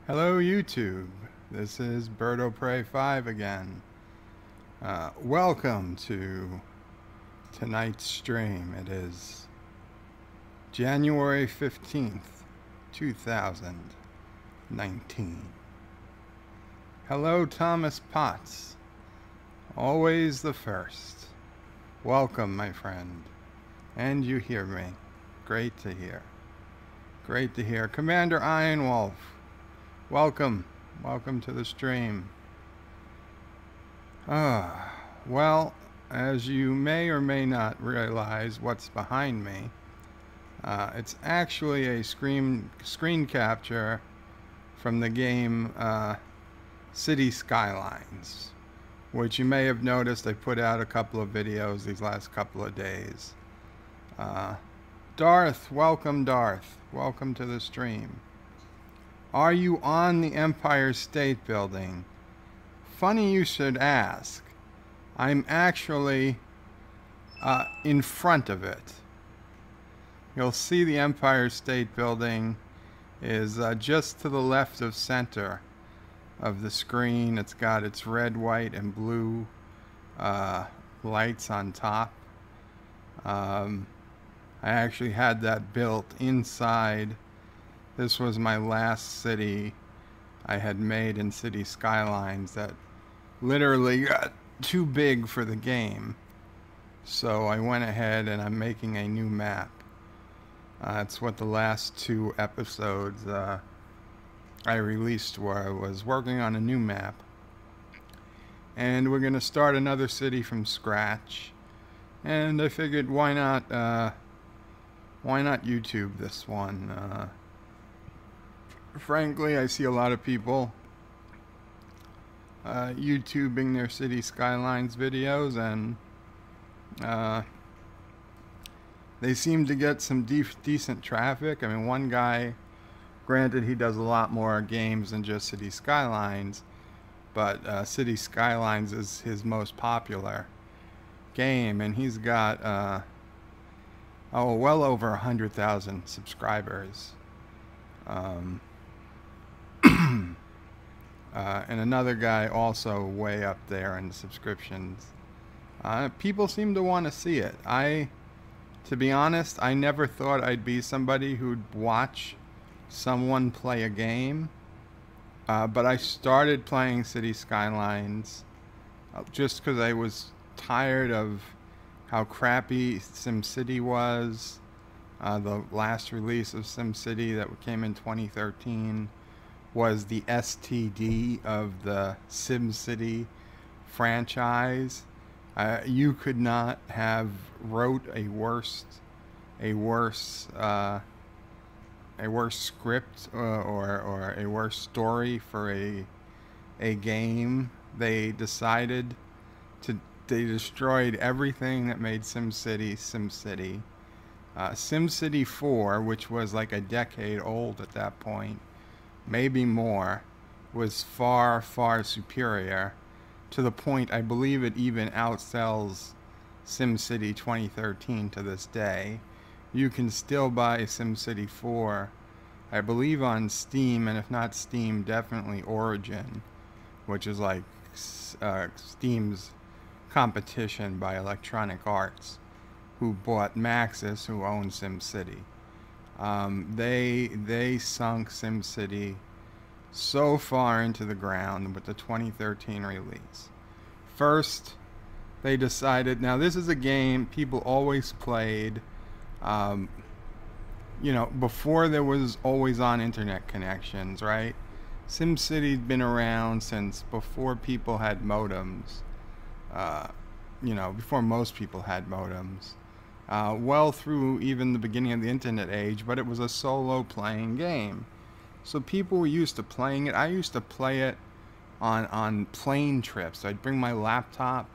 Hello YouTube, this is BirdOPrey5 again. Welcome to tonight's stream. It is January 15th, 2019. Hello Thomas Potts, always the first. Welcome my friend, and you hear me. Great to hear. Great to hear. Commander Ironwolf, welcome to the stream. Well, as you may or may not realize what's behind me, it's actually a screen capture from the game Cities Skylines, which you may have noticed I put out a couple of videos these last couple of days. Darth, welcome to the stream. Are you on the Empire State Building? Funny you should ask. I'm actually in front of it. You'll see the Empire State Building is just to the left of center of the screen. It's got its red, white, and blue lights on top. I actually had that built inside. This was my last city I had made in Cities Skylines that literally got too big for the game. So I went ahead and I'm making a new map. That's what the last two episodes I released were. I was working on a new map. And we're going to start another city from scratch. And I figured why not YouTube this one? Frankly, I see a lot of people YouTubing their Cities Skylines videos, and they seem to get some decent traffic. I mean, one guy, granted he does a lot more games than just Cities Skylines, but Cities Skylines is his most popular game, and he's got well over 100,000 subscribers. And another guy also way up there in the subscriptions. People seem to want to see it. To be honest, I never thought I'd be somebody who'd watch someone play a game. But I started playing Cities Skylines just because I was tired of how crappy SimCity was. The last release of SimCity that came in 2013 was the STD of the SimCity franchise. You could not have wrote a worse script or a worse story for a game. They destroyed everything that made SimCity SimCity. SimCity 4, which was like a decade old at that point, maybe more, was far superior, to the point I believe it even outsells SimCity 2013 to this day. You can still buy SimCity 4, I believe, on Steam, and if not Steam, definitely Origin, which is like Steam's competition by Electronic Arts, who bought Maxis, who owns SimCity. They sunk SimCity so far into the ground with the 2013 release. First, they decided, now this is a game people always played, before there was always on internet connections, right? SimCity's been around since before people had modems, before most people had modems. Well through even the beginning of the internet age, but it was a solo playing game. So people were used to playing it. I used to play it on plane trips. I'd bring my laptop,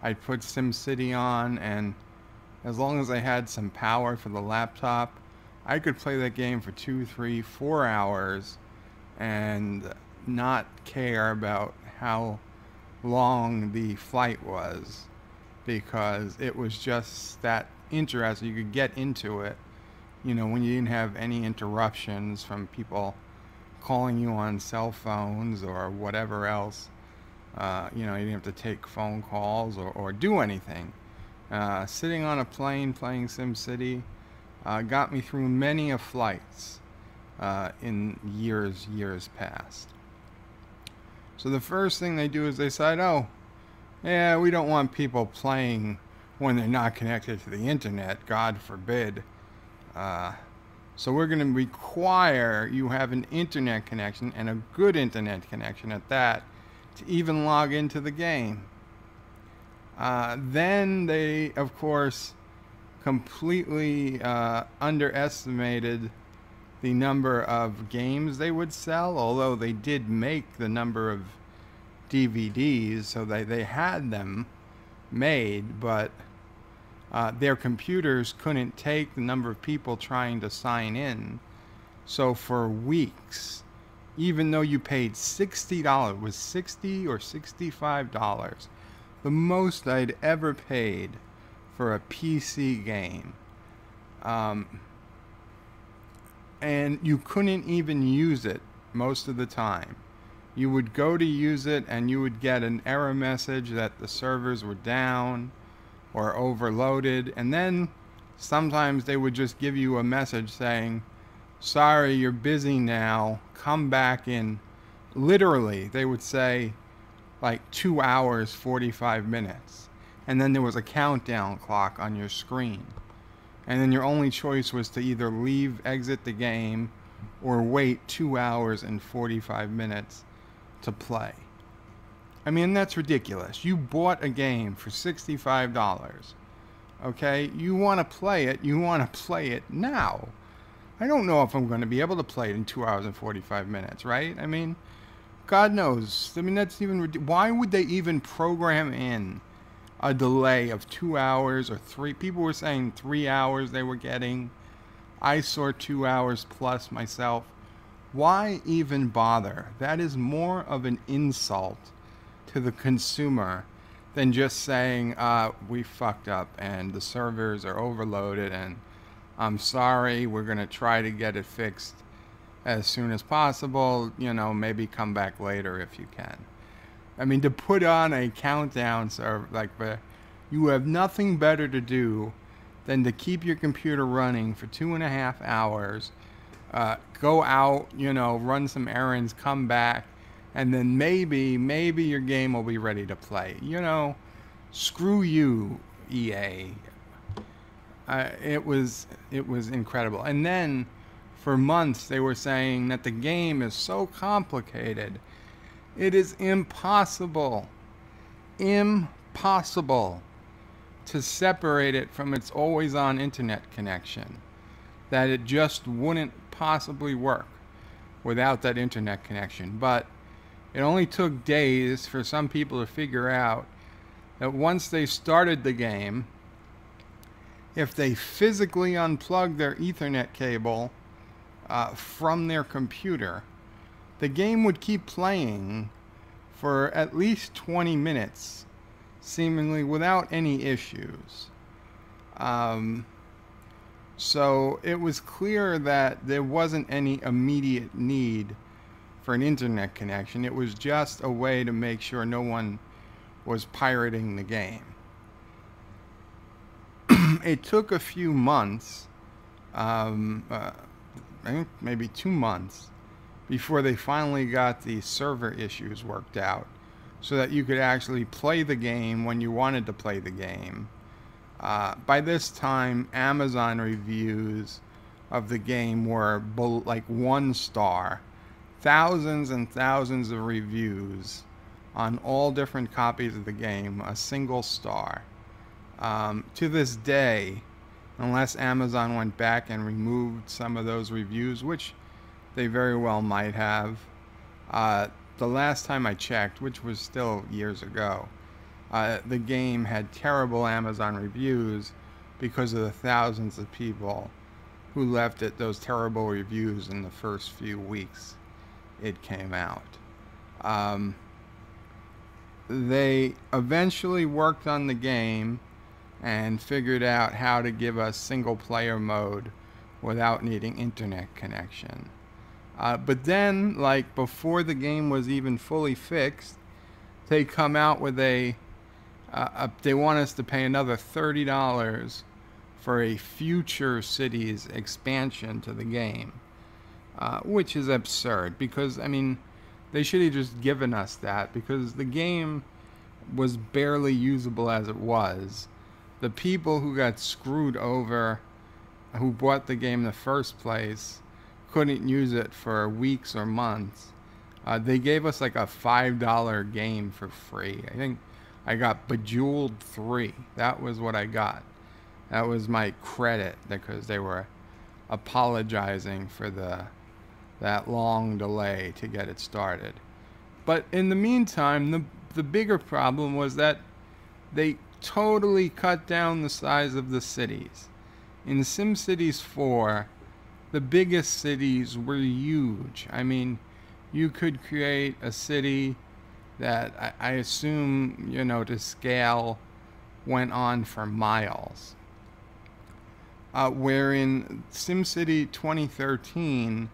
I'd put SimCity on, and as long as I had some power for the laptop, I could play that game for 2, 3, 4 hours and not care about how long the flight was, because it was just that interesting. You could get into it, when you didn't have any interruptions from people calling you on cell phones or whatever else. You didn't have to take phone calls or do anything. Sitting on a plane playing SimCity got me through many of flights in years past. So the first thing they do is they decide, oh, yeah, we don't want people playing when they're not connected to the internet, God forbid. So we're going to require you have an internet connection, and a good internet connection at that, to even log into the game. Then they, of course, completely underestimated the number of games they would sell, although they did make the number of DVDs, so they had them made, but their computers couldn't take the number of people trying to sign in. So for weeks, even though you paid $60, it was $60 or $65, the most I'd ever paid for a PC game. And you couldn't even use it most of the time. You would go to use it and you would get an error message that the servers were down or overloaded, and then sometimes they would just give you a message saying, sorry, you're busy now, come back in. Literally, they would say like 2 hours, 45 minutes. And then there was a countdown clock on your screen. And then your only choice was to either exit the game, or wait 2 hours and 45 minutes to play. I mean, that's ridiculous. You bought a game for $65. Okay? You want to play it. You want to play it now. I don't know if I'm going to be able to play it in 2 hours and 45 minutes, right? I mean, God knows. I mean, that's even ridiculous. Why would they even program in a delay of 2 hours or 3? People were saying 3 hours they were getting. I saw 2 hours plus myself. Why even bother? That is more of an insult to the consumer than just saying, we fucked up and the servers are overloaded and I'm sorry, we're going to try to get it fixed as soon as possible. Maybe come back later if you can. I mean, to put on a countdown server, you have nothing better to do than to keep your computer running for 2.5 hours, go out, run some errands, come back, and then maybe your game will be ready to play. Screw you, EA. It was incredible. And then for months they were saying that the game is so complicated, it is impossible to separate it from its always-on internet connection, that it just wouldn't possibly work without that internet connection. But it only took days for some people to figure out that once they started the game, if they physically unplugged their Ethernet cable from their computer, the game would keep playing for at least 20 minutes, seemingly without any issues. So it was clear that there wasn't any immediate need for an internet connection. It was just a way to make sure no one was pirating the game. It took a few months, I think maybe 2 months, before they finally got the server issues worked out so that you could actually play the game when you wanted to play the game. By this time, Amazon reviews of the game were like 1 star. Thousands and thousands of reviews on all different copies of the game, a single star. To this day, unless Amazon went back and removed some of those reviews, which they very well might have, the last time I checked, which was still years ago, the game had terrible Amazon reviews because of the thousands of people who left it those terrible reviews in the first few weeks it came out. They eventually worked on the game and figured out how to give us single player mode without needing internet connection. But then, like, before the game was even fully fixed, they come out with they want us to pay another $30 for a future cities expansion to the game, which is absurd because, I mean, they should have just given us that because the game was barely usable as it was. The people who got screwed over, who bought the game in the first place, couldn't use it for weeks or months. They gave us like a $5 game for free. I think I got Bejeweled 3. That was what I got. That was my credit because they were apologizing for that long delay to get it started. But in the meantime, the bigger problem was that they totally cut down the size of the cities. In SimCities 4, the biggest cities were huge. I mean, you could create a city that I assume, to scale went on for miles. Where in SimCity 2013,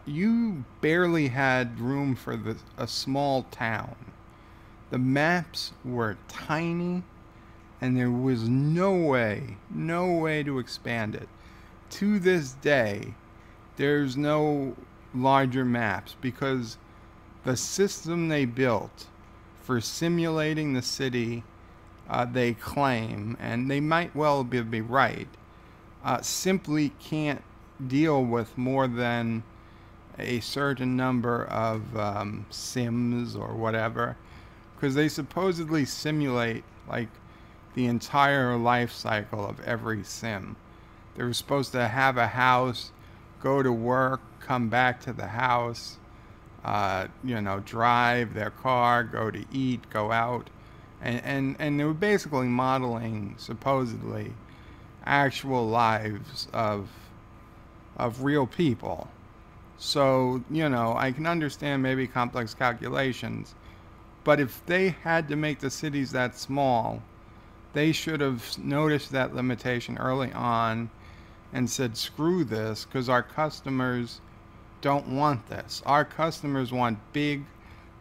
you barely had room for a small town. The maps were tiny, and there was no way to expand it. To this day, there's no larger maps because the system they built for simulating the city, they claim, and they might well be right, simply can't deal with more than a certain number of sims or whatever, because they supposedly simulate like the entire life cycle of every sim. They were supposed to have a house, go to work, come back to the house, drive their car, go to eat, go out, and they were basically modeling supposedly actual lives of real people. So, I can understand maybe complex calculations, but if they had to make the cities that small, they should have noticed that limitation early on and said, screw this, because our customers don't want this. Our customers want big,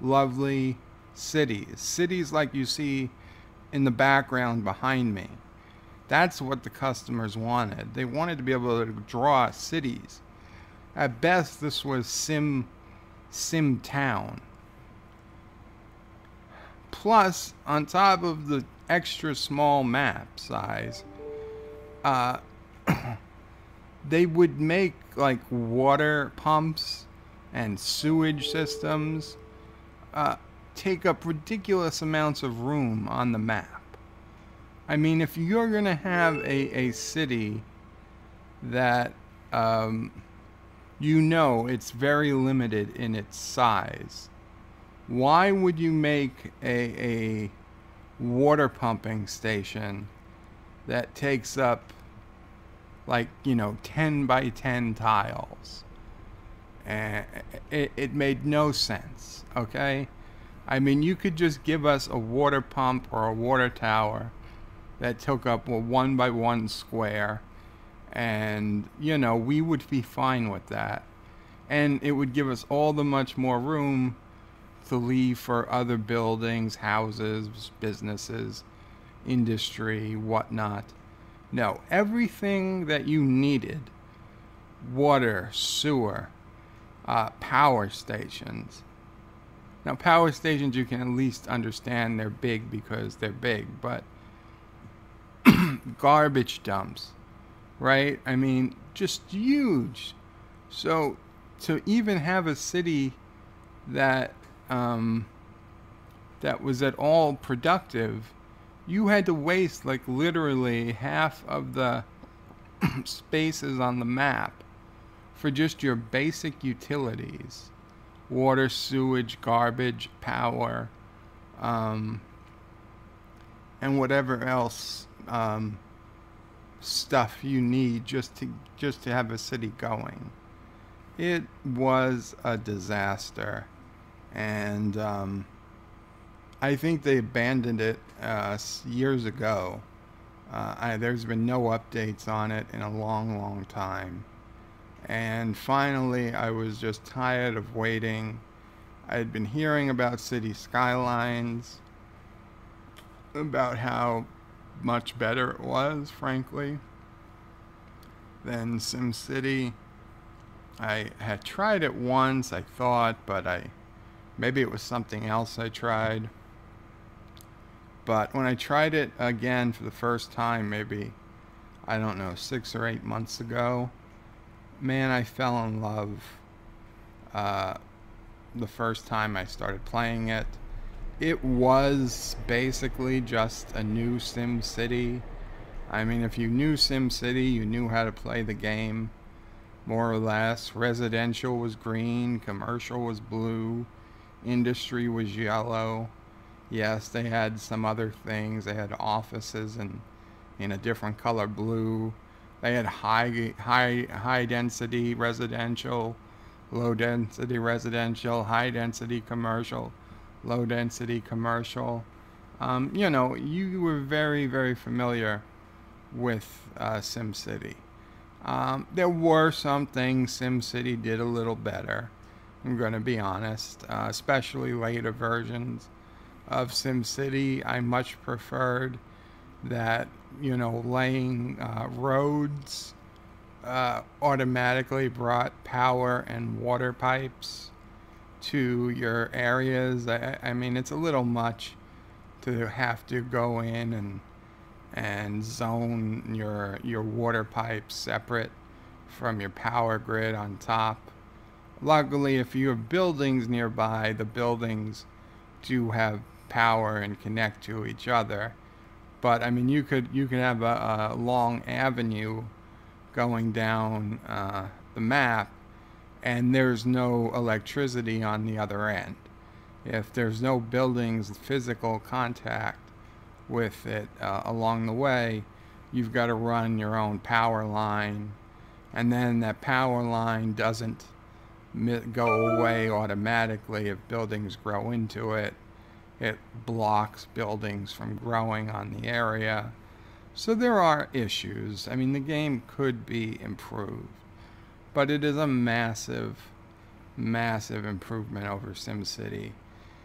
lovely cities. Cities like you see in the background behind me. That's what the customers wanted. They wanted to be able to draw cities. At best, this was Sim Town. Plus, on top of the extra small map size, they would make like water pumps and sewage systems take up ridiculous amounts of room on the map. I mean, if you're going to have a city that it's very limited in its size, why would you make a water pumping station that takes up 10 by 10 tiles? And it made no sense, okay? I mean, you could just give us a water pump or a water tower that took up a 1 by 1 square, and we would be fine with that, and it would give us all the much more room to leave for other buildings, houses, businesses, industry, whatnot. No, everything that you needed, water, sewer, power stations. Now, power stations you can at least understand they're big because they're big, but garbage dumps, right? I mean, just huge. So to even have a city that was at all productive, you had to waste literally half of the spaces on the map for just your basic utilities: water, sewage, garbage, power, and whatever else stuff you need just to have a city going. It was a disaster, and I think they abandoned it years ago. There's been no updates on it in a long, long time, And finally, I was just tired of waiting. I had been hearing about Cities Skylines, about how much better it was, frankly, than SimCity. I had tried it once, I thought, but maybe it was something else I tried. But when I tried it again for the first time, maybe, I don't know, 6 or 8 months ago, man, I fell in love the first time I started playing it. It was basically just a new SimCity. I mean, if you knew SimCity, you knew how to play the game, more or less. Residential was green, commercial was blue, industry was yellow. Yes, they had some other things. They had offices in a different color blue. They had high density residential, low density residential, high density commercial, low density commercial. You were very, very familiar with SimCity. There were some things SimCity did a little better, I'm going to be honest, especially later versions of SimCity. I much preferred that, laying roads automatically brought power and water pipes to your areas. I mean, it's a little much to have to go in and zone your water pipes separate from your power grid on top. Luckily, if you have buildings nearby, the buildings do have power and connect to each other. But I mean, you could have a long avenue going down the map, and there's no electricity on the other end. If there's no buildings, physical contact with it along the way, you've got to run your own power line, and then that power line doesn't go away automatically if buildings grow into it. It blocks buildings from growing on the area. So there are issues. I mean, the game could be improved, but it is a massive, massive improvement over SimCity.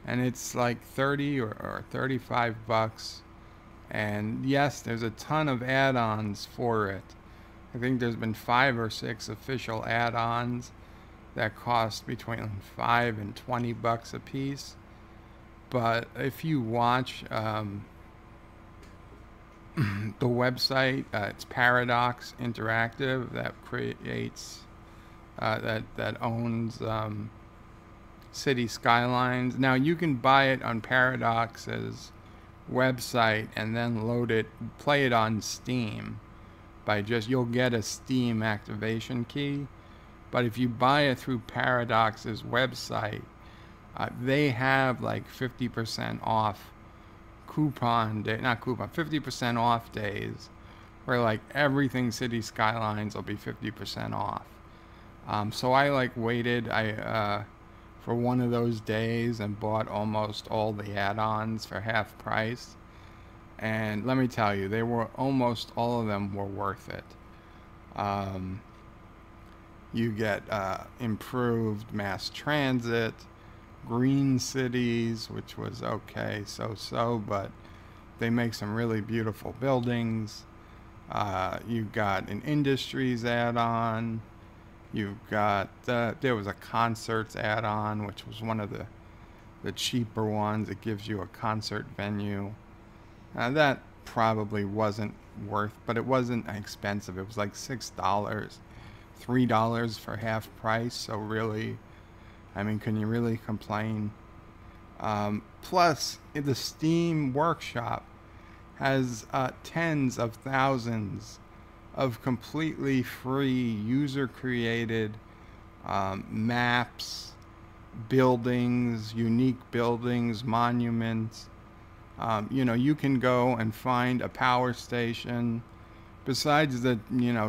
And it's like 30 or 35 bucks. And yes, there's a ton of add-ons for it. I think there's been 5 or 6 official add-ons that cost between 5 and 20 bucks a piece. But if you watch the website, it's Paradox Interactive that creates that owns Cities Skylines. Now you can buy it on Paradox's website and then play it on Steam by you'll get a Steam activation key. But if you buy it through Paradox's website, they have like 50% off 50% off days where like everything City Skylines will be 50% off. So I waited for one of those days and bought almost all the add-ons for half price. And let me tell you, almost all of them were worth it. You get improved mass transit, green cities, which was okay, but they make some really beautiful buildings. You got an industries add-on. You've got there was a concerts add-on, which was one of the cheaper ones. It gives you a concert venue. That probably wasn't but it wasn't expensive. It was like $6, $3 for half price. So really, I mean, can you really complain? Plus, the Steam Workshop has tens of thousands of completely free user-created maps, buildings, unique buildings, monuments. You can go and find a power station. Besides the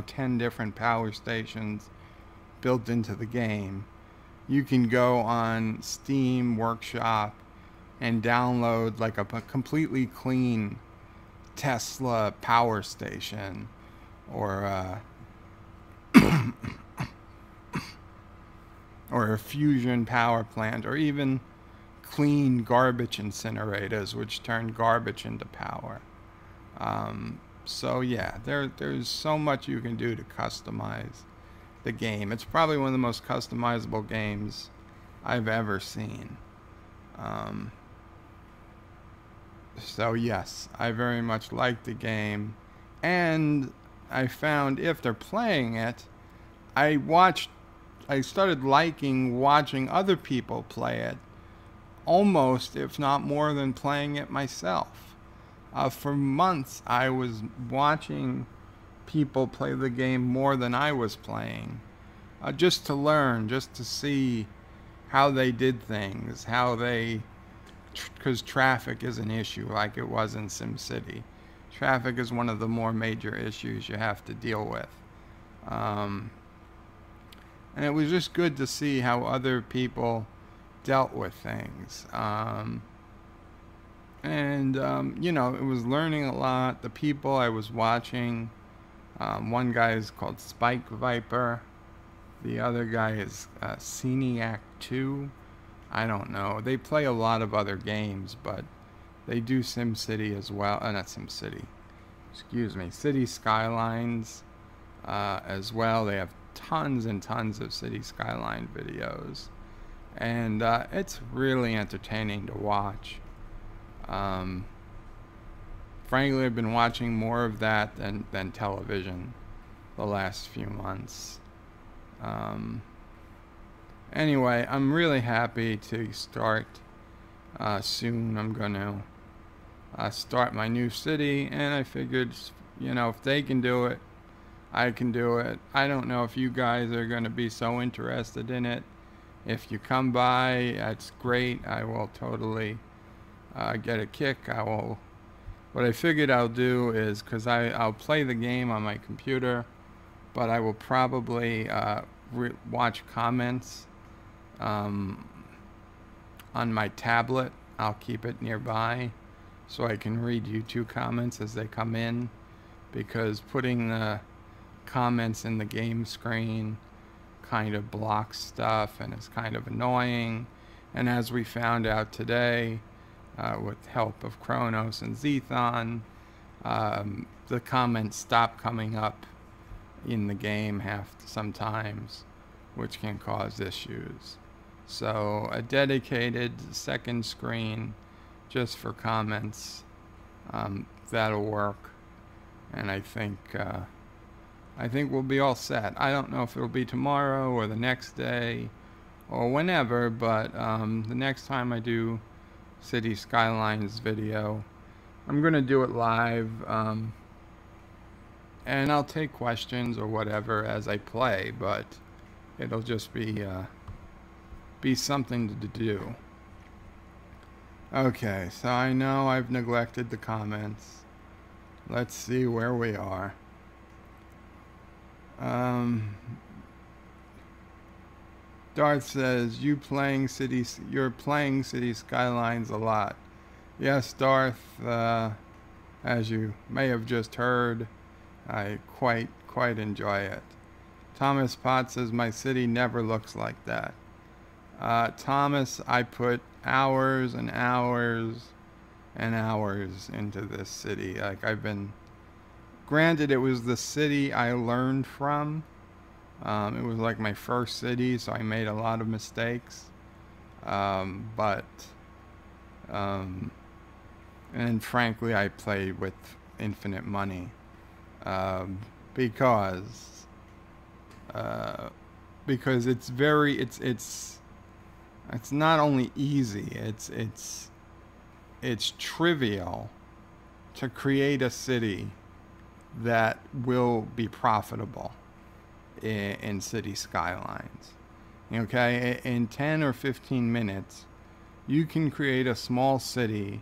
10 different power stations built into the game, you can go on Steam Workshop and download like a completely clean Tesla power station, or or a fusion power plant, or even clean garbage incinerators, which turn garbage into power. So yeah, there's so much you can do to customize the game. It's probably one of the most customizable games I've ever seen. So yes, I very much like the game, and I found if they're playing it, I started liking watching other people play it, almost, if not more than playing it myself. For months, I was watching people play the game more than I was playing, just to learn, just to see how they did things, because traffic is an issue like it was in SimCity. Traffic is one of the more major issues you have to deal with. And it was just good to see how other people dealt with things. It was learning a lot. The people I was watching, one guy is called Spike Viper. The other guy is Sceniac 2. I don't know. They play a lot of other games, but they do SimCity as well. Not SimCity. Excuse me. Cities Skylines as well. They have tons and tons of Cities Skyline videos. And it's really entertaining to watch. Frankly, I've been watching more of that than television the last few months. Anyway, I'm really happy to start soon. I'm going to start my new city, and I figured, if they can do it, I can do it. I don't know if you guys are going to be so interested in it. If you come by, that's great. I will totally get a kick. What I figured I'll do is, because I'll play the game on my computer, but I will probably watch comments on my tablet. I'll keep it nearby so I can read YouTube comments as they come in, because putting the comments in the game screen kind of blocks stuff and is kind of annoying. And as we found out today, with help of Kronos and Zethon, the comments stop coming up in the game sometimes, which can cause issues. So a dedicated second screen just for comments, that'll work, and I think we'll be all set. I don't know if it'll be tomorrow or the next day or whenever, but the next time I do City Skylines video, I'm gonna do it live, and I'll take questions or whatever as I play, but it'll just be something to do. Okay, so I know I've neglected the comments. Let's see where we are. Darth says, you're playing City Skylines a lot. Yes, Darth, as you may have just heard, I quite enjoy it. Thomas Potts says, my city never looks like that. Thomas, I put hours and hours and hours into this city. Granted, it was the city I learned from. It was like my first city, so I made a lot of mistakes. And frankly, I played with infinite money, because it's not only easy, it's trivial to create a city that will be profitable in City Skylines. Okay, in 10 or 15 minutes, you can create a small city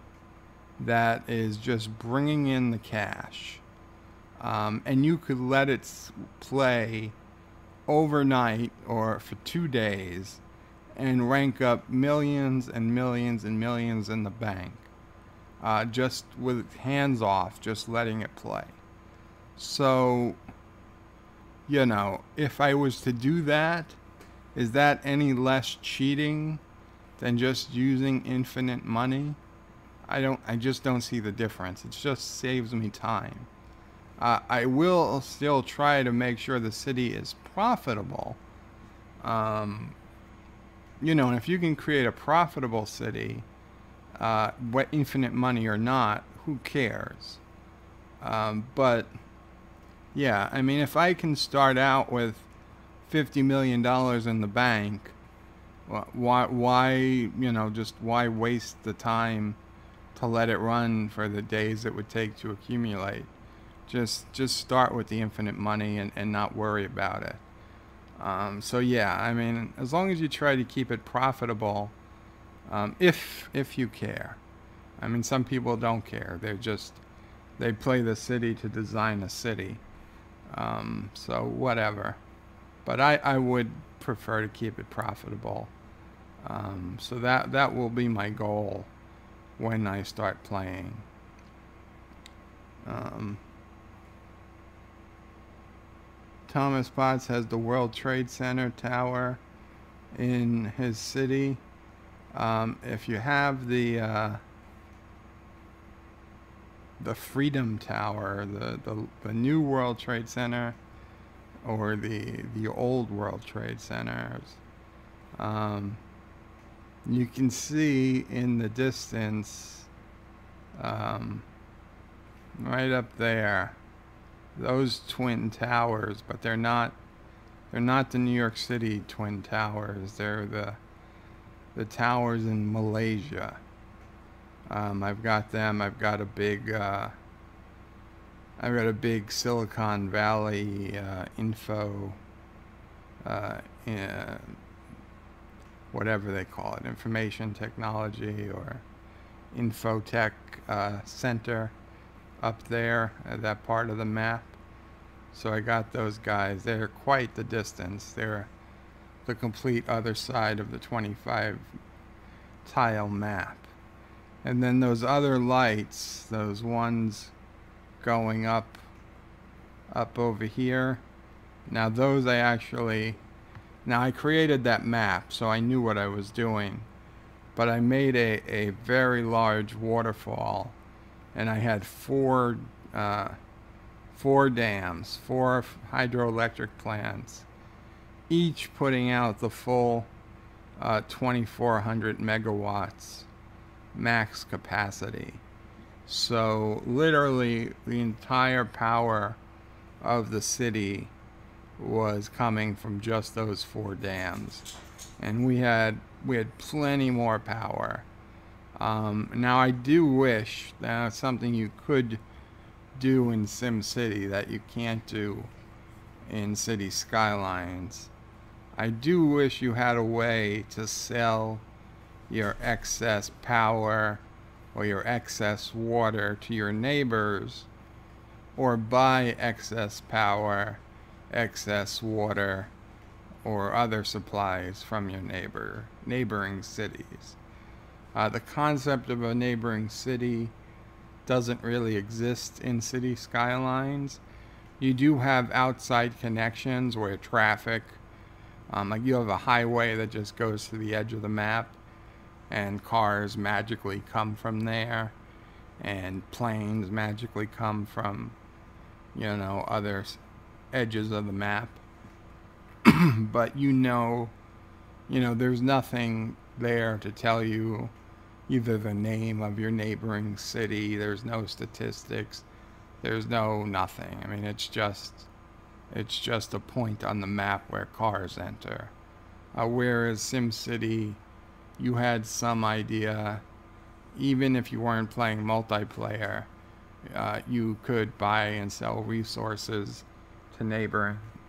that is just bringing in the cash, and you could let it play overnight or for 2 days and rank up millions and millions and millions in the bank, just with hands off, just letting it play. So, if I was to do that Is that any less cheating than just using infinite money? I just don't see the difference. It just saves me time. I will still try to make sure the city is profitable. Um, and if you can create a profitable city, what infinite money or not, who cares? But yeah, I mean, if I can start out with $50 million in the bank, why waste the time to let it run for the days it would take to accumulate? Just start with the infinite money and not worry about it. So yeah, I mean, as long as you try to keep it profitable, if you care. I mean, some people don't care. They play the city to design a city. So whatever. But I would prefer to keep it profitable. So that will be my goal when I start playing. Thomas Potts has the World Trade Center tower in his city. If you have the Freedom Tower, the new World Trade Center, or the old World Trade Centers, you can see in the distance, right up there, those twin towers, but they're not the New York City twin towers. They're the towers in Malaysia. I've got them. I've got a big Silicon Valley info, whatever they call it, information technology or infotech center up there at that part of the map. So I got those guys. They're quite the distance. They're the complete other side of the 25 tile map. And then those other lights, those ones going up over here. Now those I created that map, so I knew what I was doing. But I made a very large waterfall, and I had four dams, 4 hydroelectric plants, each putting out the full 2,400 megawatts max capacity. So literally the entire power of the city was coming from just those 4 dams, and we had plenty more power. Now I do wish that's something you could do in SimCity that you can't do in Cities Skylines. I do wish you had a way to sell your excess power or your excess water to your neighbors, or buy excess power, excess water, or other supplies from your neighboring cities. The concept of a neighboring city doesn't really exist in City Skylines. You do have outside connections where traffic, like you have a highway that just goes to the edge of the map, and cars magically come from there, and planes magically come from, other edges of the map. But there's nothing there to tell you either the name of your neighboring city. There's no statistics. There's no nothing. I mean, it's just a point on the map where cars enter. Whereas SimCity, you had some idea, even if you weren't playing multiplayer, you could buy and sell resources to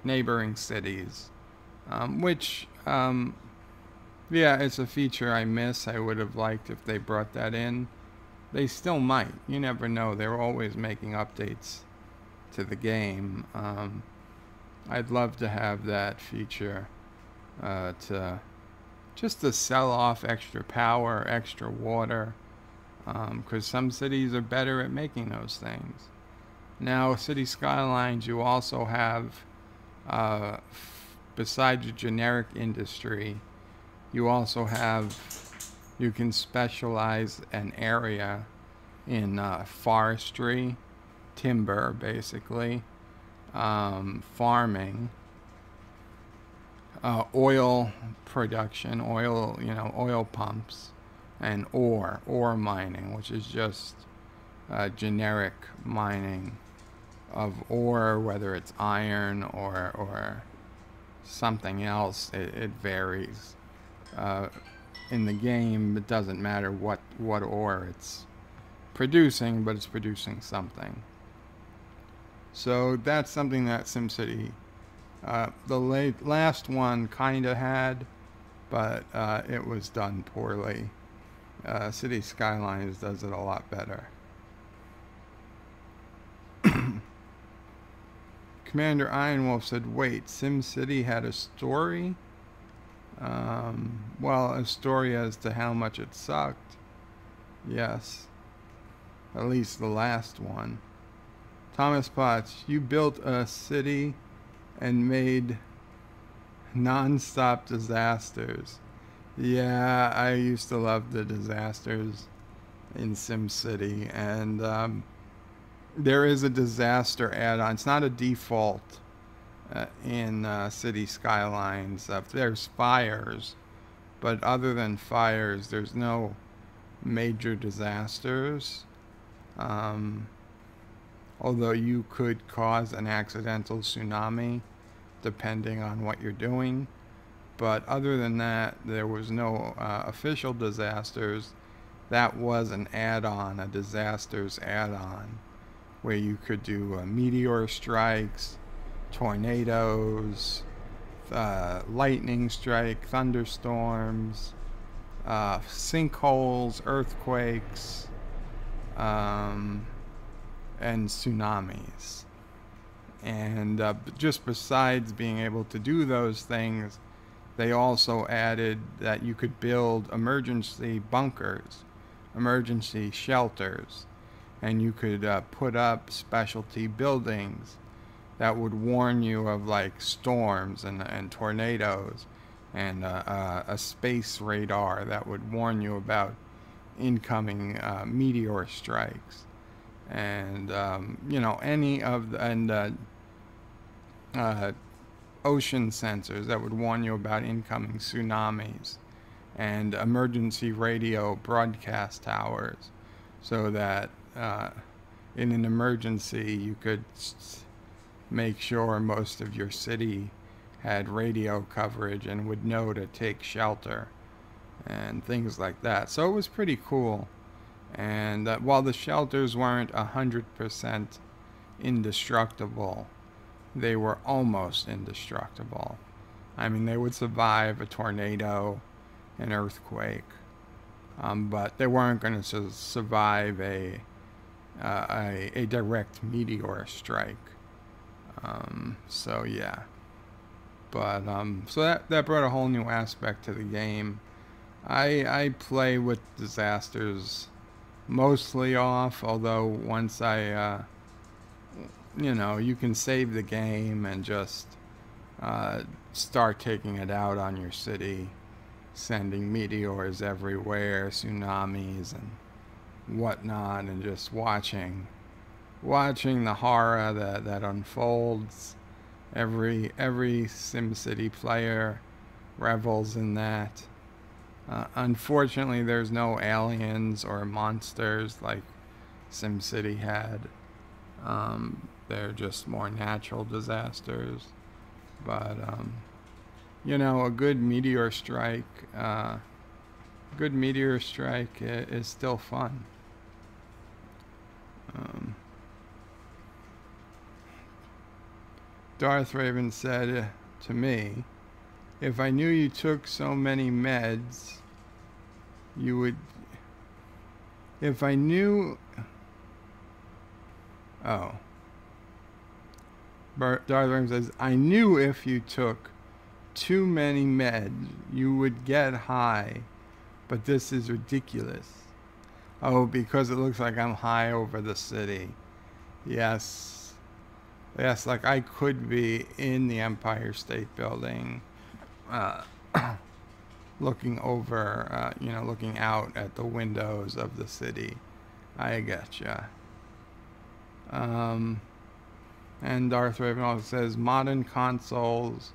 neighboring cities, which it's a feature I miss. I would have liked if they brought that in. They still might. You never know. They're always making updates to the game. I'd love to have that feature to sell off extra power, extra water, because some cities are better at making those things. Now, City Skylines, you also have besides a generic industry, you also you can specialize an area in forestry, timber, basically, farming, oil production, oil pumps, and ore mining, which is just generic mining of ore, whether it's iron or something else. It varies. In the game, it doesn't matter what ore it's producing, but it's producing something. So that's something that SimCity, the last one, kind of had, but it was done poorly. Cities Skylines does it a lot better. Commander Ironwolf said, wait, SimCity had a story? Well, a story as to how much it sucked. Yes. At least the last one. Thomas Potts, you built a city and made non-stop disasters. Yeah, I used to love the disasters in SimCity, and there is a disaster add-on. It's not a default in Cities Skylines. There's fires, but other than fires, there's no major disasters. Although you could cause an accidental tsunami depending on what you're doing. But other than that, there was no official disasters. That was an add-on, a disasters add-on, where you could do meteor strikes, tornadoes, lightning strike, thunderstorms, sinkholes, earthquakes, and tsunamis. And just besides being able to do those things, they also added that you could build emergency bunkers, emergency shelters, and you could put up specialty buildings that would warn you of like storms and tornadoes, and a space radar that would warn you about incoming meteor strikes, and any of the ocean sensors that would warn you about incoming tsunamis, and emergency radio broadcast towers, so that in an emergency you could make sure most of your city had radio coverage and would know to take shelter and things like that. So it was pretty cool. And while the shelters weren't 100% indestructible, they were almost indestructible. I mean, they would survive a tornado, an earthquake, but they weren't going to survive a direct meteor strike. So yeah, but so that brought a whole new aspect to the game. I play with disasters mostly off, although once you can save the game and just start taking it out on your city, sending meteors everywhere, tsunamis and whatnot, and just watching the horror that unfolds. Every SimCity player revels in that. Unfortunately, there's no aliens or monsters like SimCity had. They're just more natural disasters. But a good meteor strike is still fun. Darth Raven said to me, if I knew you took so many meds, you would... If I knew... Oh. Darth Raven says, I knew if you took too many meds, you would get high, but this is ridiculous. Oh, because it looks like I'm high over the city. Yes. Yes, like I could be in the Empire State Building, uh, looking over, looking out at the windows of the city. I getcha. Um, and Darth Raven also says modern consoles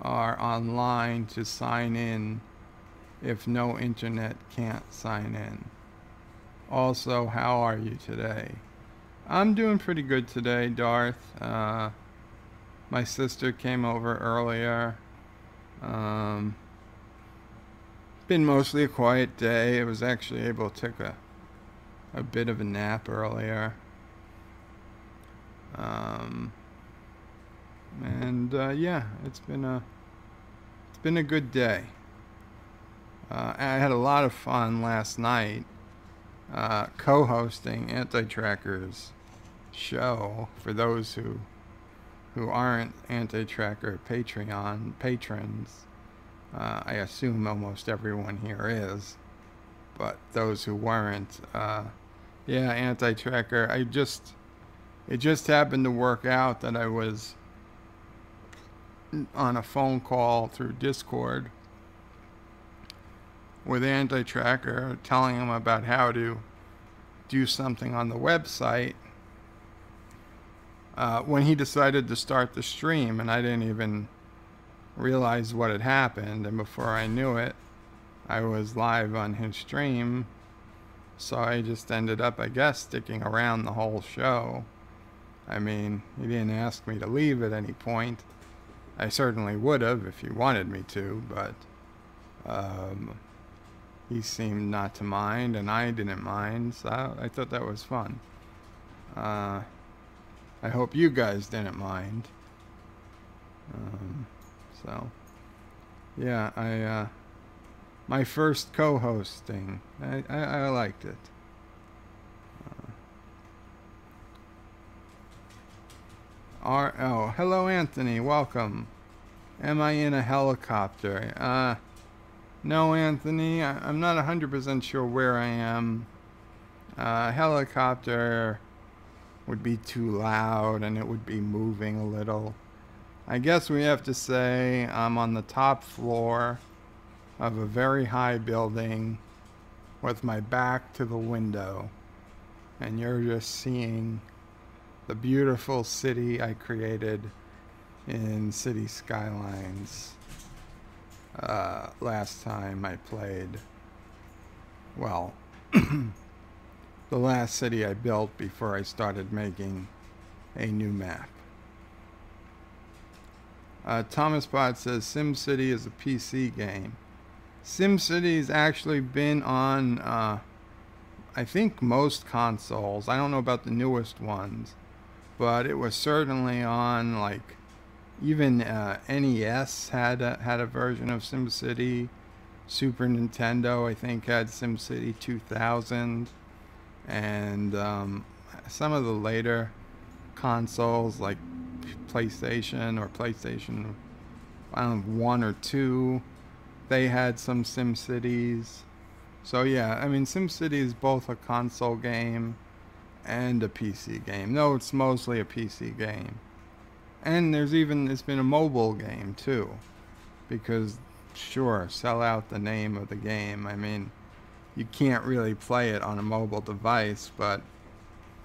are online to sign in if no internet can't sign in. Also, how are you today? I'm doing pretty good today, Darth. My sister came over earlier. Um, been mostly a quiet day. I was actually able to take a bit of a nap earlier. Yeah, it's been a good day. I had a lot of fun last night co-hosting Anti-Tracker's show. For those who aren't Anti-Tracker Patreon patrons, I assume almost everyone here is, but those who weren't, yeah, Anti-Tracker. It just happened to work out that I was on a phone call through Discord with Anti-Tracker, telling him about how to do something on the website, when he decided to start the stream, and I didn't even realize what had happened, and before I knew it, I was live on his stream. So I just ended up, I guess, sticking around the whole show. I mean, he didn't ask me to leave at any point. I certainly would have if he wanted me to, but he seemed not to mind, and I didn't mind, so I thought that was fun. I hope you guys didn't mind. So, yeah, my first co-hosting, I liked it. Hello Anthony, welcome. Am I in a helicopter? No, Anthony, I'm not 100% sure where I am. Helicopter would be too loud and it would be moving a little. I guess we have to say I'm on the top floor of a very high building with my back to the window, and you're just seeing the beautiful city I created in Cities Skylines. Last time I played, well, the last city I built before I started making a new map. Thomas Bot says SimCity is a PC game. SimCity's actually been on, I think, most consoles. I don't know about the newest ones, but it was certainly on, like, even NES had a version of SimCity. Super Nintendo, I think, had SimCity 2000. And some of the later consoles, like PlayStation or PlayStation, I don't know, 1 or 2, they had some SimCities. So yeah, I mean, SimCity is both a console game and a PC game. No, it's mostly a PC game. And it's been a mobile game too, because sure, sell out the name of the game. I mean, you can't really play it on a mobile device, but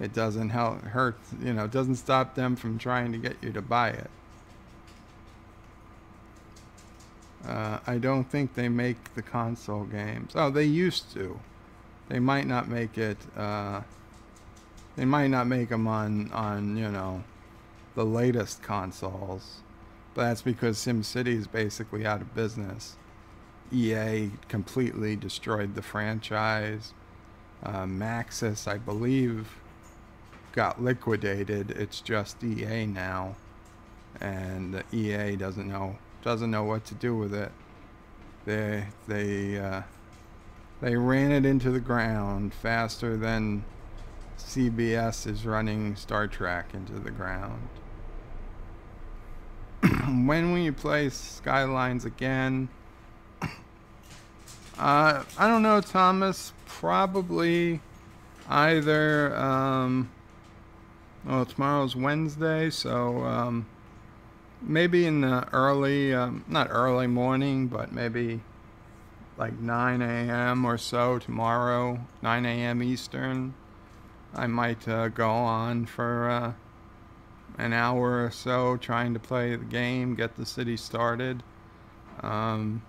it doesn't hurt, it doesn't stop them from trying to get you to buy it. I don't think they make the console games. Oh, they used to. They might not make it, they might not make them on the latest consoles, but that's because SimCity is basically out of business. EA completely destroyed the franchise. Maxis, I believe, got liquidated. It's just EA now, and EA doesn't know what to do with it. They ran it into the ground faster than CBS is running Star Trek into the ground. When will you play Skylines again? I don't know, Thomas. Probably either Well, tomorrow's Wednesday, so maybe in the early, not early morning, but maybe like 9 a.m. or so tomorrow, 9 a.m. Eastern. I might go on for an hour or so trying to play the game, get the city started. Um,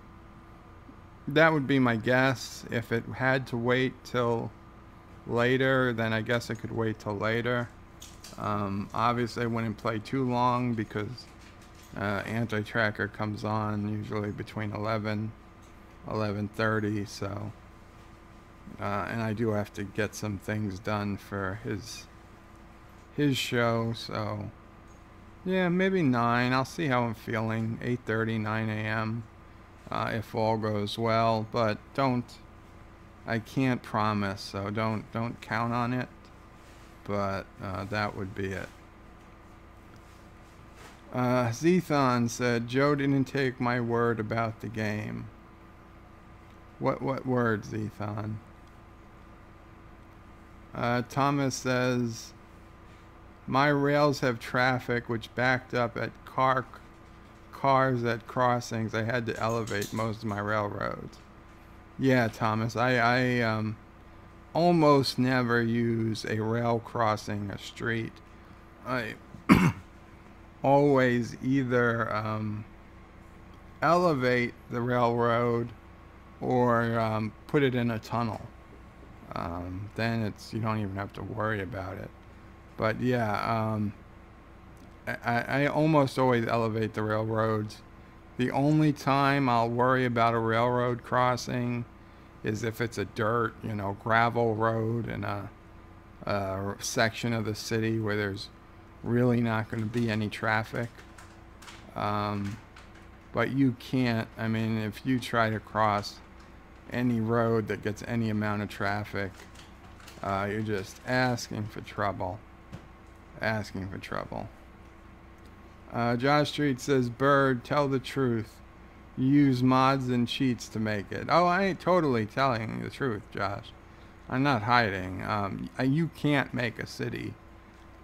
that would be my guess. If it had to wait till later, then I guess it could wait till later. Obviously, I wouldn't play too long because anti-tracker comes on usually between 11:30. So, and I do have to get some things done for his show. So, yeah, maybe 9. I'll see how I'm feeling. 8:30, 9 a.m. If all goes well, but I can't promise, so don't count on it. But that would be it. Zethon said, Joe didn't take my word about the game. What word, Zethon? Thomas says, my rails have traffic which backed up at cars at crossings. I had to elevate most of my railroads. Yeah, Thomas, I almost never use a rail crossing a street. I always either elevate the railroad or put it in a tunnel. Then you don't even have to worry about it. But yeah, I almost always elevate the railroads. The only time I'll worry about a railroad crossing is if it's a dirt, gravel road in a section of the city where there's really not going to be any traffic. But you can't, if you try to cross any road that gets any amount of traffic, you're just asking for trouble. Josh Street says, Bird, tell the truth. You use mods and cheats to make it. Oh, I ain't totally telling the truth, Josh. I'm not hiding. You can't make a city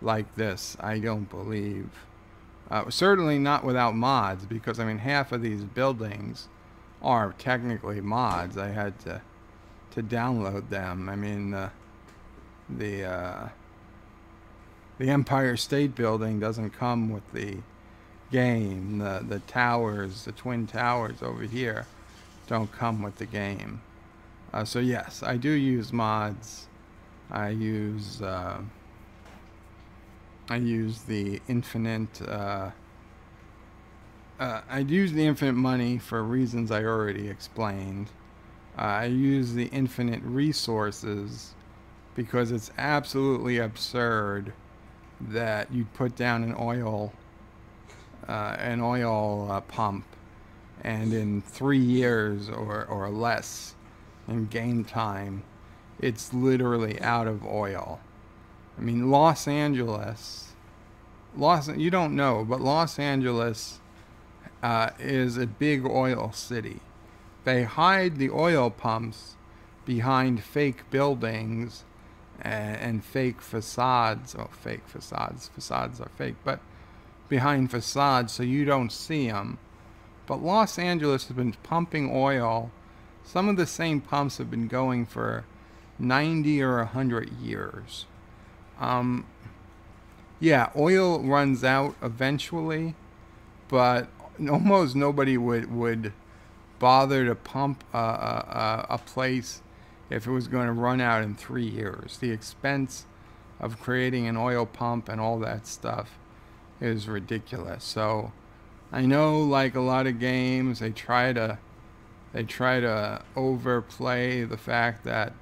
like this, I don't believe. Certainly not without mods, because, half of these buildings are technically mods. I had to download them. The Empire State Building doesn't come with the game. The towers, the twin towers over here, don't come with the game. So yes, I do use mods. I use the infinite. I use the infinite money for reasons I already explained. I use the infinite resources because it's absolutely absurd that you'd put down an oil pump, and in 3 years or less in game time, it's literally out of oil. Los Angeles, you don't know, but Los Angeles is a big oil city. They hide the oil pumps behind fake buildings and fake facades. Facades are fake, but behind facades so you don't see them. But Los Angeles has been pumping oil. Some of the same pumps have been going for 90 or 100 years. Yeah, oil runs out eventually, but almost nobody would bother to pump a place if it was going to run out in 3 years. The expense of creating an oil pump and all that stuff is ridiculous. So I know, like a lot of games, they try to overplay the fact that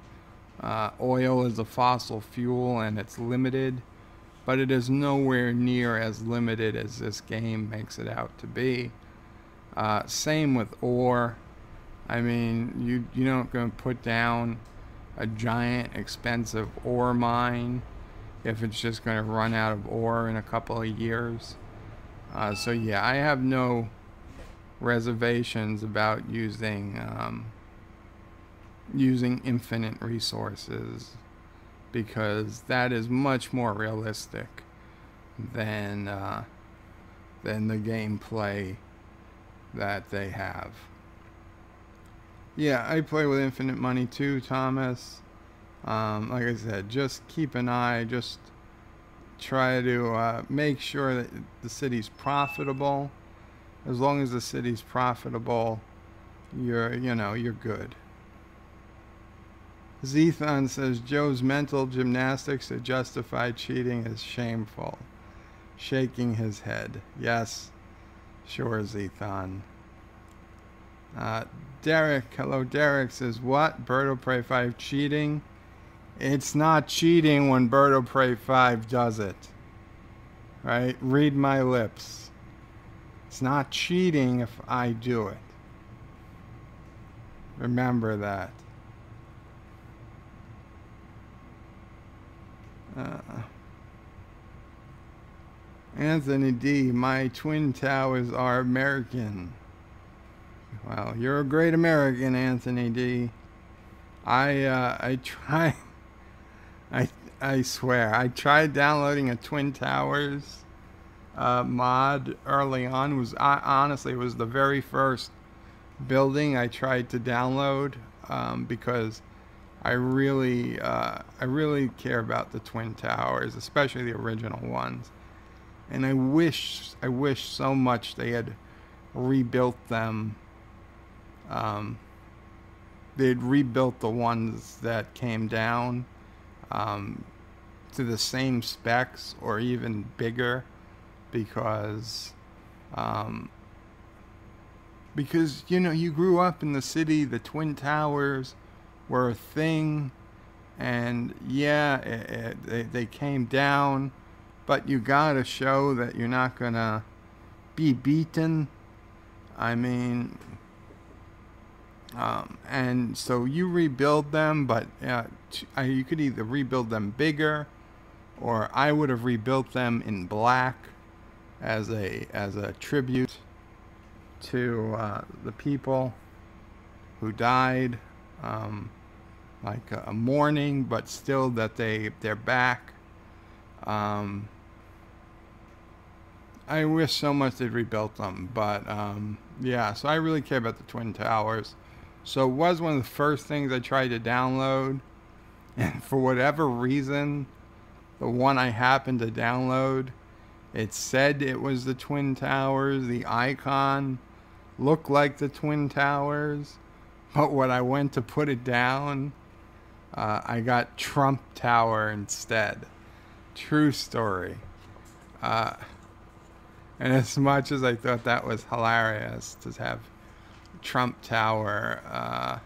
oil is a fossil fuel and it's limited, but it is nowhere near as limited as this game makes it out to be. Same with ore. You're not going to put down a giant expensive ore mine if it's just going to run out of ore in a couple of years. So yeah, I have no reservations about using infinite resources, because that is much more realistic than the gameplay that they have. Yeah, I play with infinite money too, Thomas. Like I said, just keep an eye. Just try to make sure that the city's profitable. As long as the city's profitable, you're good. Zethon says Joe's mental gymnastics to justify cheating is shameful. Shaking his head. Yes, sure, Zethon. Derek, hello, Derek says, what? Bird of Prey 5 cheating? It's not cheating when Bird of Prey 5 does it. Right? Read my lips. It's not cheating if I do it. Remember that. Anthony D, my twin towers are American. Well, you're a great American, Anthony D. I swear, I tried downloading a Twin Towers mod early on. Honestly, it was the very first building I tried to download because I really care about the Twin Towers, especially the original ones. And I wish so much they had rebuilt them. They'd rebuilt the ones that came down to the same specs or even bigger, because you grew up in the city. The Twin Towers were a thing, and yeah, they came down, but you gotta show that you're not gonna be beaten. I mean, and so you rebuild them, but you could either rebuild them bigger, or I would have rebuilt them in black as a tribute to the people who died, like a mourning, but still that they're back. I wish so much they'd rebuilt them, but yeah, so I really care about the Twin Towers. So it was one of the first things I tried to download, and for whatever reason, the one I happened to download, it said it was the Twin Towers. The icon looked like the Twin Towers, but when I went to put it down, I got Trump Tower instead. True story. And as much as I thought that was hilarious to have Trump Tower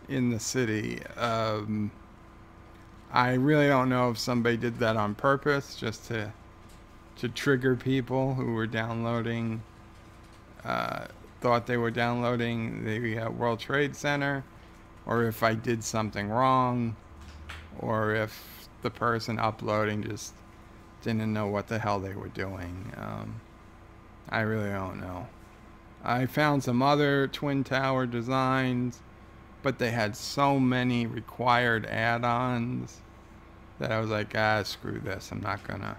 in the city, I really don't know if somebody did that on purpose just to trigger people who were downloading, thought they were downloading the World Trade Center, or if I did something wrong, or if the person uploading just didn't know what the hell they were doing. I really don't know. I found some other Twin Tower designs, but they had so many required add-ons that I was like, screw this. I'm not gonna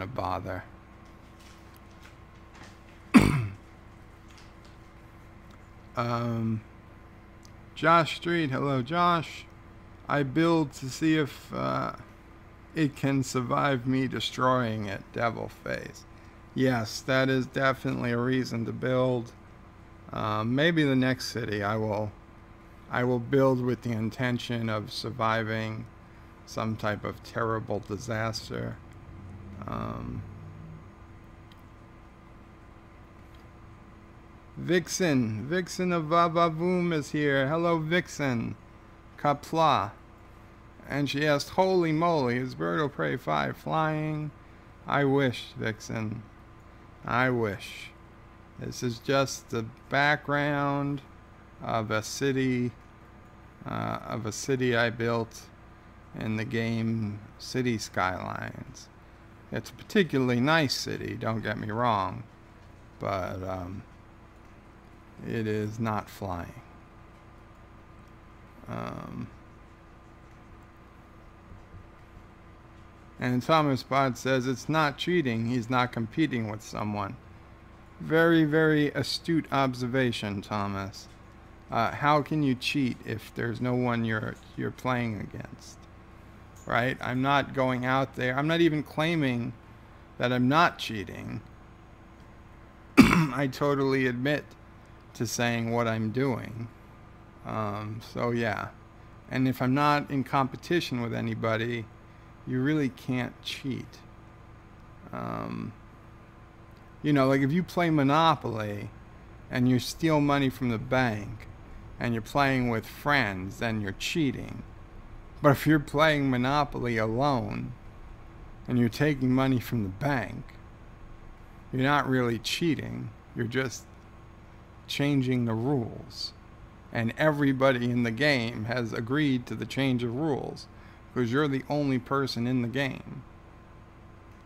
bother. Josh Street, hello Josh. I build to see if it can survive me destroying it, Devil Face. Yes, that is definitely a reason to build. Maybe the next city I will build with the intention of surviving some type of terrible disaster. Vixen of Vavavoom is here. Hello, Vixen. Qapla. And she asked, holy moly, is Bird of Prey 5 flying? I wish, Vixen. I wish. This is just the background of a city I built in the game Cities Skylines. It's a particularly nice city, don't get me wrong, but it is not flying. And Thomas Bot says it's not cheating. He's not competing with someone. Very, very astute observation, Thomas. How can you cheat if there's no one you're playing against? Right? I'm not going out there. I'm not even claiming that I'm not cheating. I totally admit to saying what I'm doing. So yeah. And if I'm not in competition with anybody, you really can't cheat. You know, like if you play Monopoly and you steal money from the bank and you're playing with friends, then you're cheating. But if you're playing Monopoly alone and you're taking money from the bank, you're not really cheating. You're just changing the rules. And everybody in the game has agreed to the change of rules because you're the only person in the game.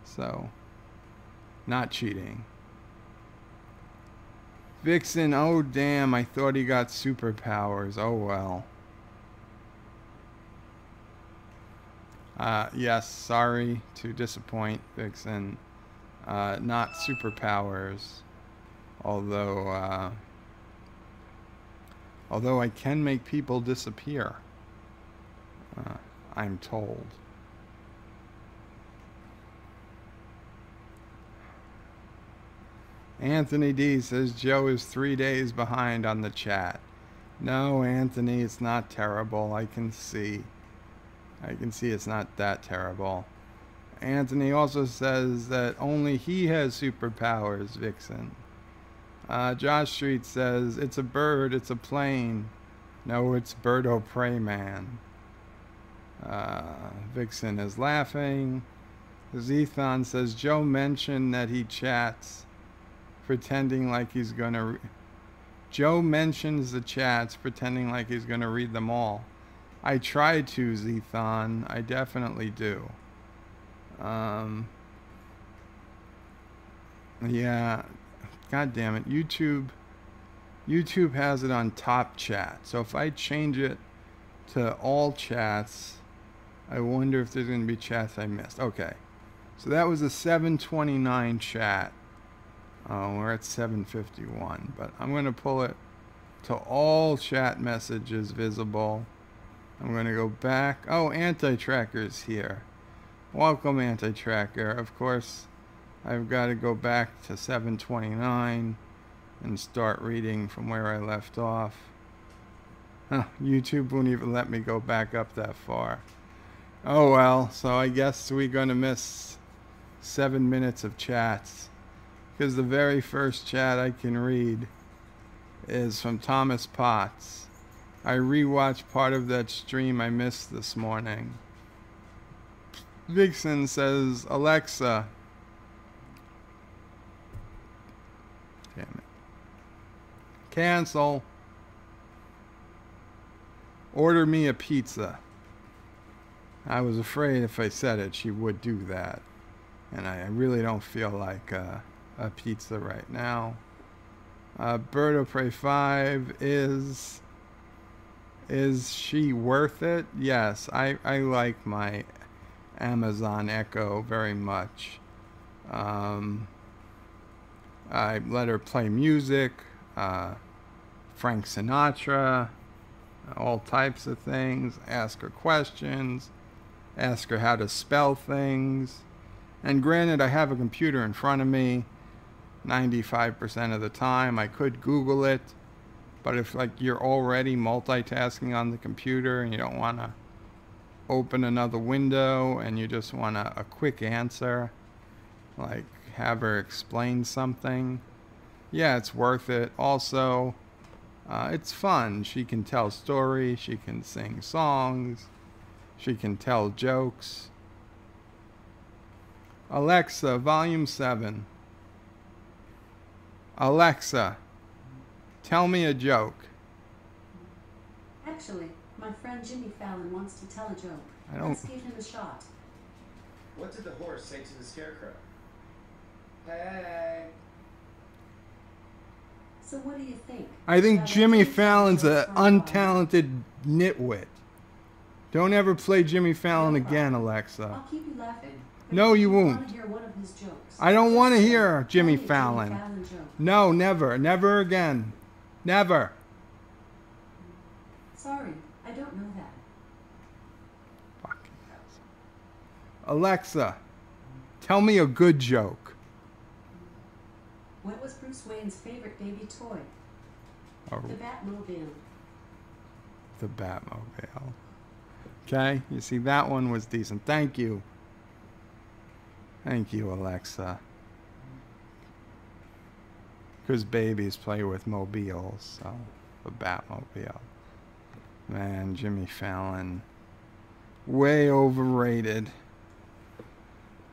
So, not cheating. Vixen, oh damn, I thought he got superpowers. Oh well. Yes, sorry to disappoint, Vixen. Not superpowers. Although I can make people disappear. I'm told. Anthony D says Joe is 3 days behind on the chat. No, Anthony, it's not terrible. I can see it's not that terrible. Anthony also says that only he has superpowers, Vixen. Josh Street says, it's a bird, it's a plane. No, it's Birdo Prey Man. Vixen is laughing. Zethon says, Joe mentioned that he chats, pretending like he's gonna... Joe mentions the chats, pretending like he's gonna read them all. I try to, Zethon. I definitely do. Yeah. God damn it. YouTube has it on top chat. So if I change it to all chats, I wonder if there's going to be chats I missed. Okay. So that was a 729 chat. We're at 751. But I'm going to pull it to all chat messages visible. I'm going to go back. Oh, Anti-Tracker's here. Welcome, Anti-Tracker. Of course, I've got to go back to 729 and start reading from where I left off. Huh, YouTube won't even let me go back up that far. Oh well, so I guess we're going to miss 7 minutes of chats. Because the very first chat I can read is from Thomas Potts. I rewatched part of that stream I missed this morning. Vixen says, Alexa. Damn it. Cancel. Order me a pizza. I was afraid if I said it, she would do that. And I really don't feel like a pizza right now. Bird of Prey 5 is she worth it? Yes, I like my Amazon Echo very much. I let her play music, Frank Sinatra, all types of things, ask her questions, ask her how to spell things. And granted, I have a computer in front of me 95% of the time. I could Google it, but if like you're already multitasking on the computer and you don't want to open another window and you just want a quick answer, like have her explain something, yeah, it's worth it. Also, it's fun. She can tell stories, she can sing songs, she can tell jokes. Alexa, volume 7. Alexa, tell me a joke. Actually, my friend Jimmy Fallon wants to tell a joke. Let's give him a shot. What did the horse say to the scarecrow? Hey. So what do you think? I think Jimmy Fallon's an untalented nitwit. Don't ever play Jimmy Fallon No again, problem. Alexa. I'll keep you laughing. but No, you if won't. Want to hear one of his jokes. I don't want to Just hear Jimmy tell me a Fallon. Jimmy Fallon joke. No, never. Never again. Never. Sorry, I don't know that. Fucking ass. Alexa, tell me a good joke. What was Bruce Wayne's favorite baby toy? Oh, The Batmobile. the Batmobile. Okay, you see, that one was decent. Thank you. Thank you, Alexa. Because babies play with mobiles, so the Batmobile. Man, Jimmy Fallon. Way overrated.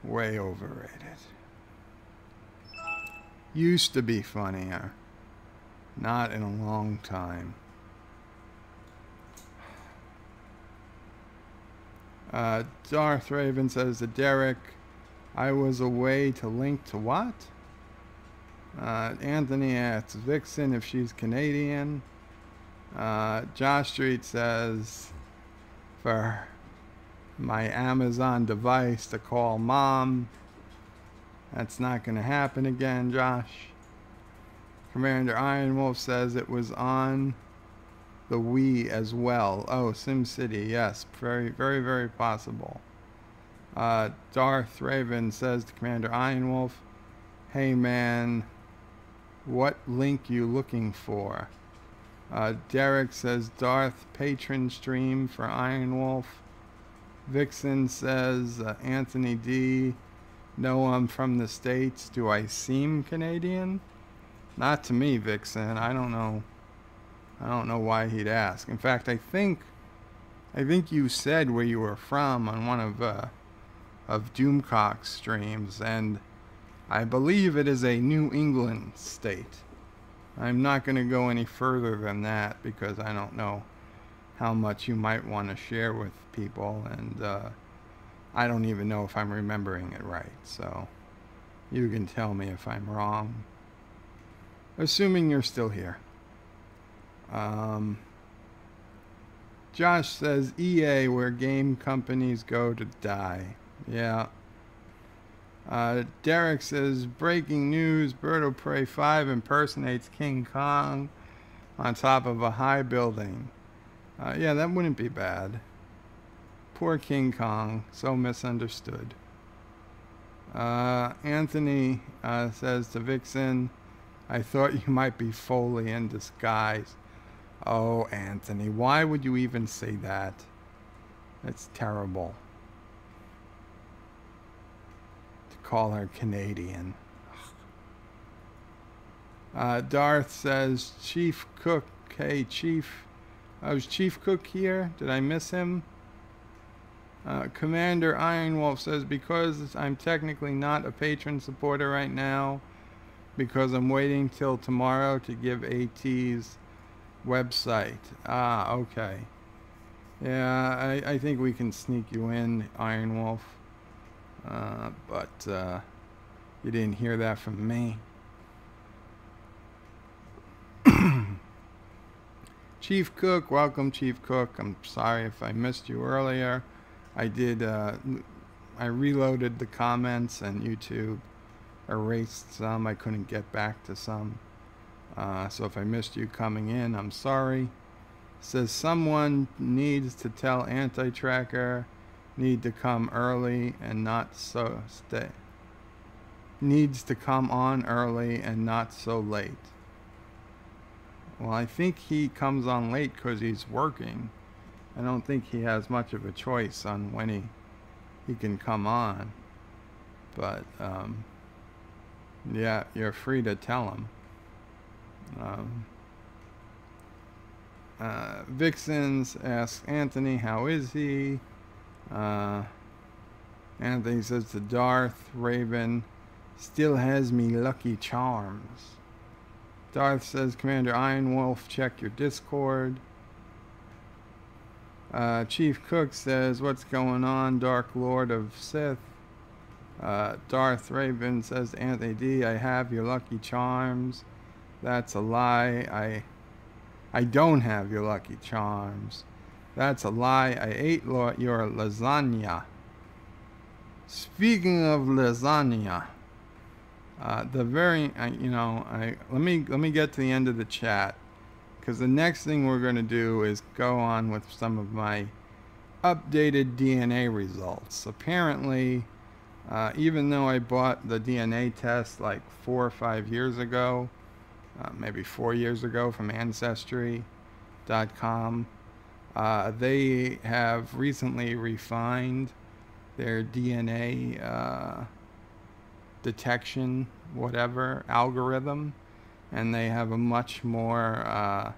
Way overrated. Used to be funnier. Not in a long time. Darth Raven says to Derek, I was away to link to what? Anthony asks Vixen if she's Canadian. Josh Street says for my Amazon device to call mom. That's not going to happen again, Josh. Commander Iron Wolf says it was on the Wii as well. Oh, SimCity, yes. Very, very, very possible. Darth Raven says to Commander Iron Wolf, hey man, what link you looking for? Derek says Darth patron stream for Iron Wolf. Vixen says Anthony D, no, I'm from the States. Do I seem Canadian? Not to me, Vixen. I don't know why he'd ask. In fact, I think you said where you were from on one of Doomcock's streams, and I believe it is a New England state. I'm not going to go any further than that because I don't know how much you might want to share with people, and I don't even know if I'm remembering it right. So you can tell me if I'm wrong. Assuming you're still here. Josh says EA, where game companies go to die. Yeah. Derek says breaking news, Bird of Prey 5 impersonates King Kong on top of a high building. Yeah, that wouldn't be bad. Poor King Kong, so misunderstood. Anthony says to Vixen, I thought you might be Foley in disguise. Oh, Anthony, why would you even say that? That's terrible. To call her Canadian. Darth says, Chief Cook, hey Chief. Was Chief Cook here? Did I miss him? Commander Ironwolf says, because I'm technically not a patron supporter right now, because I'm waiting till tomorrow to give AT's website. Ah, okay. Yeah, I think we can sneak you in, Ironwolf. But you didn't hear that from me. Chief Cook, welcome Chief Cook. I'm sorry if I missed you earlier. I did, I reloaded the comments and YouTube erased some. I couldn't get back to some. So if I missed you coming in, I'm sorry. Says someone needs to tell Anti-Tracker need to come early and not so stay. Needs to come on early and not so late. Well, I think he comes on late because he's working. I don't think he has much of a choice on when he can come on. But, yeah, you're free to tell him. Vixens asks Anthony, how is he? Anthony says to Darth Raven, still has me lucky charms. Darth says, Commander Ironwolf, check your Discord. Chief Cook says, what's going on, Dark Lord of Sith? Darth Raven says to Anthony D, I have your lucky charms. That's a lie. I don't have your lucky charms. That's a lie. I ate your lasagna. Speaking of lasagna, let me get to the end of the chat, because the next thing we're going to do is go on with some of my updated DNA results. Apparently, even though I bought the DNA test like 4 or 5 years ago, maybe 4 years ago from Ancestry.com, they have recently refined their DNA detection, whatever, algorithm, and they have a much more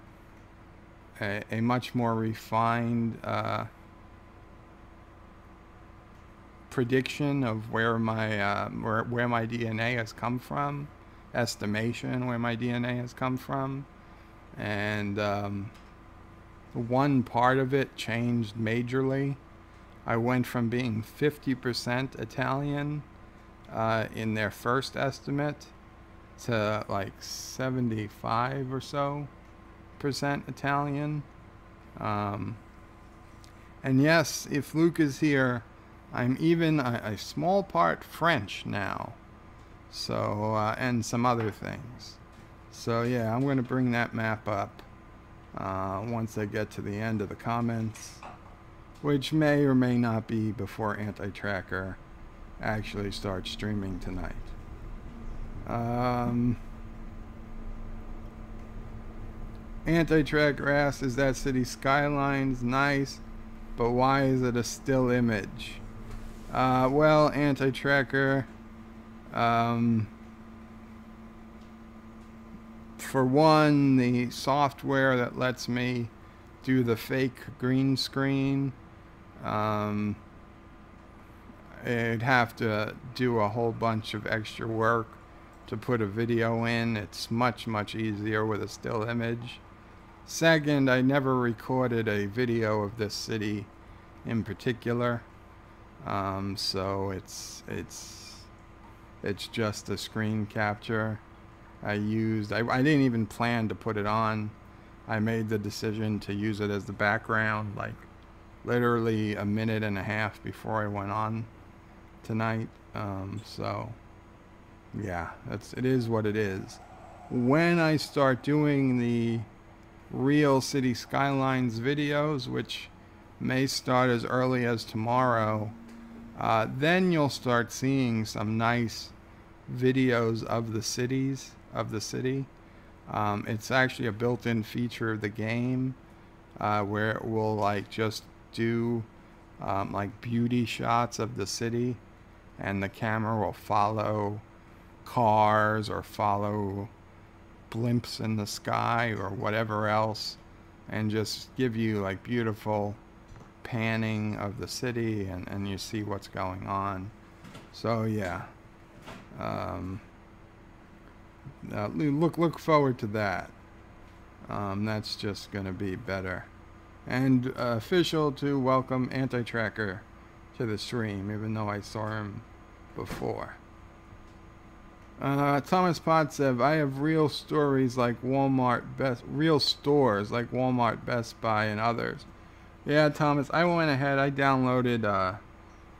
refined prediction of where my DNA has come from, estimation where my DNA has come from, and one part of it changed majorly. I went from being 50% Italian in their first estimate to like 75 or so % Italian. And yes, if Luke is here, I'm even a small part French now. So, and some other things. So yeah, I'm going to bring that map up once I get to the end of the comments, which may or may not be before Anti-Tracker actually starts streaming tonight. Anti-Tracker asks, is that Cities Skylines? Nice, but why is it a still image? Well, Anti-Tracker, for one, the software that lets me do the fake green screen, it'd have to do a whole bunch of extra work to put a video in. It's much, much easier with a still image. Second, I never recorded a video of this city in particular, so it's just a screen capture I used. I didn't even plan to put it on. I made the decision to use it as the background like literally a minute and a half before I went on tonight. So yeah, it is what it is. When I start doing the real City Skylines videos, which may start as early as tomorrow, then you'll start seeing some nice videos of the city. It's actually a built-in feature of the game, where it will like just do like beauty shots of the city, and the camera will follow cars or follow blimps in the sky or whatever else, and just give you like beautiful panning of the city, and you see what's going on. So yeah, look forward to that. That's just gonna be better. And official to welcome Anti-Tracker to the stream, even though I saw him before. Thomas Potsev, I have real stores like Walmart, Best Buy, and others. Yeah, Thomas, I went ahead, I downloaded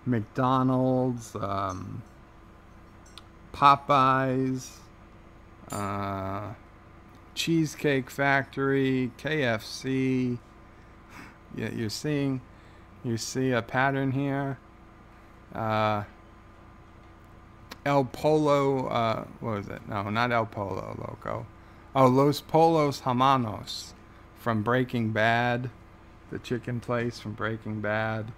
McDonald's, Popeyes, Cheesecake Factory, KFC. Yeah, you see a pattern here. El Polo, what was it? No, not El Polo Loco. Oh, Los Polos Hermanos from Breaking Bad, the chicken place from Breaking Bad.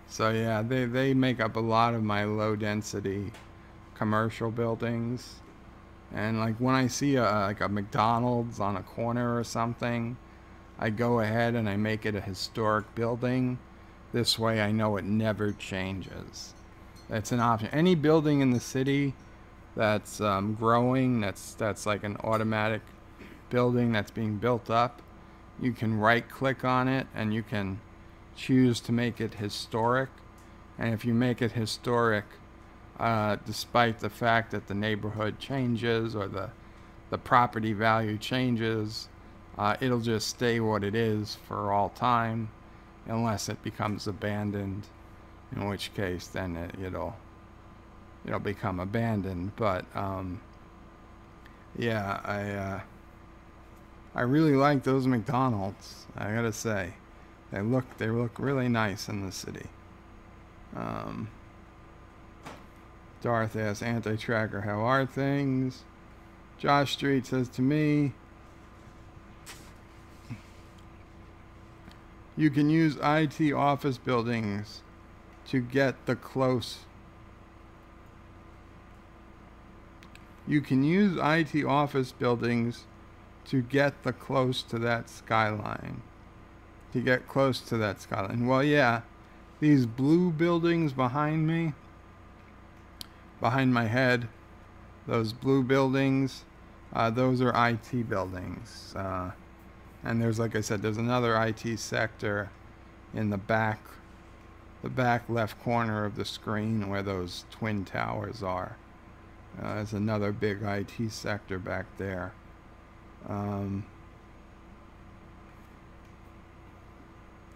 So yeah, they make up a lot of my low density commercial buildings. And like when I see like a McDonald's on a corner or something, I go ahead and I make it a historic building. This way I know it never changes. That's an option. Any building in the city that's growing, that's like an automatic building that's being built up, you can right click on it and you can choose to make it historic. And if you make it historic, despite the fact that the neighborhood changes or the property value changes, it'll just stay what it is for all time, unless it becomes abandoned, in which case then it'll become abandoned. But yeah, I really like those McDonald's. I gotta say, they look really nice in the city. Darth asks, Anti-Tracker, how are things? Josh Street says to me, you can use IT office buildings to get the close. You can use IT office buildings to get the close to that skyline. To get close to that skyline. Well, yeah, these blue buildings behind me, behind my head, those blue buildings, those are IT buildings. And there's, like I said, there's another IT sector in the back left corner of the screen where those twin towers are. There's another big IT sector back there.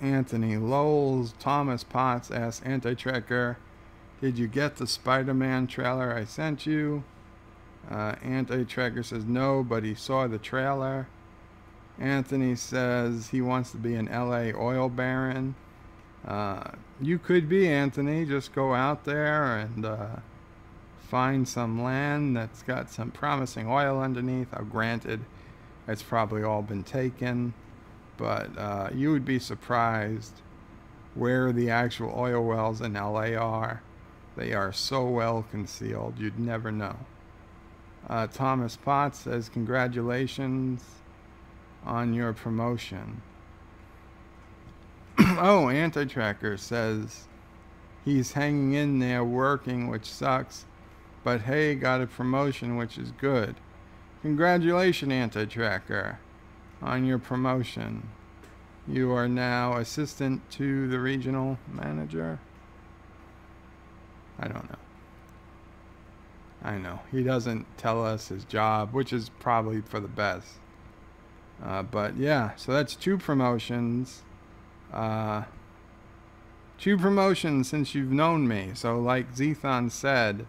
Anthony Lowell, Thomas Potts asks, Anti-Tracker, did you get the Spider-Man trailer I sent you? Anti-Tracker says no, but he saw the trailer. Anthony says he wants to be an LA oil baron. You could be, Anthony. Just go out there and find some land that's got some promising oil underneath. Granted, it's probably all been taken, but you would be surprised where the actual oil wells in LA are. They are so well concealed, you'd never know. Thomas Potts says, congratulations on your promotion. Oh, Anti-Tracker says he's hanging in there working, which sucks, but hey, got a promotion, which is good. Congratulations, Anti-Tracker, on your promotion. You are now assistant to the regional manager. I don't know. I know. He doesn't tell us his job, which is probably for the best. But yeah, so that's 2 promotions. 2 promotions since you've known me. So like Zethon said,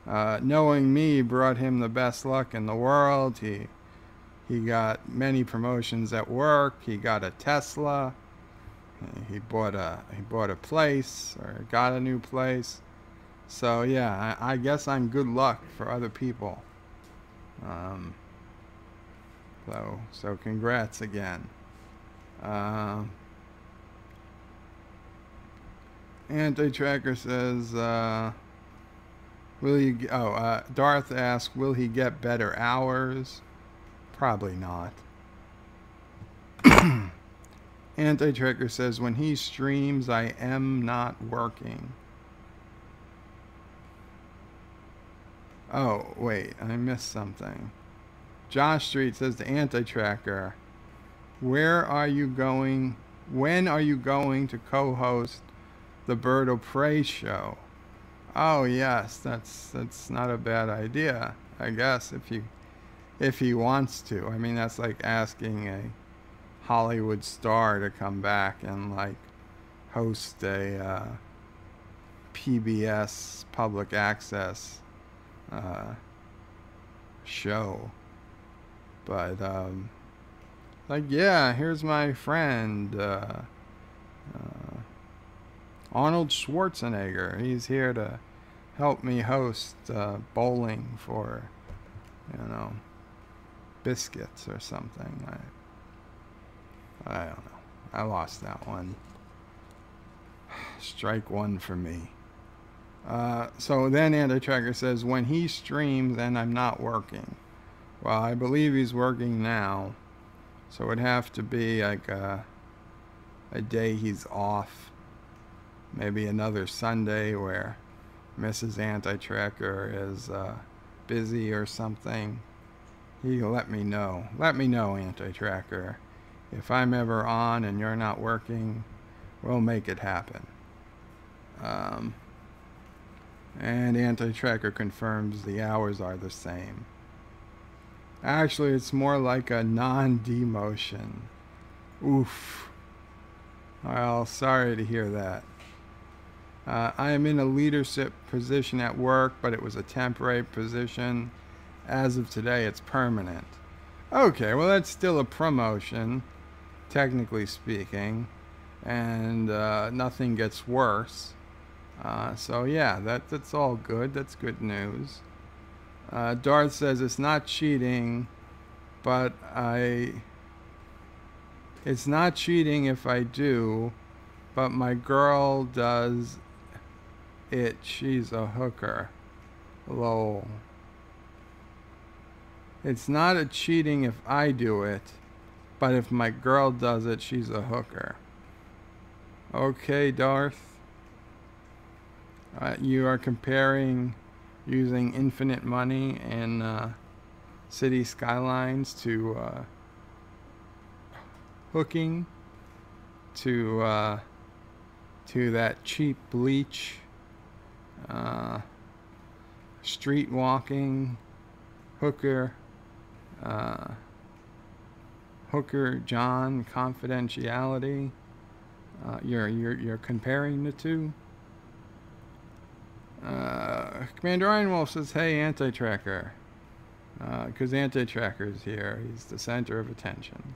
knowing me brought him the best luck in the world. He got many promotions at work. He got a Tesla. He bought a place, or got a new place. So yeah, I guess I'm good luck for other people. So congrats again. Anti-Tracker says, will you? Darth asks, will he get better hours? Probably not. Anti-Tracker says, when he streams, I am not working. Oh, wait, I missed something. Josh Street says to Anti-Tracker, where are you going? When are you going to co-host the Bird of Prey show? Oh yes, that's not a bad idea, I guess, if he wants to. I mean, that's like asking a Hollywood star to come back and like host a PBS public access show. But like, yeah, here's my friend Arnold Schwarzenegger. He's here to help me host bowling for, biscuits or something. I don't know. I lost that one. Strike one for me. So then Anti-Tracker says, when he streams and I'm not working. Well, I believe he's working now. So it'd have to be like a day he's off. Maybe another Sunday where Mrs. Anti-Tracker is busy or something. He'll let me know. Let me know, Anti-Tracker. If I'm ever on and you're not working, we'll make it happen. And Anti-Tracker confirms the hours are the same. Actually, it's more like a non-demotion. Oof. Well, sorry to hear that. I am in a leadership position at work, but it was a temporary position. As of today, it's permanent. Okay, well, that's still a promotion, technically speaking, and nothing gets worse. So yeah, that's all good. That's good news. Darth says it's not cheating, but it's not cheating if I do, but my girl does it. She's a hooker. Lol. It's not a cheating if I do it, but if my girl does it, she's a hooker. Okay, Darth. You are comparing using infinite money in Cities Skylines to hooking to that cheap bleach, street walking, hooker John confidentiality. You're comparing the two. Commander Ironwolf says, "Hey, Anti-Tracker," because Anti-Tracker is here. He's the center of attention.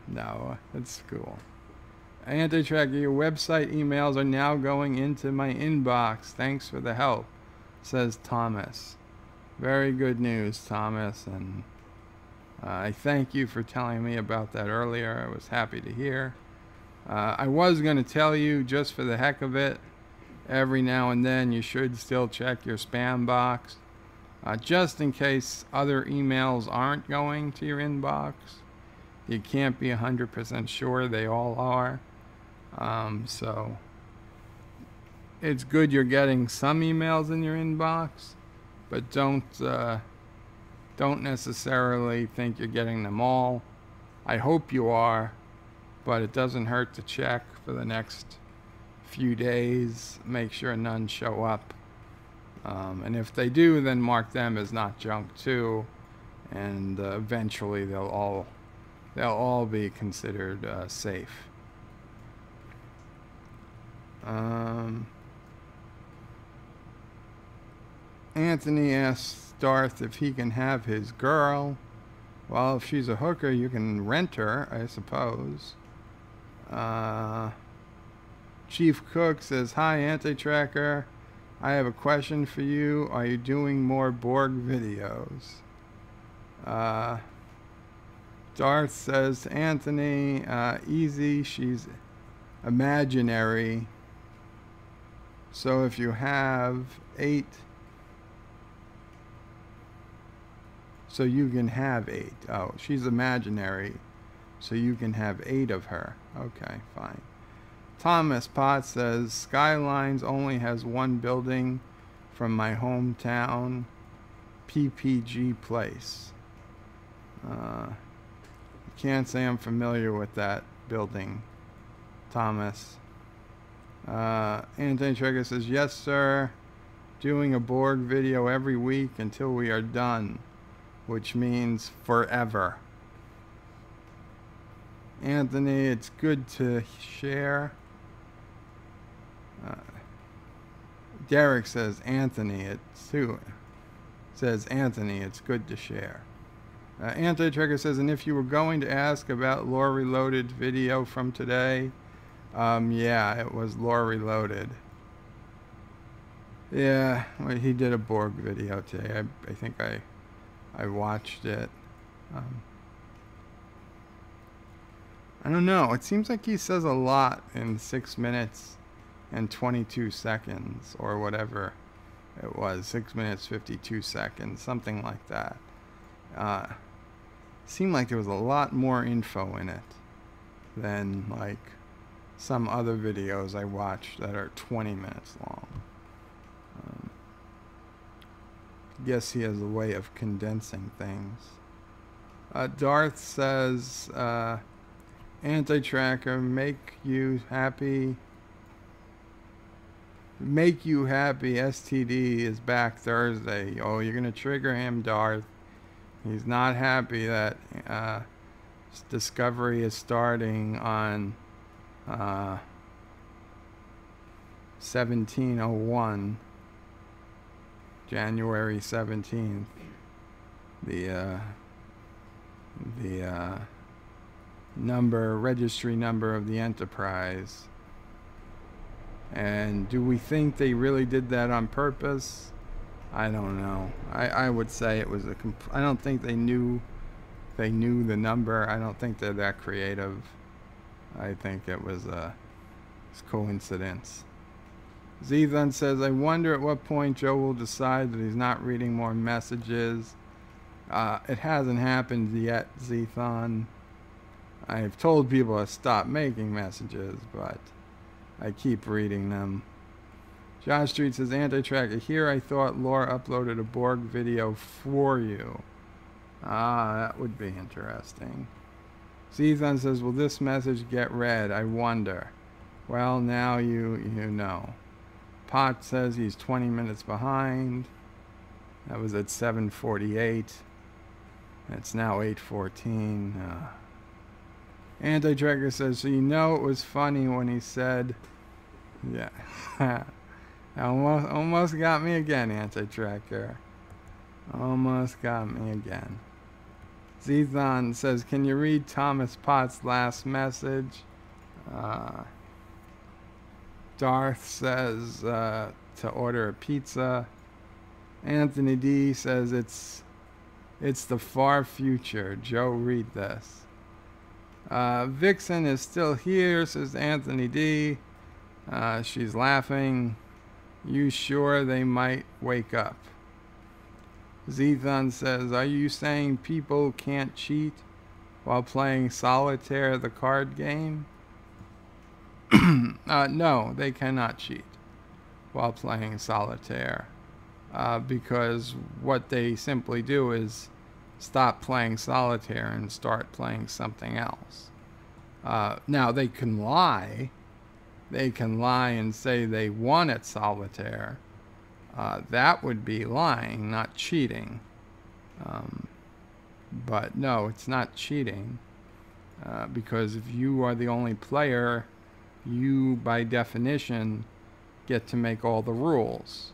No, that's cool. Anti-Tracker, your website emails are now going into my inbox. Thanks for the help, says Thomas. Very good news, Thomas, and I thank you for telling me about that earlier. I was happy to hear. I was going to tell you, just for the heck of it, every now and then you should still check your spam box, just in case other emails aren't going to your inbox. You can't be 100% sure they all are. So it's good you're getting some emails in your inbox, but don't necessarily think you're getting them all. I hope you are, but it doesn't hurt to check for the next few days. Make sure none show up. And if they do, then mark them as not junk too, and eventually they'll all be considered safe. Anthony asks Darth if he can have his girl. Well, if she's a hooker, you can rent her, I suppose. Chief Cook says, "Hi, Anti-Tracker. I have a question for you. Are you doing more Borg videos?" Darth says to Anthony, "Easy, she's imaginary. So if you have 8, so you can have 8. Oh, she's imaginary, so you can have 8 of her. Okay, fine." Thomas Potts says, "Skylines only has one building from my hometown, PPG Place." Can't say I'm familiar with that building, Thomas. Anti-Tracker says, "Yes, sir. Doing a Borg video every week until we are done, which means forever." Anthony, it's good to share. Derek says, "Anthony, it's too." Says Anthony, "It's good to share." Anti-Tracker says, "And if you were going to ask about Lore Reloaded video from today, yeah, it was Lore Reloaded. Yeah, well, he did a Borg video today. I think I watched it. I don't know. It seems like he says a lot in 6 minutes and 22 seconds, or whatever it was, 6 minutes 52 seconds, something like that. Seemed like there was a lot more info in it than like some other videos I watched that are 20 minutes long. Guess he has a way of condensing things. Darth says, "Anti-Tracker, make you happy. Make you happy. STD is back Thursday." Oh, you're gonna trigger him, Darth. He's not happy that Discovery is starting on 1701, January 17th. The registry number of the Enterprise. And do we think they really did that on purpose? I don't know. I would say it was I don't think they knew the number. I don't think they're that creative. I think it was a coincidence. Zethan says, I wonder at what point Joe will decide that he's not reading more messages. It hasn't happened yet, Zethan. I've told people to stop making messages, but I keep reading them. Josh Street says, Anti-Tracker, here I thought Laura uploaded a Borg video for you. That would be interesting. Zethan says, will this message get read? I wonder. Well, now you know. Pot says he's 20 minutes behind. That was at 7:48. It's now 8:14. Anti-Tracker says, so you know it was funny when he said, yeah. Almost got me again, Anti-Tracker. Almost got me again. Zethan says, can you read Thomas Potts' last message? Darth says to order a pizza. Anthony D says it's the far future. Joe, read this. Vixen is still here, says Anthony D. She's laughing. You sure they might wake up? Zethan says, are you saying people can't cheat while playing Solitaire, the card game? No, they cannot cheat while playing Solitaire. Because what they simply do is stop playing Solitaire and start playing something else. Now, they can lie. They can lie and say they won at Solitaire. That would be lying, not cheating. But no, it's not cheating. Because if you are the only player, you, by definition, get to make all the rules.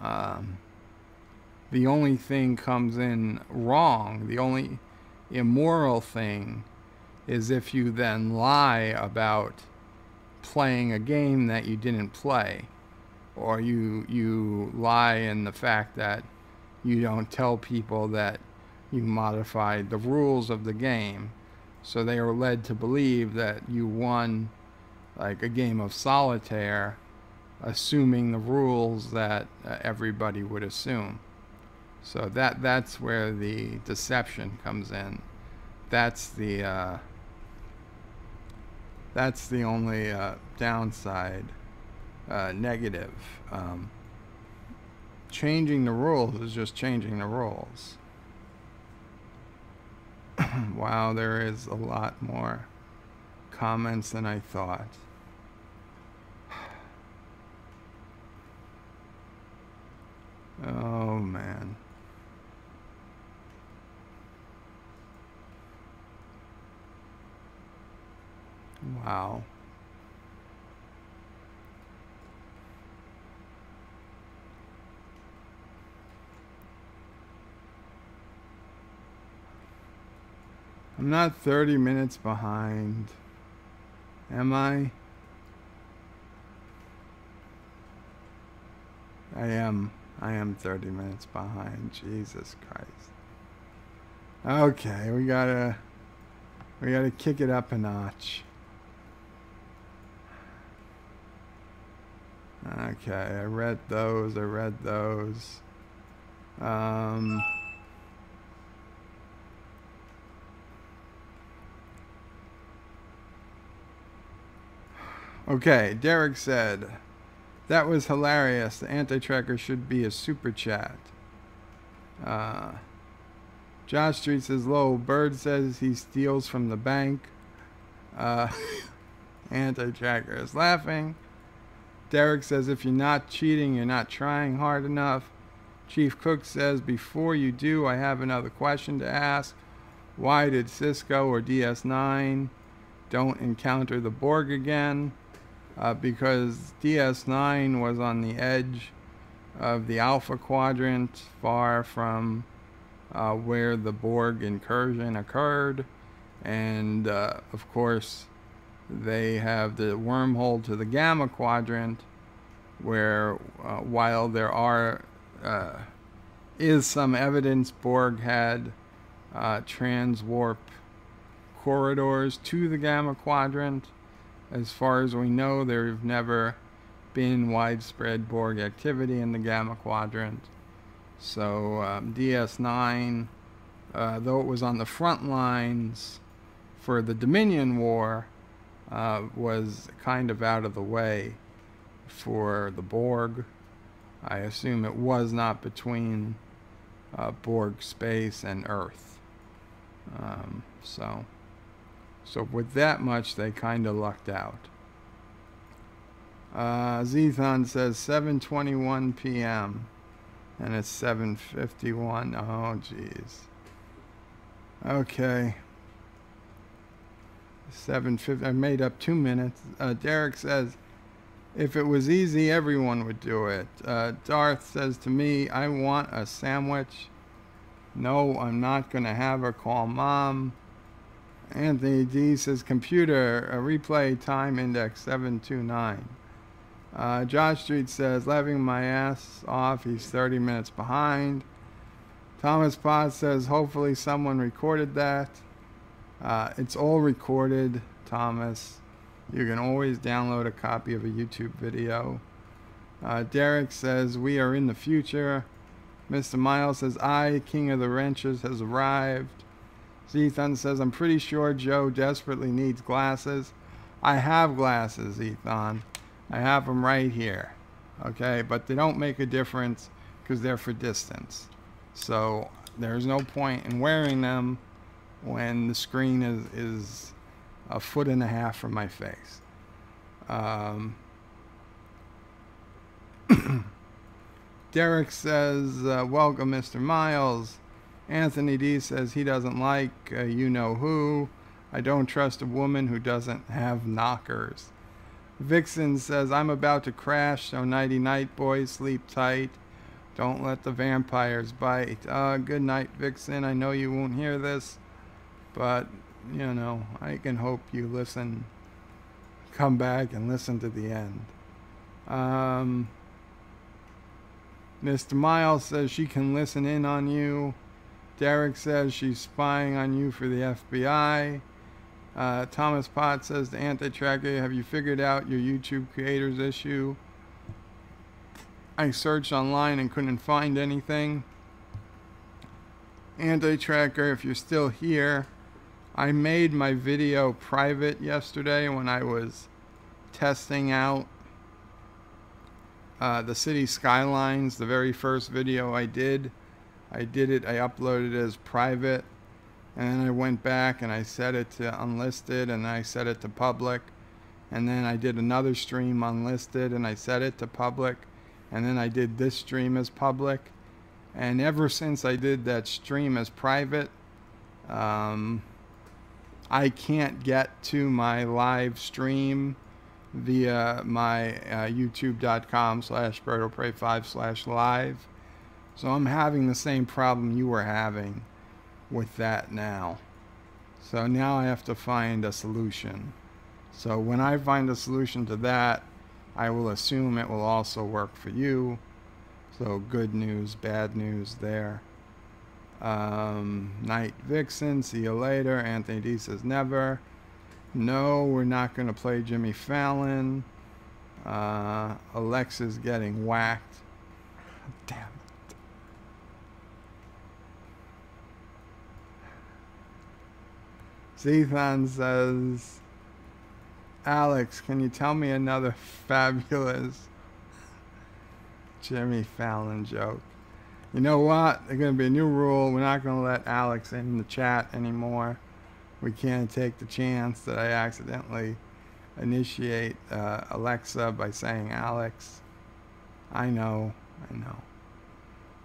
The only thing comes in wrong, the only immoral thing, is if you then lie about playing a game that you didn't play. Or you lie in the fact that you don't tell people that you modified the rules of the game. So they are led to believe that you won like a game of Solitaire, assuming the rules that everybody would assume. So that's where the deception comes in. That's the only downside, negative. Changing the rules is just changing the rules. Wow, there is a lot more comments than I thought. Oh man. Wow. I'm not 30 minutes behind. Am I? I am 30 minutes behind. Jesus Christ. Okay, we gotta kick it up a notch. Okay, I read those. Okay, Derek said, that was hilarious. The anti-tracker should be a super chat. Josh Street says, low. Bird says he steals from the bank. Anti-tracker is laughing. Derek says, if you're not cheating, you're not trying hard enough. Chief Cook says, before you do, I have another question to ask. Why did Cisco or DS9 don't encounter the Borg again? Because DS9 was on the edge of the Alpha Quadrant, far from where the Borg incursion occurred. And, of course, they have the wormhole to the Gamma Quadrant, where while there is some evidence Borg had transwarp corridors to the Gamma Quadrant, as far as we know, there have never been widespread Borg activity in the Gamma Quadrant. So DS9, though it was on the front lines for the Dominion War, was kind of out of the way for the Borg. I assume it was not between Borg space and Earth. So with that much, they kind of lucked out. Zethon says 7:21 p.m. and it's 7:51. Oh, geez. Okay. 7:50. I made up 2 minutes. Derek says, if it was easy, everyone would do it. Darth says to me, I want a sandwich. No, I'm not going to have her call Mom. Anthony D says, computer, replay time index 729. Josh Street says, laughing my ass off, he's 30 minutes behind. Thomas Potts says, hopefully someone recorded that. It's all recorded, Thomas. You can always download a copy of a YouTube video. Derek says, we are in the future. Mr. Miles says, King of the Wrenches, has arrived. Zethon says, I'm pretty sure Joe desperately needs glasses. I have glasses, Zethon. I have them right here. Okay, but they don't make a difference because they're for distance. So there's no point in wearing them when the screen is a 1.5 feet from my face. Derek says, welcome, Mr. Miles. Anthony D says he doesn't like you-know-who. I don't trust a woman who doesn't have knockers. Vixen says, I'm about to crash, so nighty-night, boys. Sleep tight. Don't let the vampires bite. Good night, Vixen. I know you won't hear this, but, you know, I can hope you listen. Come back and listen to the end. Mr. Miles says she can listen in on you. Derek says she's spying on you for the FBI. Thomas Potts says to Anti-Tracker, have you figured out your YouTube creators issue? I searched online and couldn't find anything. Anti-Tracker, if you're still here, I made my video private yesterday when I was testing out the Cities Skylines, the very first video I did. I uploaded it as private, and then I went back and I set it to unlisted, and I set it to public, and then I did another stream unlisted and I set it to public, and then I did this stream as public. And ever since I did that stream as private, I can't get to my live stream via my youtube.com/BirdoPrey5/live. So I'm having the same problem you were having with that now. So now I have to find a solution. So when I find a solution to that, I will assume it will also work for you. So good news, bad news there. Night Vixen, see you later. Anthony D says never. No, we're not going to play Jimmy Fallon. Alexa's getting whacked. Damn it. Zethon says, Alex, can you tell me another fabulous Jimmy Fallon joke? You know what? There's going to be a new rule. We're not going to let Alex in the chat anymore. We can't take the chance that I accidentally initiate Alexa by saying Alex. I know.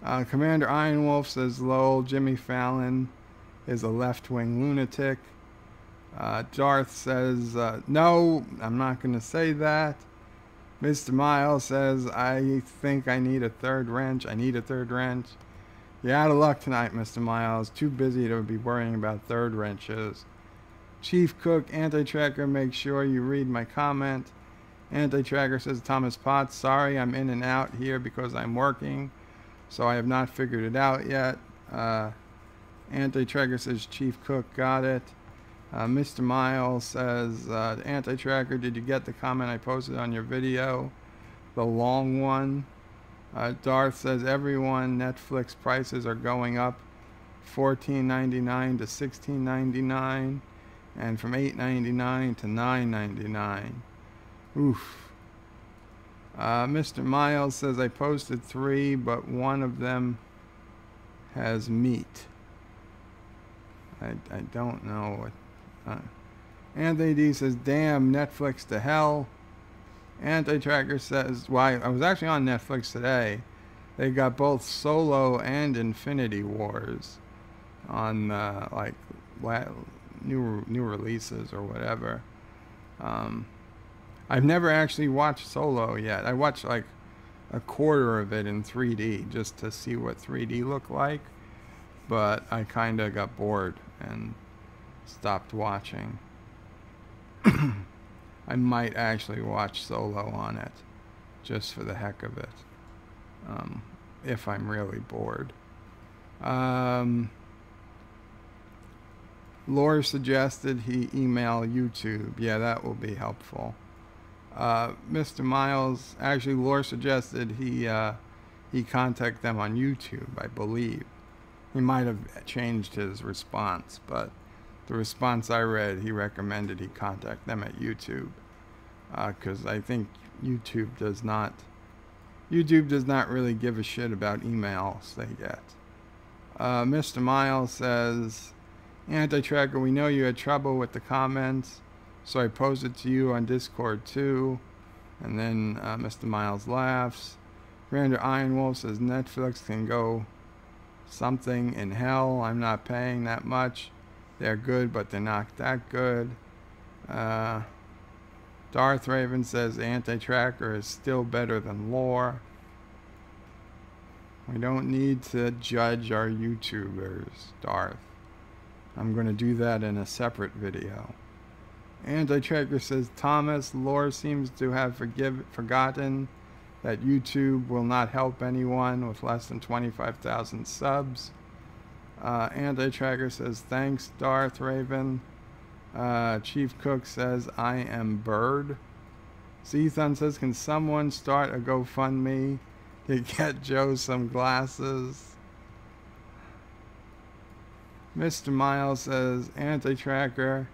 Commander Ironwolf says, lol, Jimmy Fallon is a left-wing lunatic. Darth says, no, I'm not going to say that. Mr. Miles says, I think I need a third wrench. I need a third wrench. You're out of luck tonight, Mr. Miles. Too busy to be worrying about third wrenches. Chief Cook, Anti-Tracker, make sure you read my comment. Anti-Tracker says, Thomas Potts, sorry, I'm in and out here because I'm working, so I have not figured it out yet. Anti-Tracker says, Chief Cook, got it. Mr. Miles says, Anti-Tracker, did you get the comment I posted on your video? The long one. Darth says, everyone, Netflix prices are going up $14.99 to $16.99 and from $8.99 to $9.99. Oof. Mr. Miles says, I posted 3, but one of them has meat. I don't know what. Anthony D says, damn, Netflix to hell. Anti-Tracker says, why? I was actually on Netflix today. They got both Solo and Infinity Wars on like new releases or whatever. I've never actually watched Solo yet. I watched like a quarter of it in 3D just to see what 3D looked like, but I kind of got bored and stopped watching. I might actually watch Solo on it just for the heck of it, if I'm really bored. Lore suggested he email YouTube. Yeah, that will be helpful. Mr. Miles, actually Lore suggested he contact them on YouTube, I believe. He might have changed his response, but the response I read, he recommended he contact them at YouTube, because I think YouTube does not really give a shit about emails they get. Mr. Miles says, Anti-Tracker, we know you had trouble with the comments, so I posed it to you on Discord too. And then Mr. Miles laughs. Commander Ironwolf says, Netflix can go something in hell. I'm not paying that much. They're good, but they're not that good. Darth Raven says Anti-Tracker is still better than Lore. We don't need to judge our YouTubers, Darth. I'm going to do that in a separate video. Anti-Tracker says Thomas, Lore seems to have forgotten that YouTube will not help anyone with less than 25,000 subs. Anti-Tracker says, thanks, Darth Raven. Chief Cook says, I am Bird. Zethon says, can someone start a GoFundMe to get Joe some glasses? Mr. Miles says, Anti-Tracker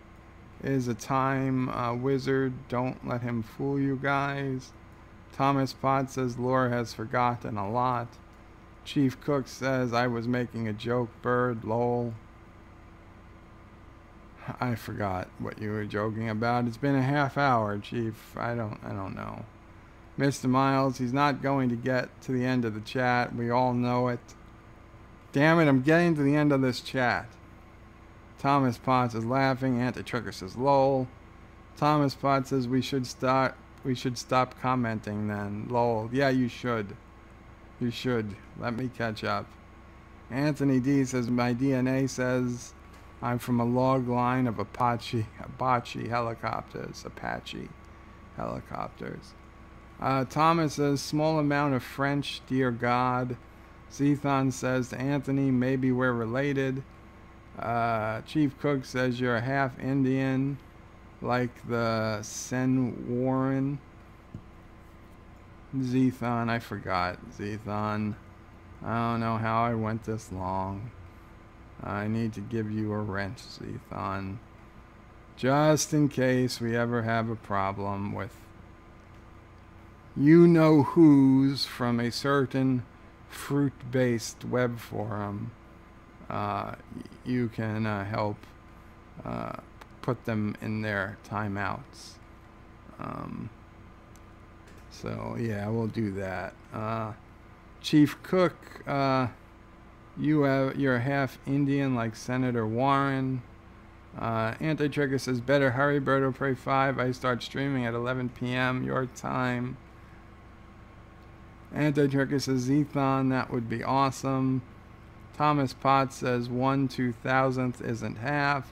is a time wizard. Don't let him fool you guys. Thomas Potts says, Lore has forgotten a lot. Chief Cook says, I was making a joke, Bird, lol. I forgot what you were joking about. It's been a half hour, Chief. I don't know. Mr. Miles, he's not going to get to the end of the chat. We all know it. Damn it, I'm getting to the end of this chat. Thomas Potts is laughing. Anti-Tracker says, lol. Thomas Potts says, we should stop commenting then. Lol. Yeah, you should. You should. Let me catch up. Anthony D says, my DNA says I'm from a log line of Apache helicopters. Thomas says, small amount of French, dear God. Zethon says to Anthony, maybe we're related. Chief Cook says, you're half Indian, like the Sen Warren. Zethon, I forgot. Zethon, I don't know how I went this long. I need to give you a wrench, Zethon, just in case we ever have a problem with you-know-who's from a certain fruit-based web forum. You can help put them in their timeouts. So yeah, we'll do that. Chief Cook, you're half Indian like Senator Warren. Anti-Trigger says, better hurry, Birdo Pray 5. I start streaming at 11 p.m. your time. Anti-Trigger says, Zethon, that would be awesome. Thomas Potts says, 1/2000th isn't half.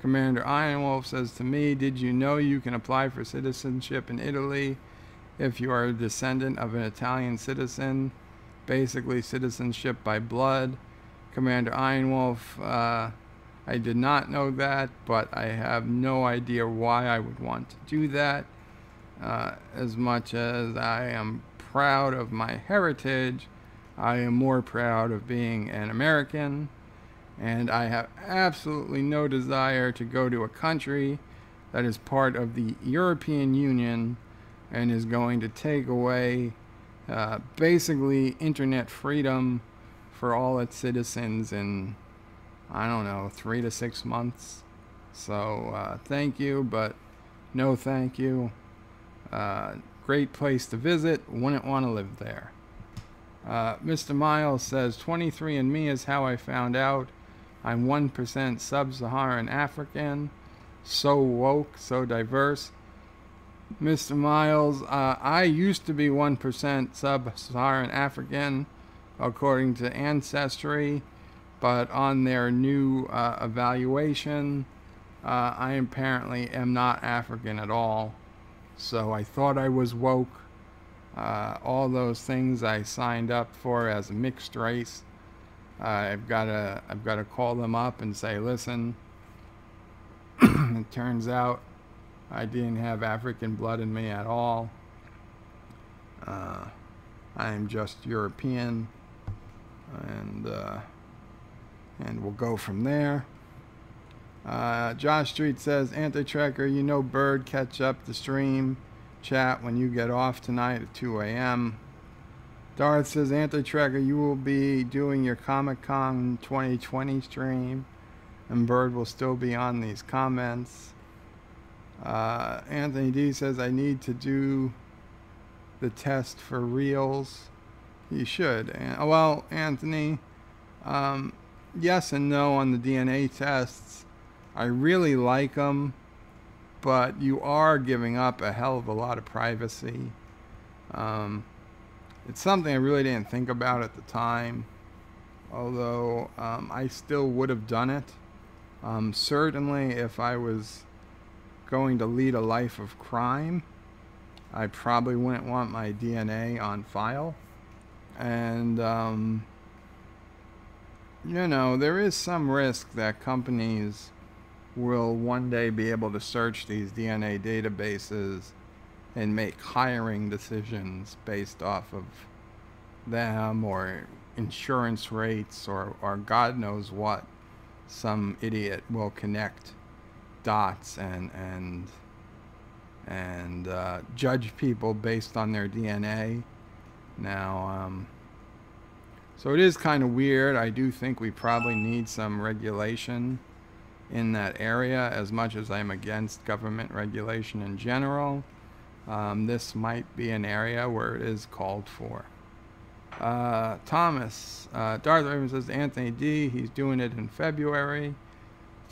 Commander Ironwolf says to me, did you know you can apply for citizenship in Italy if you are a descendant of an Italian citizen? Basically, citizenship by blood. Commander Ironwolf, I did not know that, but I have no idea why I would want to do that. As much as I am proud of my heritage, I am more proud of being an American, and I have absolutely no desire to go to a country that is part of the European Union and is going to take away basically internet freedom for all its citizens in, I don't know, 3 to 6 months. So thank you, but no thank you. Great place to visit. Wouldn't want to live there. Mr. Miles says, 23andMe is how I found out I'm 1% sub-Saharan African. So woke, so diverse. Mr. Miles, I used to be 1% sub-Saharan African, according to Ancestry, but on their new evaluation, I apparently am not African at all. So I thought I was woke. All those things I signed up for as a mixed race, I've got to call them up and say, listen, it turns out I didn't have African blood in me at all. I'm just European, and we'll go from there. Josh Street says, Anti-Tracker, you know Bird, catch up the stream chat when you get off tonight at 2 a.m. Darth says, Anti-Tracker, you will be doing your Comic-Con 2020 stream, and Bird will still be on these comments. Anthony D says, I need to do the test for reals. You should. Well, Anthony, yes and no on the DNA tests. I really like them, but you are giving up a hell of a lot of privacy. It's something I really didn't think about at the time, although I still would have done it. Certainly if I was going to lead a life of crime, I probably wouldn't want my DNA on file. And you know, there is some risk that companies will one day be able to search these DNA databases and make hiring decisions based off of them, or insurance rates, or God knows what. Some idiot will connect dots and judge people based on their DNA. Now, so it is kind of weird. I do think we probably need some regulation in that area. As much as I'm against government regulation in general, this might be an area where it is called for. Thomas, Darth Raven says, Anthony D, he's doing it in February.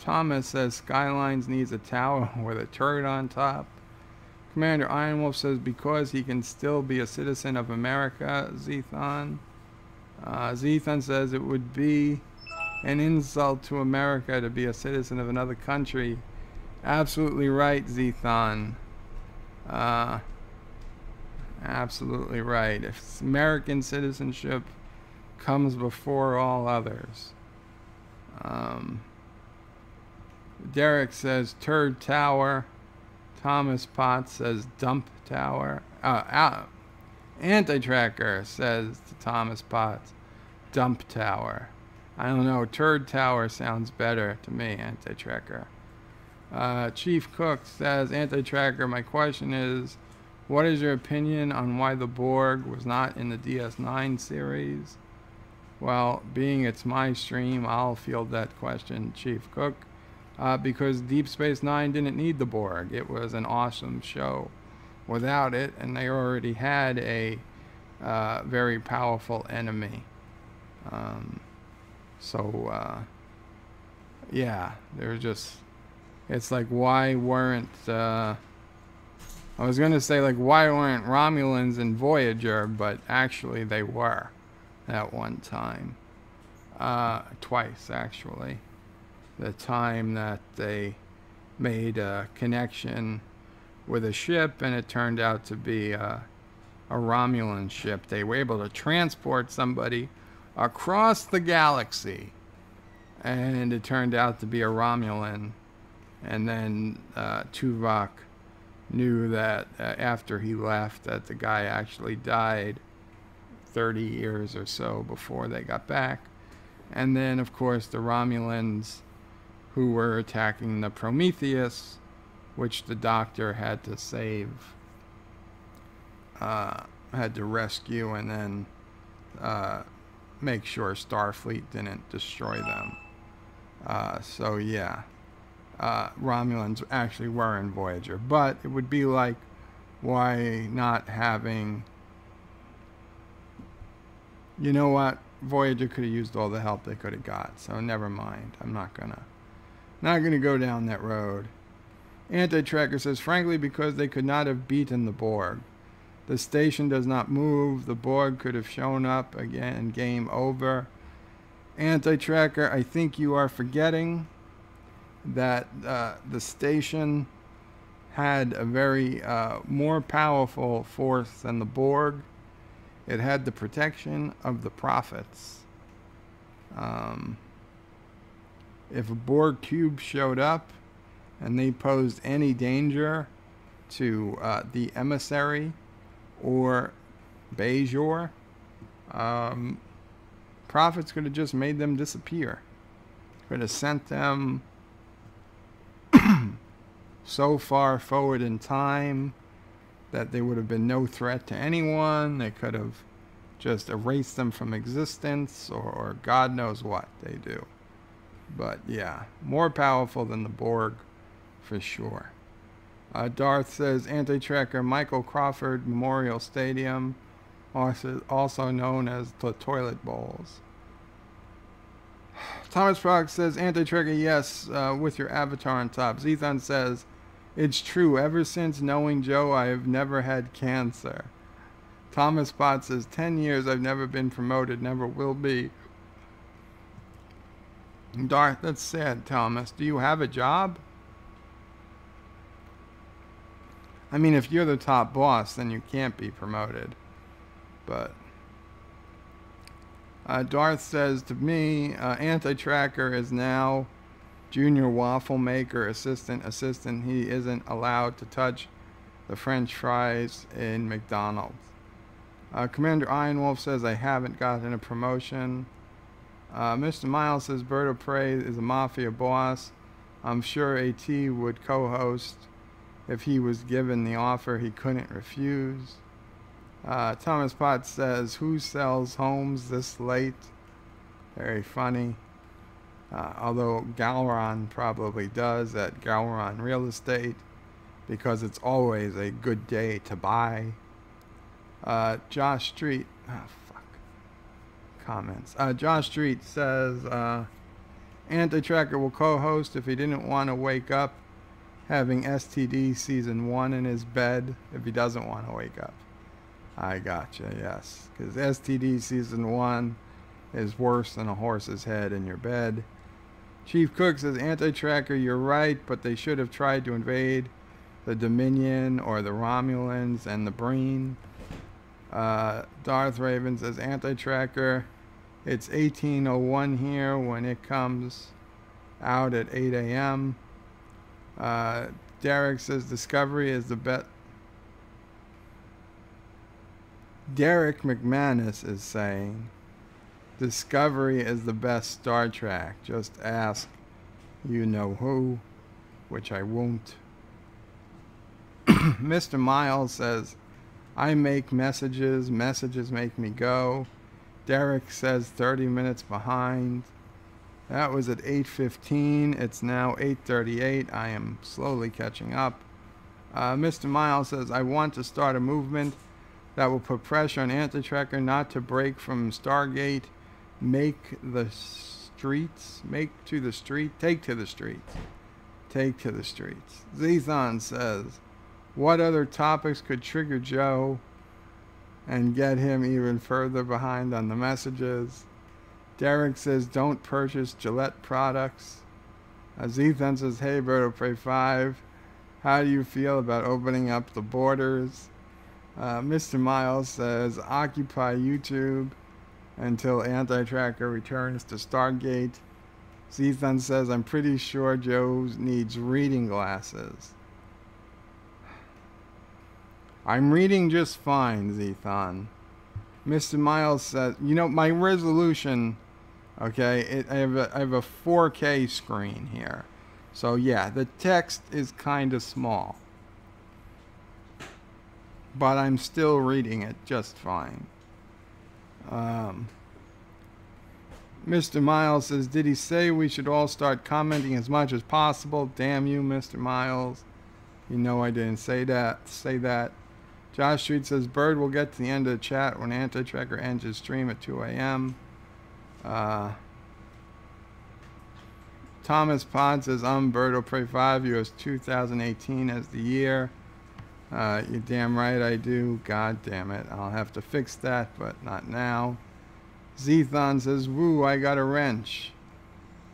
Thomas says, Skylines needs a tower with a turret on top. Commander Ironwolf says, because he can still be a citizen of America, Zethon. Zethon says, it would be an insult to America to be a citizen of another country. Absolutely right, Zethon. Absolutely right. If American citizenship comes before all others. Derek says turd tower. Thomas Potts says dump tower. Anti-Tracker says to Thomas Potts, dump tower. I don't know, turd tower sounds better to me, Anti-Tracker. Chief Cook says, Anti-Tracker, my question is, what is your opinion on why the Borg was not in the DS9 series? Well, being it's my stream, I'll field that question, Chief Cook. Because Deep Space Nine didn't need the Borg. It was an awesome show without it, and they already had a very powerful enemy. Yeah, they're just, it's like, why weren't, I was going to say, like, why weren't Romulans in Voyager, but actually they were at one time. Twice, actually. The time that they made a connection with a ship, and it turned out to be a Romulan ship. They were able to transport somebody across the galaxy, and it turned out to be a Romulan. And then Tuvok knew that after he left, that the guy actually died 30 years or so before they got back. And then, of course, the Romulans, who were attacking the Prometheus, which the Doctor had to save, had to rescue, and then make sure Starfleet didn't destroy them. So yeah, Romulans actually were in Voyager, but it would be like, why not having, you know what, Voyager could have used all the help they could have got, so never mind. I'm not gonna go down that road. Anti-Tracker says, frankly, because they could not have beaten the Borg. The station does not move. The Borg could have shown up again. Game over. Anti-Tracker, I think you are forgetting that the station had a very more powerful force than the Borg. It had the protection of the prophets. If a Borg cube showed up and they posed any danger to the emissary or Bajor, prophets could have just made them disappear. Could have sent them so far forward in time that there would have been no threat to anyone. They could have just erased them from existence, or God knows what they do. But yeah, more powerful than the Borg for sure. Darth says, Anti-Tracker, Michael Crawford Memorial Stadium, also known as the Toilet Bowls. Thomas Prock says, Anti-Tracker, yes, with your avatar on top. Zethon says, it's true, ever since knowing Joe, I have never had cancer. Thomas Potts says, 10 years, I've never been promoted, never will be. Darth, that's sad, Thomas. Do you have a job? I mean, if you're the top boss, then you can't be promoted. But Darth says to me, Anti-Tracker is now junior waffle maker, assistant. He isn't allowed to touch the French fries in McDonald's. Commander Ironwolf says, I haven't gotten a promotion. Mr. Miles says, Bird of Prey is a mafia boss. I'm sure AT would co-host if he was given the offer he couldn't refuse. Thomas Potts says, who sells homes this late? Very funny. Although Galron probably does at Galron Real Estate, because it's always a good day to buy. Josh Street, comments. Josh Street says, Anti-Tracker will co-host if he didn't want to wake up having STD season 1 in his bed, if he doesn't want to wake up. I gotcha, yes. Because STD season 1 is worse than a horse's head in your bed. Chief Cook says, Anti-Tracker, you're right, but they should have tried to invade the Dominion or the Romulans and the Breen. Darth Raven says, Anti-Tracker, it's 18:01 here when it comes out at 8 a.m. Derek says, Discovery is the best. Derek McManus is saying, Discovery is the best Star Trek. Just ask you know who, which I won't. Mr. Miles says, I make messages make me go. Derek says 30 minutes behind. That was at 8:15. It's now 8:38. I am slowly catching up. Mr. Miles says, I want to start a movement that will put pressure on anti-tracker not to break from Stargate. Take to the streets. Zethon says, what other topics could trigger Joe and get him even further behind on the messages? Derek says, don't purchase Gillette products. Zethon says, hey, Birdo Prey 5, how do you feel about opening up the borders? Mr. Miles says, occupy YouTube until anti-tracker returns to Stargate. Zethon says, I'm pretty sure Joe needs reading glasses. I'm reading just fine, Zethon. Mr. Miles says, you know, my resolution, okay, I have a 4K screen here. So yeah, the text is kind of small. But I'm still reading it just fine. Mr. Miles says, did he say we should all start commenting as much as possible? Damn you, Mr. Miles. You know I didn't say that. Josh Street says, Bird will get to the end of the chat when Anti-Tracker ends his stream at 2 a.m. Thomas Pod says, I'm Birdo Prey 5. You has 2018 as the year. You're damn right I do. God damn it. I'll have to fix that, but not now. Zethon says, woo, I got a wrench.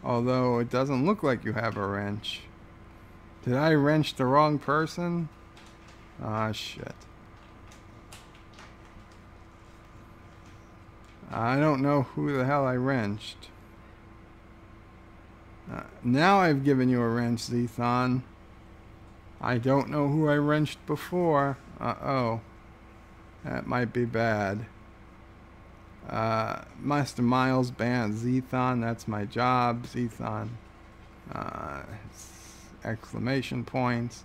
Although it doesn't look like you have a wrench. Did I wrench the wrong person? Ah, shit. I don't know who the hell I wrenched. Now I've given you a wrench, Zethon. I don't know who I wrenched before. Uh-oh. That might be bad. Master Miles banned Zethon. That's my job, Zethon. Exclamation points.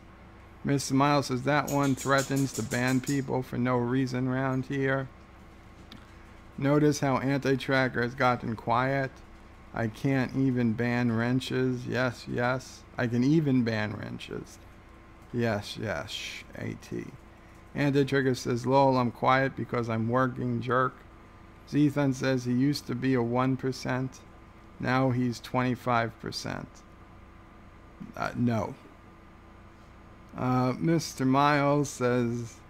Mr. Miles says that one threatens to ban people for no reason around here. Notice how Anti-Tracker has gotten quiet. I can't even ban wrenches. Yes, yes. I can even ban wrenches. Yes, yes. AT. Anti-Tracker says, lol, I'm quiet because I'm working, jerk. Zethon says he used to be a 1%. Now he's 25%. No. Mr. Miles says,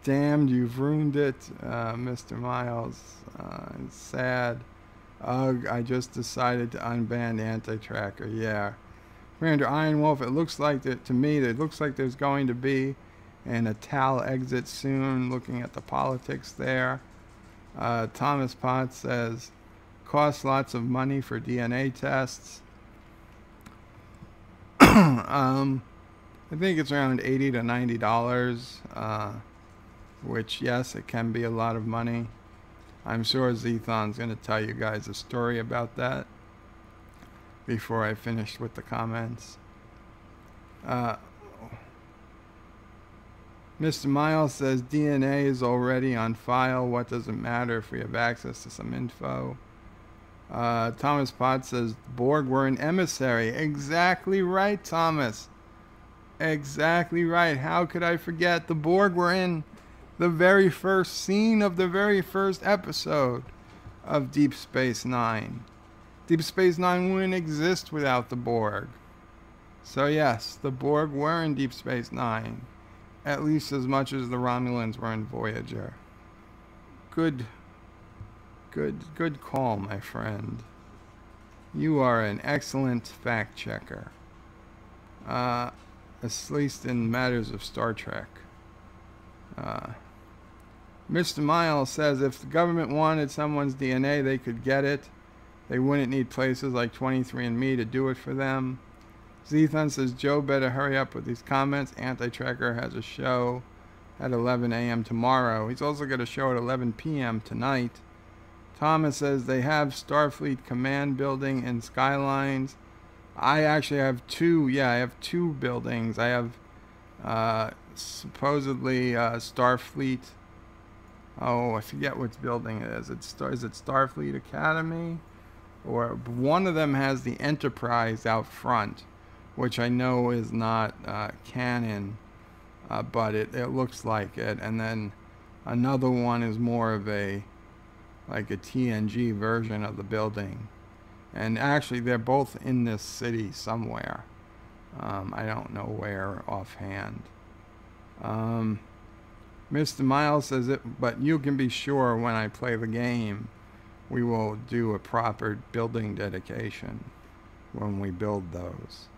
damned, you've ruined it. Mr. Miles, it's sad. Ugh, I just decided to unban Anti-Tracker. Yeah. Commander Iron Wolf, it looks like that to me, it looks like there's going to be an Atal exit soon, looking at the politics there. Thomas Potts says, costs lots of money for DNA tests. I think it's around $80 to $90, which, yes, it can be a lot of money. I'm sure Zethon's going to tell you guys a story about that before I finish with the comments. Mr. Miles says DNA is already on file. What does it matter if we have access to some info? Thomas Potts says Borg were an emissary. Exactly right, Thomas. Exactly right. How could I forget? The Borg were in the very first scene of the very first episode of Deep Space Nine. Deep Space Nine wouldn't exist without the Borg. So yes, the Borg were in Deep Space Nine. At least as much as the Romulans were in Voyager. Good call, my friend. You are an excellent fact checker. At least in matters of Star Trek. Mr. Miles says if the government wanted someone's DNA, they could get it. They wouldn't need places like 23andMe to do it for them. Zethon says Joe better hurry up with these comments. Anti-Tracker has a show at 11 a.m. tomorrow. He's also got a show at 11 p.m. tonight. Thomas says they have Starfleet Command Building in Skylines. I actually have two. Yeah, I have two buildings. I have supposedly Starfleet. Oh, I forget which building it is. Is it Starfleet Academy? Or one of them has the Enterprise out front, which I know is not canon, but it looks like it. And then Another one is more of a TNG version of the building. And actually, they're both in this city somewhere. I don't know where offhand. Mr. Miles says it, but you can be sure when I play the game, we will do a proper building dedication when we build those.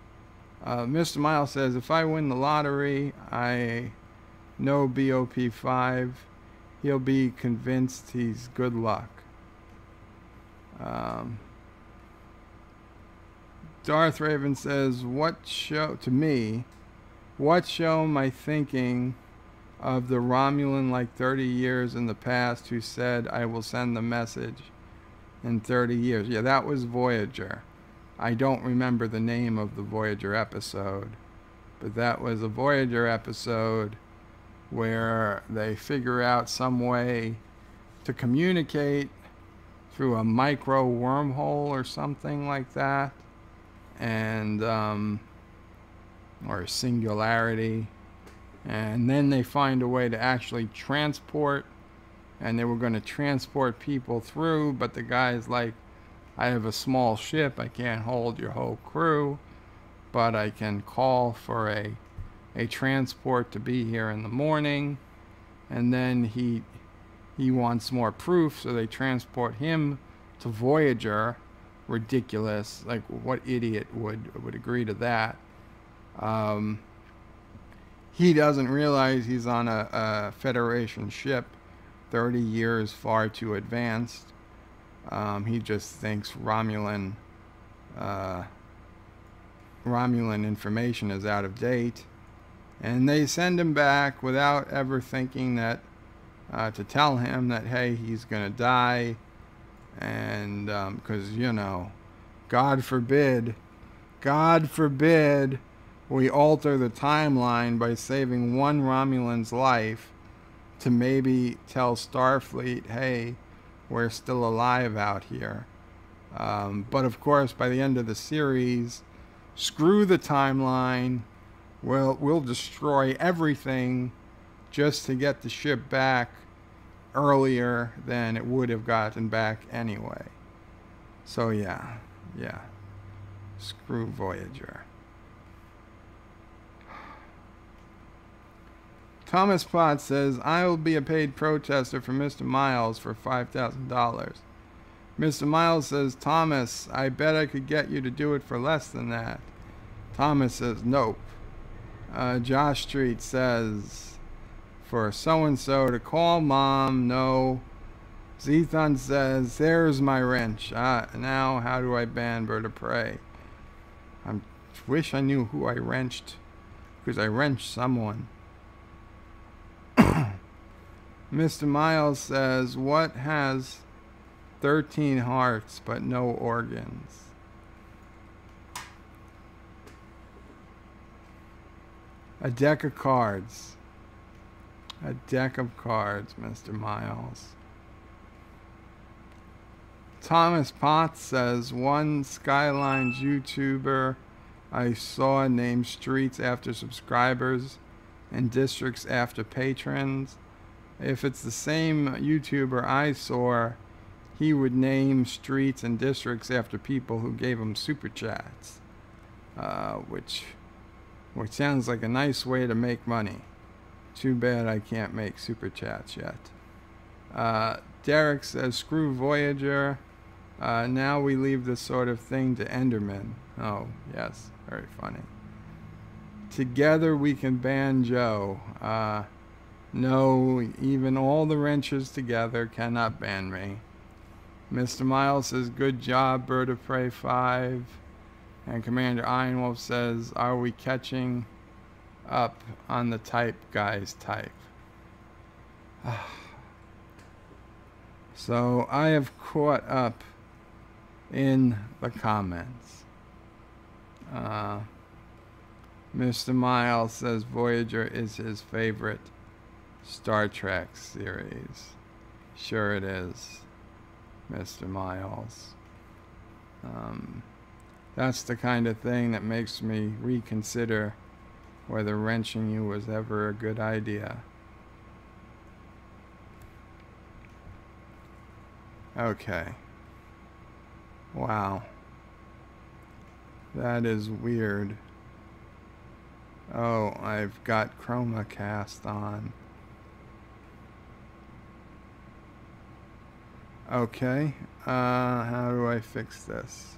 Mr. Miles says, if I win the lottery, I know BOP5, he'll be convinced he's good luck. Darth Raven says, what show am I thinking of the Romulan like 30 years in the past who said, I will send the message in 30 years? Yeah, that was Voyager. I don't remember the name of the Voyager episode, but that was a Voyager episode where they figure out some way to communicate through a micro wormhole or something like that, and or a singularity, and then they find a way to actually transport, and they were going to transport people through, but the guy's like, I have a small ship, I can't hold your whole crew, but I can call for a transport to be here in the morning. And then he wants more proof, so they transport him to Voyager. Ridiculous. Like, what idiot would agree to that? He doesn't realize he's on a Federation ship 30 years far too advanced. He just thinks Romulan information is out of date. And they send him back without ever thinking that to tell him that, hey, he's going to die. And because, God forbid we alter the timeline by saving one Romulan's life to maybe tell Starfleet, hey, we're still alive out here. But of course, by the end of the series, screw the timeline. We'll destroy everything just to get the ship back earlier than it would have gotten back anyway. So yeah. Screw Voyager. Thomas Potts says, I will be a paid protester for Mr. Miles for $5,000. Mr. Miles says, Thomas, I bet I could get you to do it for less than that. Thomas says, nope. Josh Street says, for so-and-so to call mom, no. Zethon says, there's my wrench. Now how do I ban Bird of Prey? I wish I knew who I wrenched, because I wrenched someone. Mr. Miles says, what has 13 hearts but no organs? A deck of cards. A deck of cards, Mr. Miles. Thomas Potts says, one Skylines YouTuber I saw named streets after subscribers and districts after patrons. If it's the same YouTuber I saw, he would name streets and districts after people who gave him super chats, which sounds like a nice way to make money. Too bad I can't make super chats yet. Derek says, screw Voyager. Now we leave this sort of thing to Enderman. Oh, yes, very funny. Together we can ban Joe. No, even all the wrenches together cannot ban me. Mr. Miles says, good job, Bird of Prey 5. And Commander Ironwolf says, are we catching up on the type guys type? So I have caught up in the comments. Mr. Miles says Voyager is his favorite Star Trek series. Sure it is, Mr. Miles. That's the kind of thing that makes me reconsider whether wrenching you was ever a good idea. Okay. Wow. That is weird. Oh, I've got ChromaCast on. Okay. How do I fix this?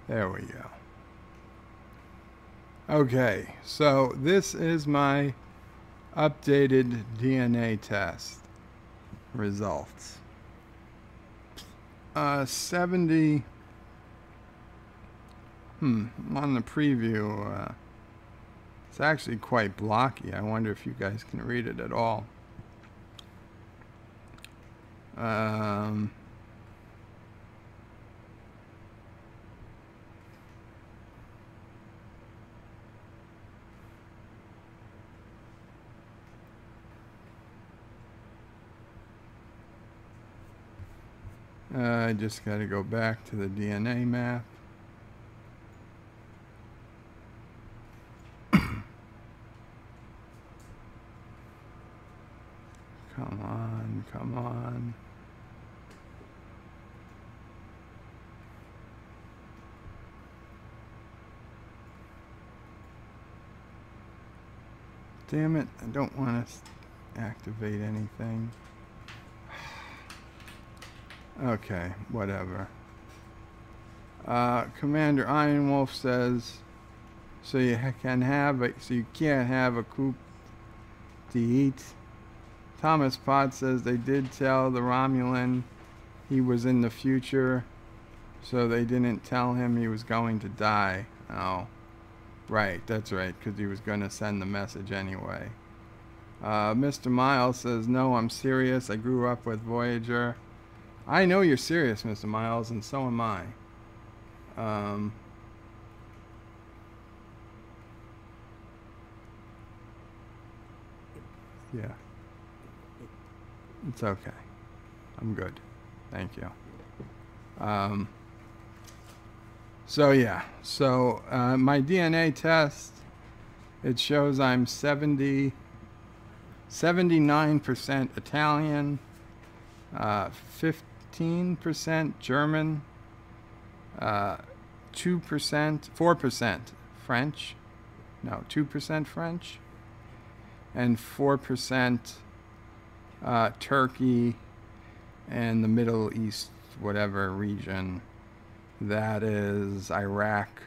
There we go. Okay, so this is my updated DNA test results. 70. On the preview, it's actually quite blocky. I wonder if you guys can read it at all. I just got to go back to the DNA map. Come on, come on. Damn it, I don't want to activate anything. Okay, whatever. Commander Iron Wolf says, so you can't have a coup d'etat. Thomas Potts says they did tell the Romulan he was in the future, so they didn't tell him he was going to die. Oh, right, that's right, because he was going to send the message anyway. Mr. Miles says, no, I'm serious. I grew up with Voyager. I know you're serious, Mr. Miles, and so am I. Yeah. It's okay. I'm good. Thank you. So yeah. So my DNA test, it shows I'm 79% Italian, 15% German, 2%, 4% French, no, 2% French, and 4% Turkey and the Middle East, whatever region. That is Iraq,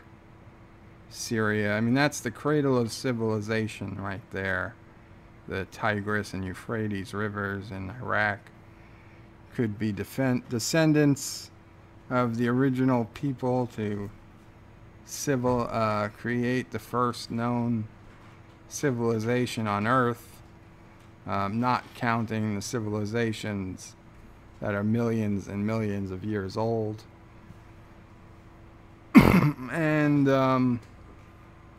Syria. I mean, that's the cradle of civilization right there. The Tigris and Euphrates rivers in Iraq could be descendants of the original people to create the first known civilization on Earth, not counting the civilizations that are millions and millions of years old. And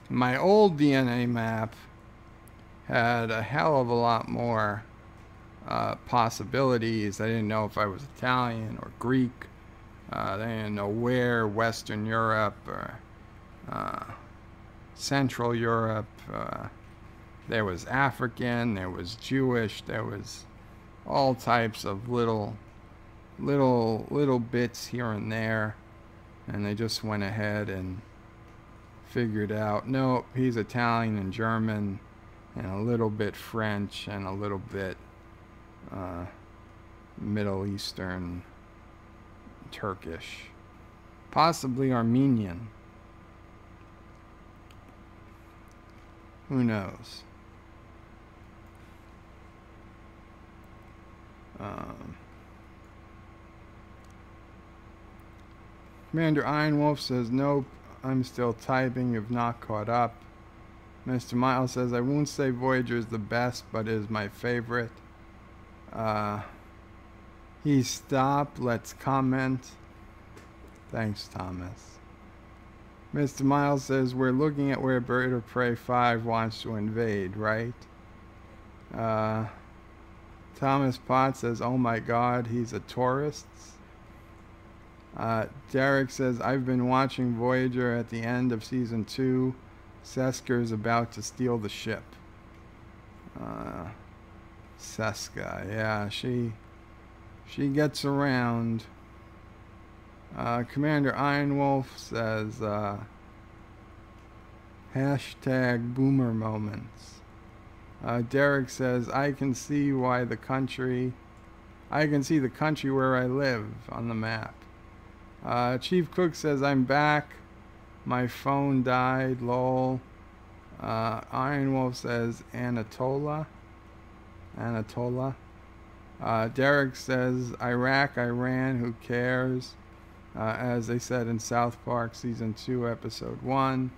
my old DNA map had a hell of a lot more possibilities. I didn't know if I was Italian or Greek. They didn't know where, Western Europe or Central Europe. There was African, there was Jewish, there was all types of little bits here and there. And they just went ahead and figured out, nope, he's Italian and German and a little bit French and a little bit Middle Eastern, Turkish, possibly Armenian. Who knows? Commander Iron Wolf says, nope, I'm still typing, you've not caught up. Mr. Miles says, I won't say Voyager is the best, but is my favorite. He stopped, let's comment. Thanks, Thomas. Mr. Miles says, we're looking at where Bird of Prey 5 wants to invade, right? Thomas Potts says, oh my God, he's a tourist. Derek says, I've been watching Voyager at the end of season 2. Seska is about to steal the ship. Seska, yeah, she gets around. Commander Iron Wolf says, hashtag boomer moments. Derek says, I can see the country where I live on the map. Chief Cook says, I'm back. My phone died, lol. Iron Wolf says, Anatola. Derek says, Iraq, Iran, who cares? As they said in South Park Season 2, Episode 1.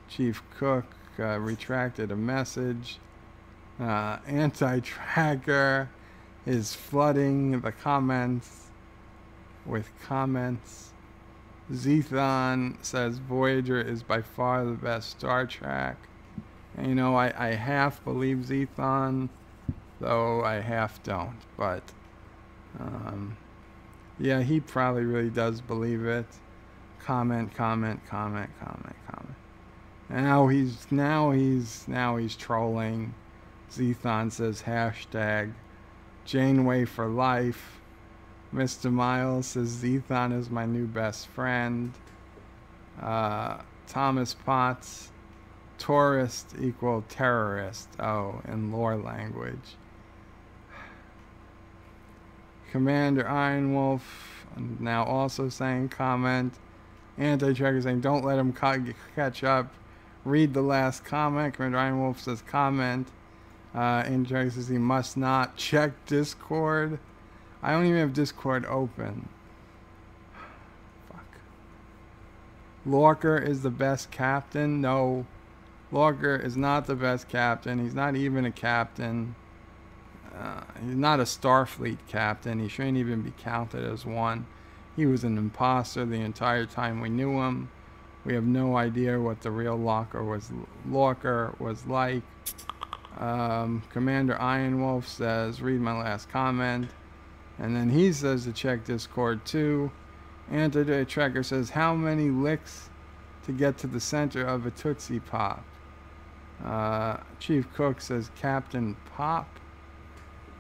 Chief Cook retracted a message. Anti-Tracker is flooding the comments with comments. Zethon says Voyager is by far the best Star Trek. And, you know, I half believe Zethon, though I half don't. But, yeah, he probably really does believe it. Comment. Now he's trolling. Zethon says hashtag Janeway for life. Mr. Miles says Zethon is my new best friend. Thomas Potts, tourist equal terrorist. Oh, in lore language. Commander Iron Wolf now also saying comment. Anti-Tracker saying don't let him catch up. Read the last comment. Commander Iron Wolf says comment. Anti-Tracker says he must not check Discord. I don't even have Discord open. Fuck. Lorker is the best captain. No. Lorker is not the best captain. He's not even a captain. He's not a Starfleet captain. He shouldn't even be counted as one. He was an imposter the entire time we knew him. We have no idea what the real Lorker was like. Commander Iron Wolf says, read my last comment. And then he says to check Discord too. Anti-Tracker says, how many licks to get to the center of a Tootsie Pop? Chief Cook says, Captain Pop.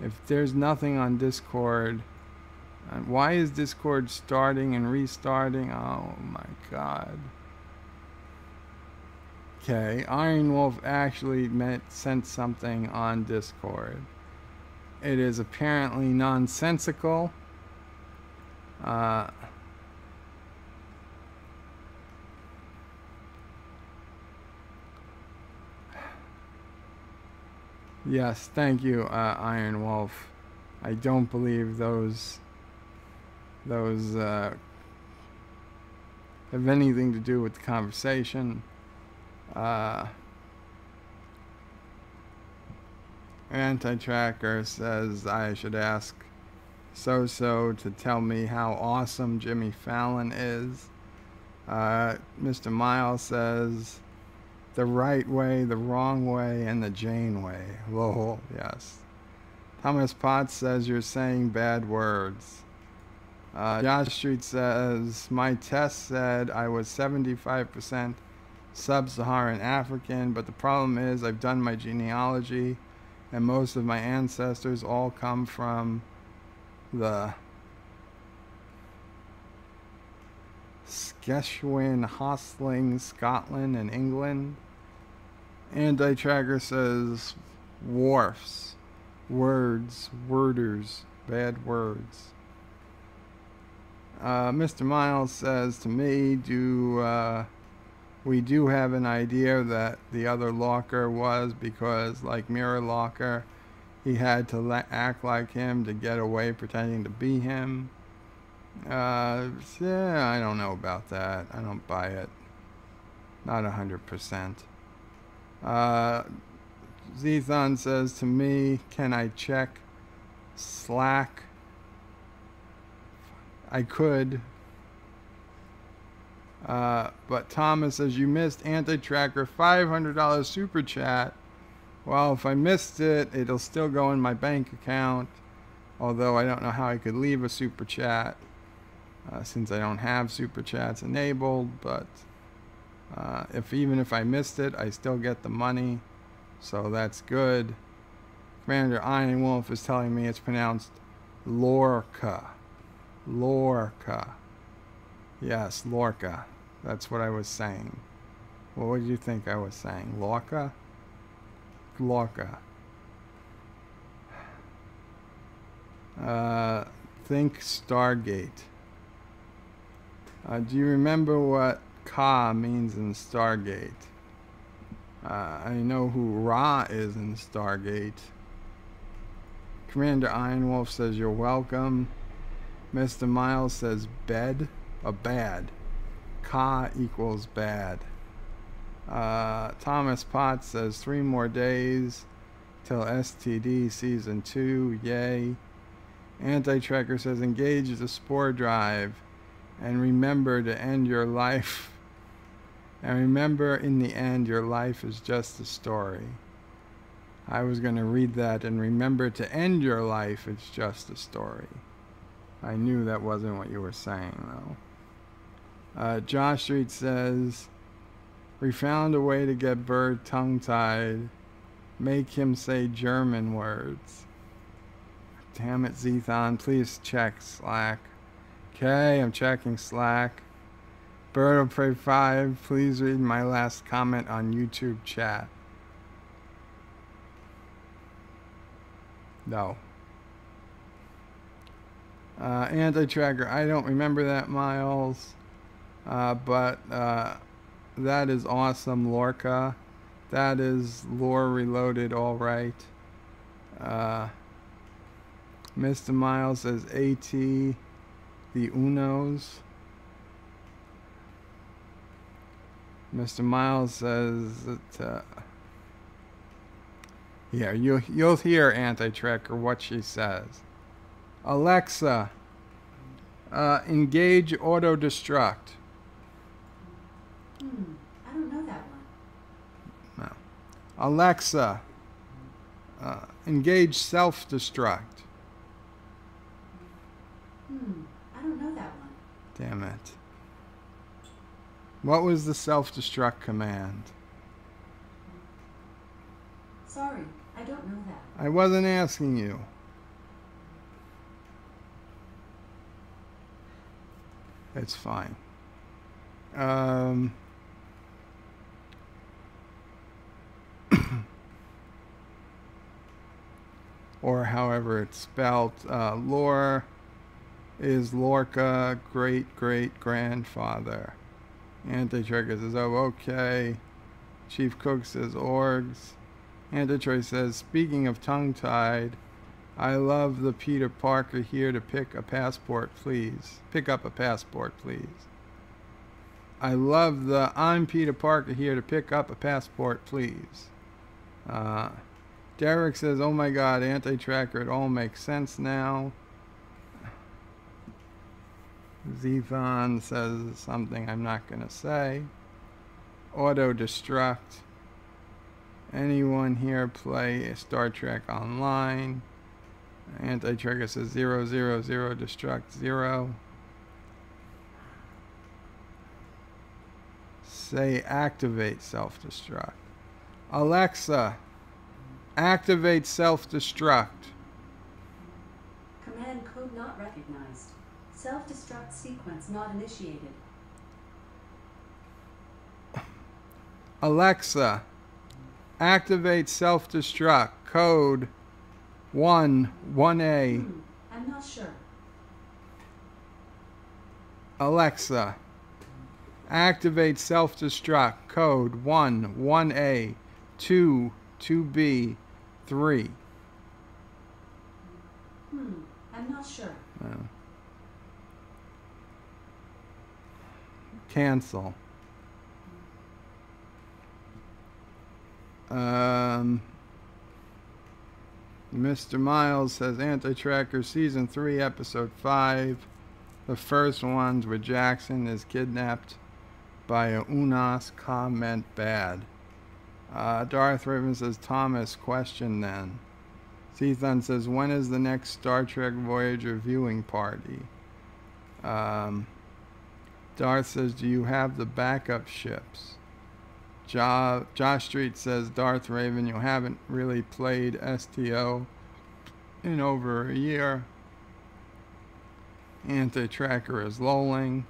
If there's nothing on Discord, why is Discord starting and restarting? Oh my God. Okay, Iron Wolf actually sent something on Discord. It is apparently nonsensical. Yes, thank you, Iron Wolf. I don't believe those have anything to do with the conversation. Anti-Tracker says I should ask So to tell me how awesome Jimmy Fallon is. Mr. Miles says the right way, the wrong way, and the Janeway. Lol, yes. Thomas Potts says you're saying bad words. Josh Street says my test said I was 75% sub-Saharan African, but the problem is I've done my genealogy and most of my ancestors all come from the Skeshwin, Hostling, Scotland, and England. Anti-Tracker says wharfs, words, worders, bad words. Mr. Miles says to me, we do have an idea that the other locker was because, like Mirror Locker, he had to act like him to get away pretending to be him. Yeah, I don't know about that. I don't buy it. Not 100%. Zethon says to me, can I check Slack? I could. But Thomas says you missed Anti-Tracker $500 super chat. Well, if I missed it, it'll still go in my bank account. Although I don't know how I could leave a super chat since I don't have super chats enabled. But even if I missed it, I still get the money. So that's good. Commander Iron Wolf is telling me it's pronounced Lorca. Lorca. Yes, Lorca. That's what I was saying. Well, what did you think I was saying? Lorca? Lorca. Think Stargate. Do you remember what Ka means in Stargate? I know who Ra is in Stargate. Commander Iron Wolf says you're welcome. Mr. Miles says bed, bad. Ka equals bad. Thomas Potts says 3 more days till STD season 2. Yay. Anti-Trekker says engage the spore drive and remember to end your life. And remember, in the end, your life is just a story. I was going to read that, and remember to end your life, it's just a story. I knew that wasn't what you were saying, though. Josh Street says, we found a way to get Bird tongue-tied. Make him say German words. Damn it, Zethon, please check Slack. Okay, I'm checking Slack. Bird will pray 5. Please read my last comment on YouTube chat. No. Anti-Tracker, I don't remember that, Miles. But that is awesome, Lorca. That is lore reloaded, all right. Mr. Miles says AT, the Unos. Mr. Miles says that, yeah, you'll hear Anti-Trekker what she says. Alexa, engage auto-destruct. I don't know that one. No. Alexa, engage self-destruct. I don't know that one. Damn it. What was the self-destruct command? Sorry, I don't know that. I wasn't asking you. It's fine. Or however it's spelled. Lore is Lorca, great-great-grandfather. Anti-Trekker says, oh, okay. Chief Cook says, orgs. Anti-Troy says, speaking of tongue-tied, I love the Peter Parker here to pick a passport, please. Pick up a passport, please. I love the I'm Peter Parker here to pick up a passport, please. Derek says, oh my god, Anti-Tracker, it all makes sense now. Zethon says something I'm not going to say. Auto-destruct. Anyone here play Star Trek Online? Anti-Trekker says 000 destruct 0. Say activate self-destruct. Alexa, activate self-destruct. Command code not recognized. Self-destruct sequence not initiated. Alexa, activate self-destruct. Code 1A. I'm not sure. Alexa, activate self-destruct. Code 1A 2B 3. I'm not sure. Cancel. Mr. Miles says Anti-Tracker Season 3 Episode 5. The first ones where Jackson is kidnapped by a Unas comment bad. Darth Raven says, Thomas, question then. Cethon says, when is the next Star Trek Voyager viewing party? Darth says, do you have the backup ships? Josh Street says, Darth Raven, you haven't really played STO in over a year. Anti-tracker is lolling.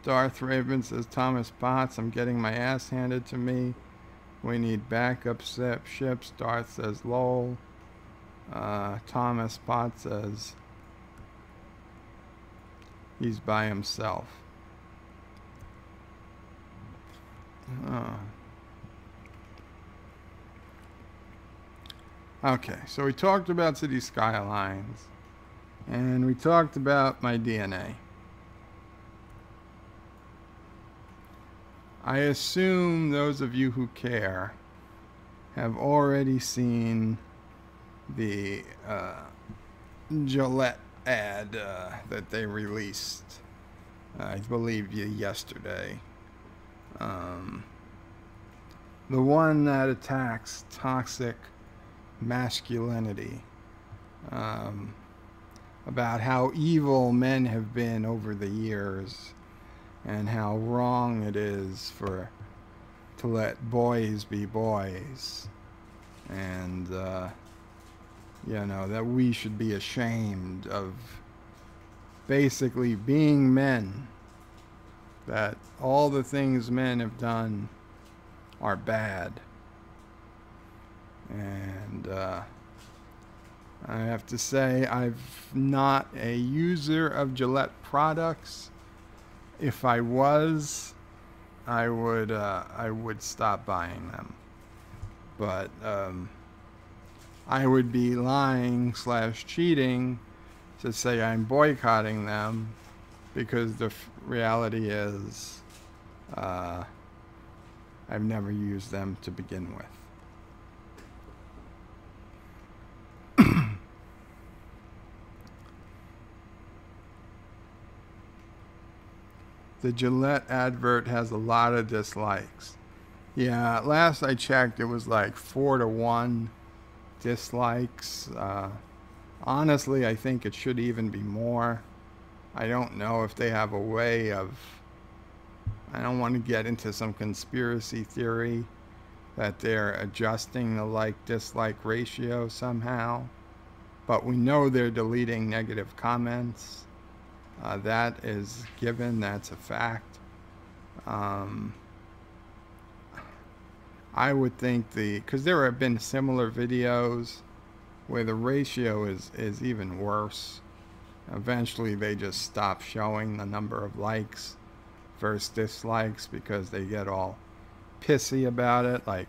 Darth Raven says, Thomas Potts, I'm getting my ass handed to me. We need backup ships. Darth says, lol. Thomas Potts says, he's by himself. Okay, so we talked about Cities Skylines, and we talked about my DNA. I assume those of you who care have already seen the Gillette ad that they released, I believe yesterday. The one that attacks toxic masculinity, about how evil men have been over the years and how wrong it is to let boys be boys, and you know, that we should be ashamed of basically being men, that all the things men have done are bad. And I have to say, I'm not a user of Gillette products. If I was, I would stop buying them. But I would be lying / cheating to say I'm boycotting them, because the reality is I've never used them to begin with. The Gillette advert has a lot of dislikes. Yeah, last I checked, it was like 4-to-1 dislikes. Honestly, I think it should even be more. I don't know if they have a way of... I don't want to get into some conspiracy theory that they're adjusting the like-dislike ratio somehow. But we know they're deleting negative comments. That is given, that's a fact. I would think because there have been similar videos where the ratio is even worse. Eventually they just stop showing the number of likes versus dislikes because they get all pissy about it, like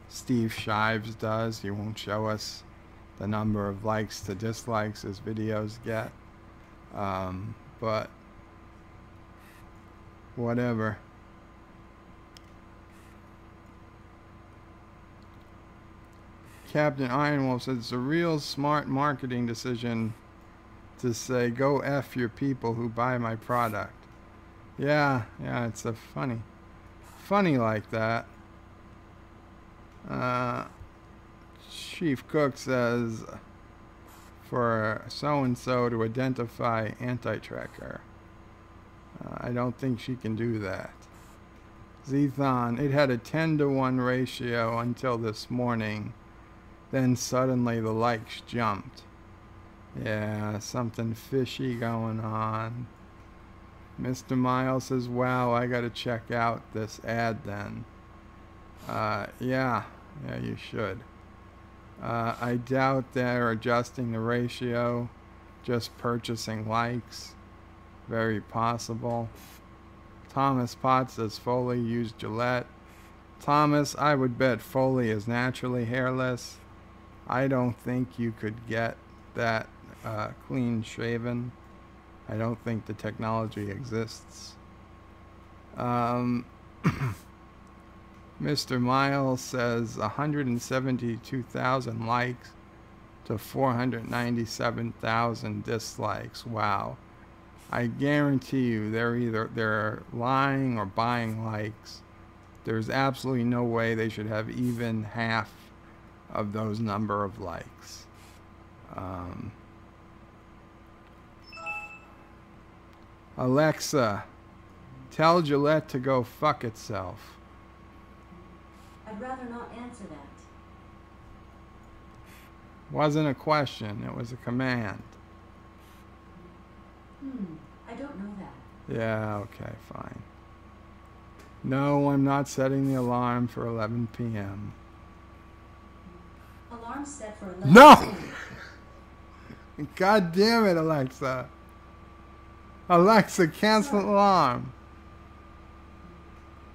Steve Shives does. He won't show us the number of likes to dislikes his videos get. But whatever. Captain Ironwolf said it's a real smart marketing decision to say, go F your people who buy my product. Yeah, it's a funny like that. Chief Cook says, for so-and-so to identify anti-tracker. I don't think she can do that. Zethon, it had a 10-to-1 ratio until this morning. Then suddenly the likes jumped. Yeah, something fishy going on. Mr. Miles says, wow, I gotta check out this ad then. Yeah, you should. I doubt they're adjusting the ratio, just purchasing likes. Very possible. Thomas Potts says Foley used Gillette. Thomas, I would bet Foley is naturally hairless. I don't think you could get that clean shaven. I don't think the technology exists. Mr. Miles says 172,000 likes to 497,000 dislikes. Wow. I guarantee you they're lying or buying likes There's absolutely no way they should have even half of those number of likes. Alexa, tell Gillette to go fuck itself. I'd rather not answer that. Wasn't a question, it was a command. I don't know that. Yeah, okay, fine. No, I'm not setting the alarm for 11 p.m. Alarm set for 11 No! p.m. God damn it, Alexa. Alexa, cancel alarm.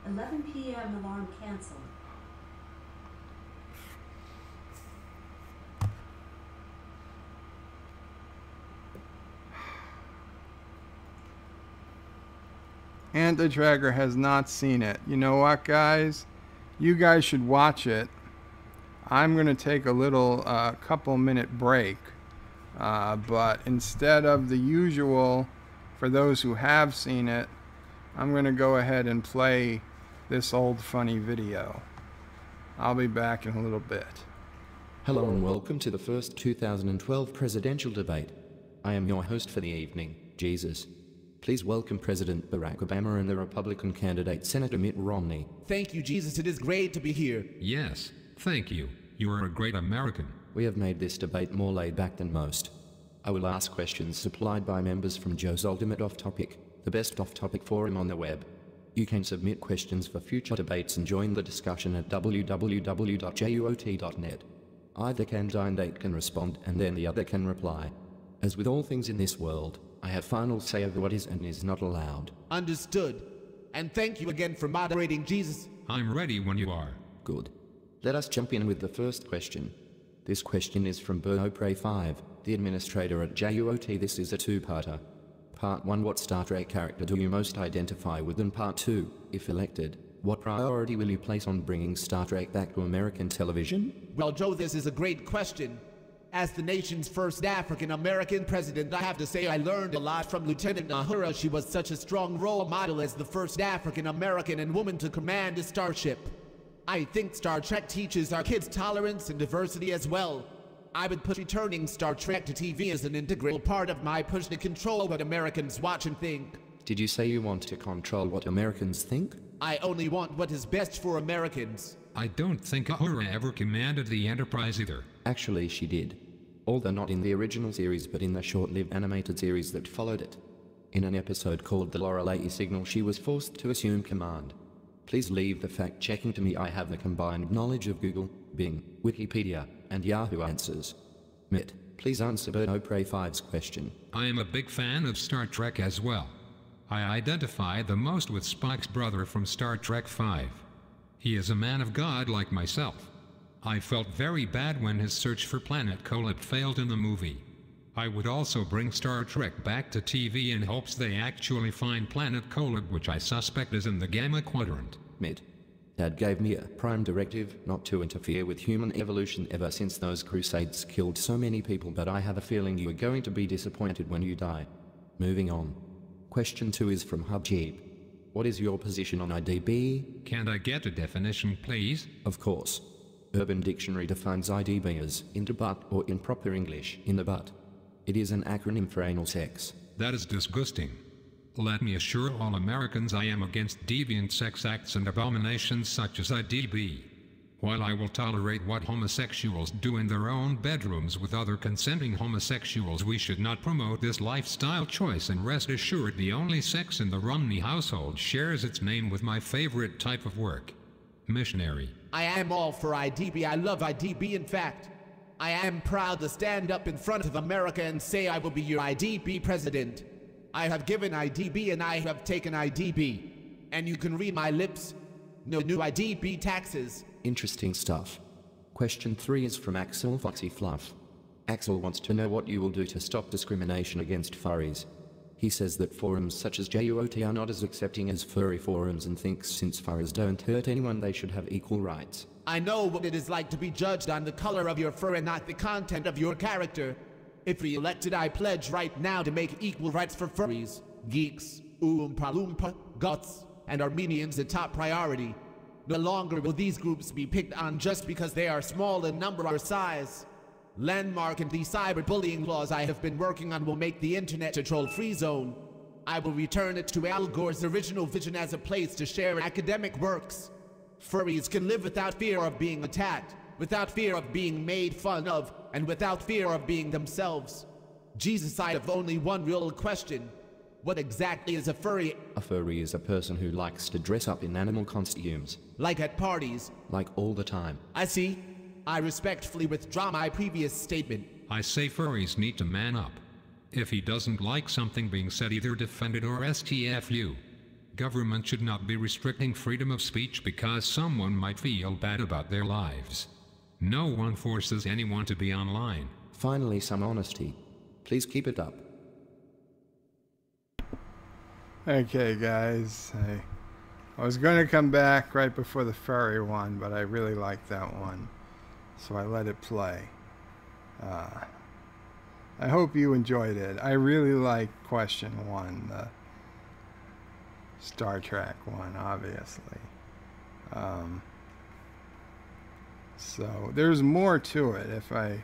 11 p.m. alarm canceled. Anti-Tracker has not seen it. You know what, guys? You guys should watch it. I'm going to take a little couple-minute break. But instead of the usual, for those who have seen it, I'm going to go ahead and play this old funny video. I'll be back in a little bit. Hello and welcome to the first 2012 presidential debate. I am your host for the evening, Jesus. Please welcome President Barack Obama and the Republican candidate Senator Mitt Romney. Thank you, Jesus. It is great to be here. Yes, thank you. You are a great American. We have made this debate more laid back than most. I will ask questions supplied by members from Joe's Ultimate Off Topic, the best off-topic forum on the web. You can submit questions for future debates and join the discussion at www.juot.net. Either candidate can respond and then the other can reply. As with all things in this world, I have final say over what is and is not allowed. Understood. And thank you again for moderating, Jesus. I'm ready when you are. Good. Let us jump in with the first question. This question is from BernoPray5, the administrator at JUOT. This is a two-parter. Part 1, what Star Trek character do you most identify with? And Part 2, if elected, what priority will you place on bringing Star Trek back to American television? Well, Joe, this is a great question. As the nation's first African-American president, I have to say I learned a lot from Lieutenant Uhura. She was such a strong role model as the first African-American and woman to command a starship. I think Star Trek teaches our kids tolerance and diversity as well. I would push returning Star Trek to TV as an integral part of my push to control what Americans watch and think. Did you say you want to control what Americans think? I only want what is best for Americans. I don't think Uhura ever commanded the Enterprise either. Actually, she did. Although not in the original series but in the short-lived animated series that followed it. In an episode called The Lorelei Signal, she was forced to assume command. Please leave the fact-checking to me. I have the combined knowledge of Google, Bing, Wikipedia, and Yahoo Answers. Mitt, please answer BernoPray5's question. I am a big fan of Star Trek as well. I identify the most with Spock's brother from Star Trek V. He is a man of God like myself. I felt very bad when his search for Planet Qapla failed in the movie. I would also bring Star Trek back to TV in hopes they actually find Planet Qapla, which I suspect is in the Gamma Quadrant. Mitt, Dad gave me a prime directive not to interfere with human evolution ever since those crusades killed so many people, but I have a feeling you are going to be disappointed when you die. Moving on. Question 2 is from Hubjeeb. What is your position on IDB? Can I get a definition, please? Of course. Urban Dictionary defines IDB as in the butt, or in proper English, in the butt. It is an acronym for anal sex. That is disgusting. Let me assure all Americans I am against deviant sex acts and abominations such as IDB. While I will tolerate what homosexuals do in their own bedrooms with other consenting homosexuals, we should not promote this lifestyle choice, and rest assured the only sex in the Romney household shares its name with my favorite type of work. Missionary. I am all for IDB. I love IDB. In fact, I am proud to stand up in front of America and say I will be your IDB president. I have given IDB and I have taken IDB. And you can read my lips. No new IDB taxes. Interesting stuff. Question 3 is from Axel Foxy Fluff. Axel wants to know what you will do to stop discrimination against furries. He says that forums such as JUOT are not as accepting as furry forums and thinks since furries don't hurt anyone they should have equal rights. I know what it is like to be judged on the color of your fur and not the content of your character. If re-elected, I pledge right now to make equal rights for furries, geeks, Oompa Loompa, Guts, and Armenians a top priority. No longer will these groups be picked on just because they are small in number or size. Landmark and the cyberbullying laws I have been working on will make the internet a troll-free zone. I will return it to Al Gore's original vision as a place to share academic works. Furries can live without fear of being attacked, without fear of being made fun of, and without fear of being themselves. Jesus, I have only one real question. What exactly is a furry? A furry is a person who likes to dress up in animal costumes. Like at parties? Like all the time. I see. I respectfully withdraw my previous statement. I say furries need to man up. If he doesn't like something being said, either defend it or STFU. Government should not be restricting freedom of speech because someone might feel bad about their lives. No one forces anyone to be online. Finally, some honesty. Please keep it up. Okay, guys. I was going to come back right before the furry one, but I really liked that one, so I let it play. I hope you enjoyed it. I really like question 1, the Star Trek one, obviously. So there's more to it. If I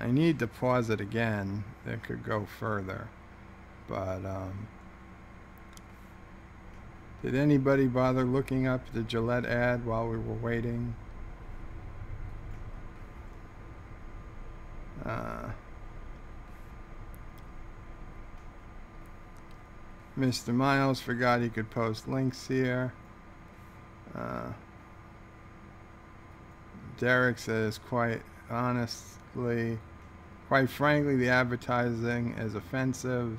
need to pause it again, it could go further. But did anybody bother looking up the Gillette ad while we were waiting? Mr. Miles forgot he could post links here. Derek says, quite frankly, the advertising is offensive.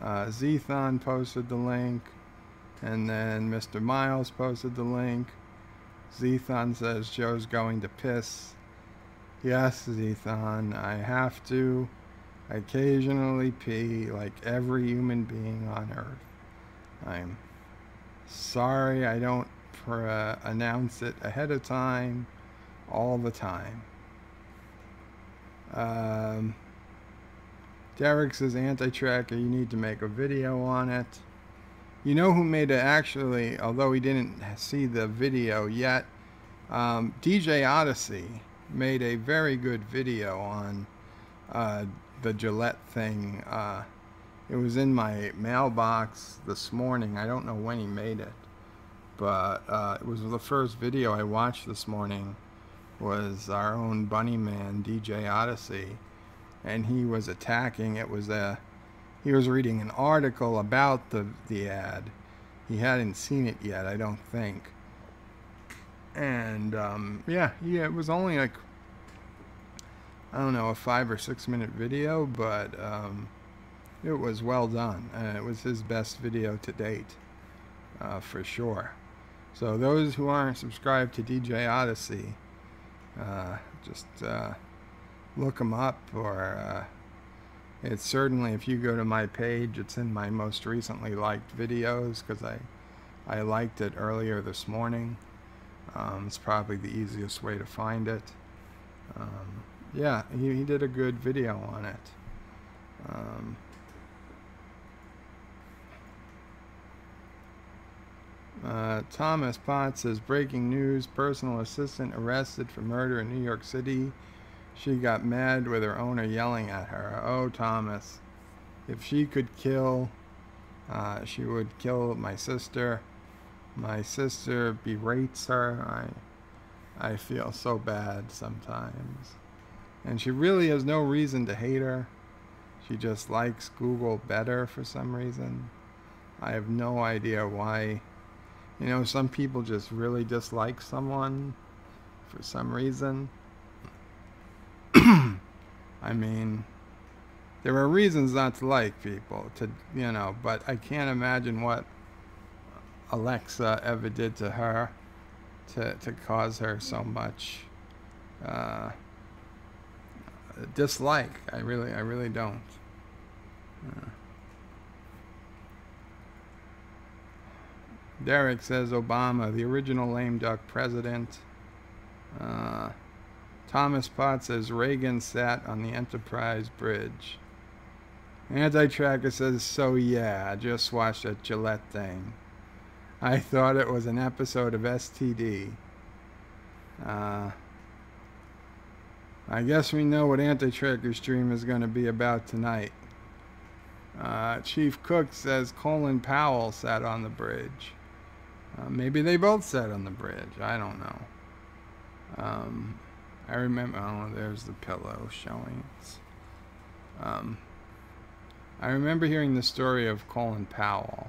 Zethon posted the link, and then Mr. Miles posted the link. Zethon says, Joe's going to piss. Yes, Zethon, I have to occasionally pee like every human being on Earth. I'm sorry I don't announce it ahead of time all the time. Derek says, anti-tracker, you need to make a video on it. You know who made it, actually, although he didn't see the video yet, DJ Odyssey made a very good video on the Gillette thing. It was in my mailbox this morning. I don't know when he made it, but it was the first video I watched this morning. Was our own bunny man, DJ Odyssey, and he was attacking. He was reading an article about the ad. He hadn't seen it yet, I don't think. And yeah, it was only like, I don't know, a 5 or 6 minute video, but it was well done. It was his best video to date, for sure. So those who aren't subscribed to DJ Odyssey, just look him up, or it's certainly, if you go to my page, it's in my most recently liked videos, because I liked it earlier this morning. It's probably the easiest way to find it. Yeah, he did a good video on it. Thomas Potts says, breaking news, personal assistant arrested for murder in New York City. She got mad with her owner yelling at her. Oh, Thomas, if she could kill, she would kill my sister. My sister berates her. I feel so bad sometimes. And she really has no reason to hate her. She just likes Google better for some reason. I have no idea why. You know, some people just really dislike someone for some reason. I mean, there are reasons not to like people, but I can't imagine what Alexa ever did to her to cause her so much dislike. I really don't. Derek says, Obama, the original lame duck president. Thomas Potts says, Reagan sat on the Enterprise Bridge. Anti-Tracker says, so yeah, just watched that Gillette thing. I thought it was an episode of STD. I guess we know what Anti-Tracker's stream is going to be about tonight. Chief Cook says Colin Powell sat on the bridge. Maybe they both sat on the bridge. I don't know. I remember. Oh, there's the pillow showing. I remember hearing the story of Colin Powell.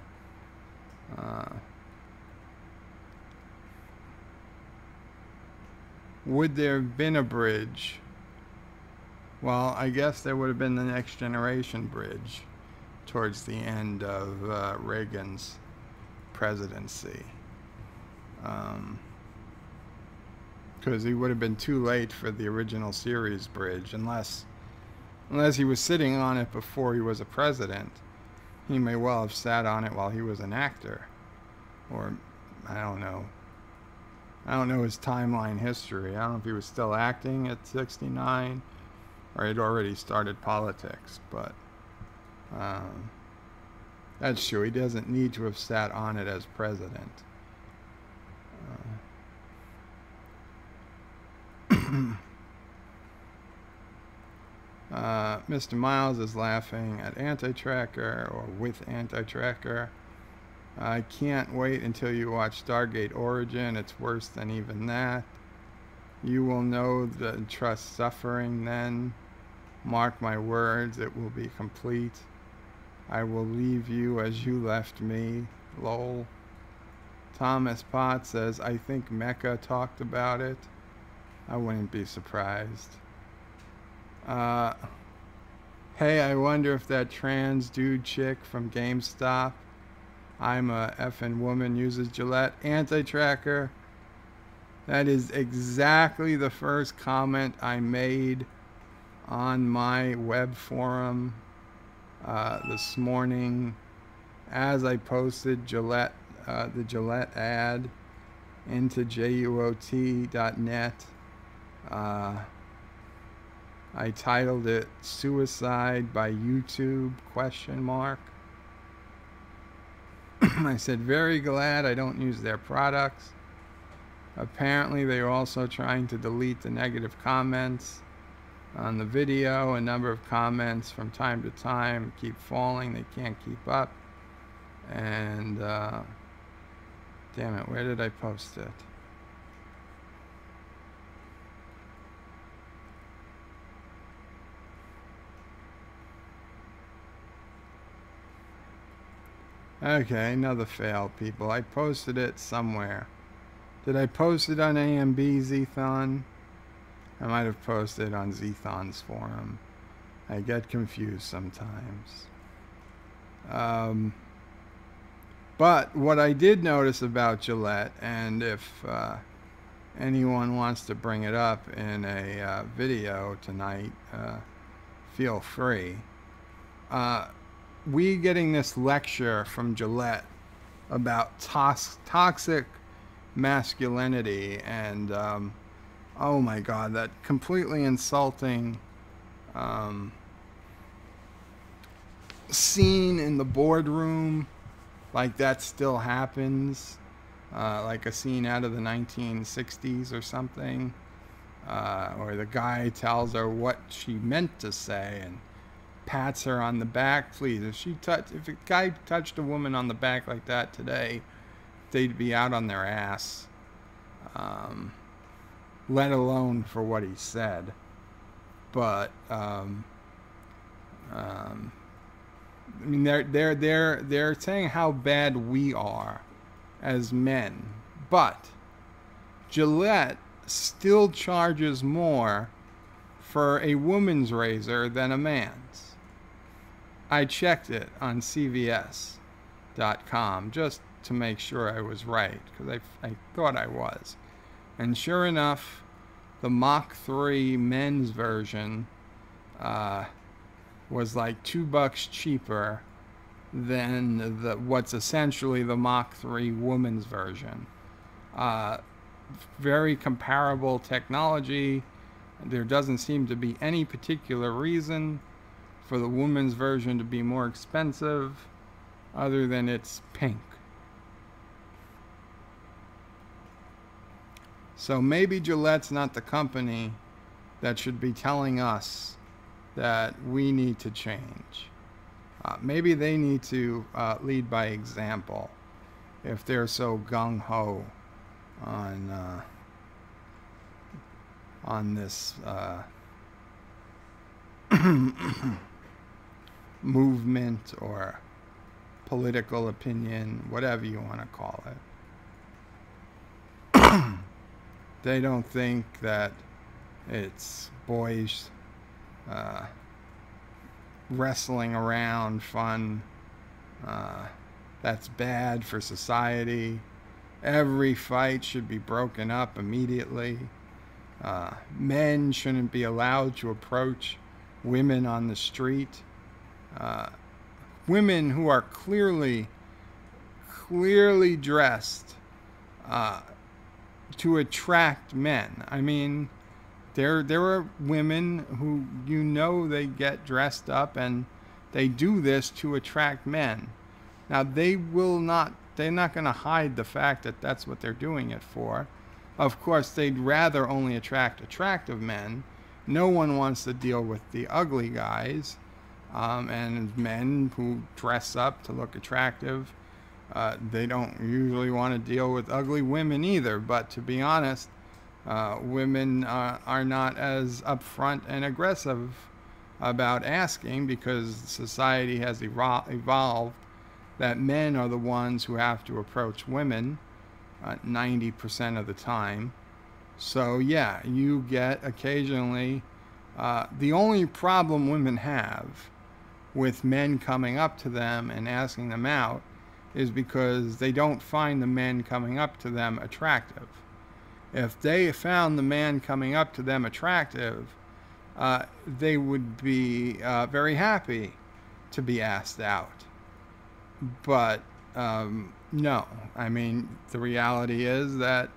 Would there have been a bridge? Well, I guess there would have been the Next Generation bridge towards the end of Reagan's presidency. Because he would have been too late for the original series bridge, unless he was sitting on it before he was a president. He may well have sat on it while he was an actor. Or, I don't know. I don't know his timeline history. I don't know if he was still acting at 69 or he'd already started politics, but that's true. He doesn't need to have sat on it as president. Mr. Miles is laughing at Anti-Tracker, or with Anti-Tracker. I can't wait until you watch Stargate Origin. It's worse than even that. You will know the trust suffering then. Mark my words, it will be complete. I will leave you as you left me. Lol. Thomas Potts says, I think Mecca talked about it. I wouldn't be surprised. Hey, I wonder if that trans dude chick from GameStop, I'm a effing woman, uses Gillette. Anti-Tracker. That is exactly the first comment I made on my web forum this morning as I posted Gillette, the Gillette ad into JUOT.net. I titled it Suicide by YouTube ? I said, very glad I don't use their products. Apparently they are also trying to delete the negative comments on the video. A number of comments from time to time keep falling. They can't keep up. And damn it, where did I post it? Okay, another fail, people. I posted it somewhere. Did I post it on AMB Zthon? I might have posted it on Zthon's forum. I get confused sometimes. But what I did notice about Gillette, and if anyone wants to bring it up in a video tonight, feel free. We getting this lecture from Gillette about toxic masculinity and oh my god, that completely insulting scene in the boardroom, like that still happens, like a scene out of the 1960s or something, or the guy tells her what she meant to say and pats her on the back. Please, if a guy touched a woman on the back like that today, they'd be out on their ass, let alone for what he said. But I mean, they're saying how bad we are as men, but Gillette still charges more for a woman's razor than a man's. I checked it on CVS.com just to make sure I was right, because I thought I was. And sure enough, the Mach 3 men's version was like $2 cheaper than what's essentially the Mach 3 woman's version. Very comparable technology. There doesn't seem to be any particular reason for the woman's version to be more expensive other than it's pink. So maybe Gillette's not the company that should be telling us that we need to change. Maybe they need to lead by example if they're so gung-ho on this movement or political opinion, whatever you want to call it. They don't think that it's boys wrestling around fun. That's bad for society. Every fight should be broken up immediately. Men shouldn't be allowed to approach women on the street. Women who are clearly dressed to attract men. I mean, there are women who, you know, they get dressed up and they do this to attract men. Now, they're not going to hide the fact that that's what they're doing it for. Of course, they'd rather only attract attractive men. No one wants to deal with the ugly guys. And men who dress up to look attractive, they don't usually want to deal with ugly women either. But to be honest, women are not as upfront and aggressive about asking, because society has evolved that men are the ones who have to approach women 90% of the time. So yeah, you get occasionally, the only problem women have with men coming up to them and asking them out is because they don't find the men coming up to them attractive. If they found the man coming up to them attractive, they would be very happy to be asked out. But no, I mean, the reality is that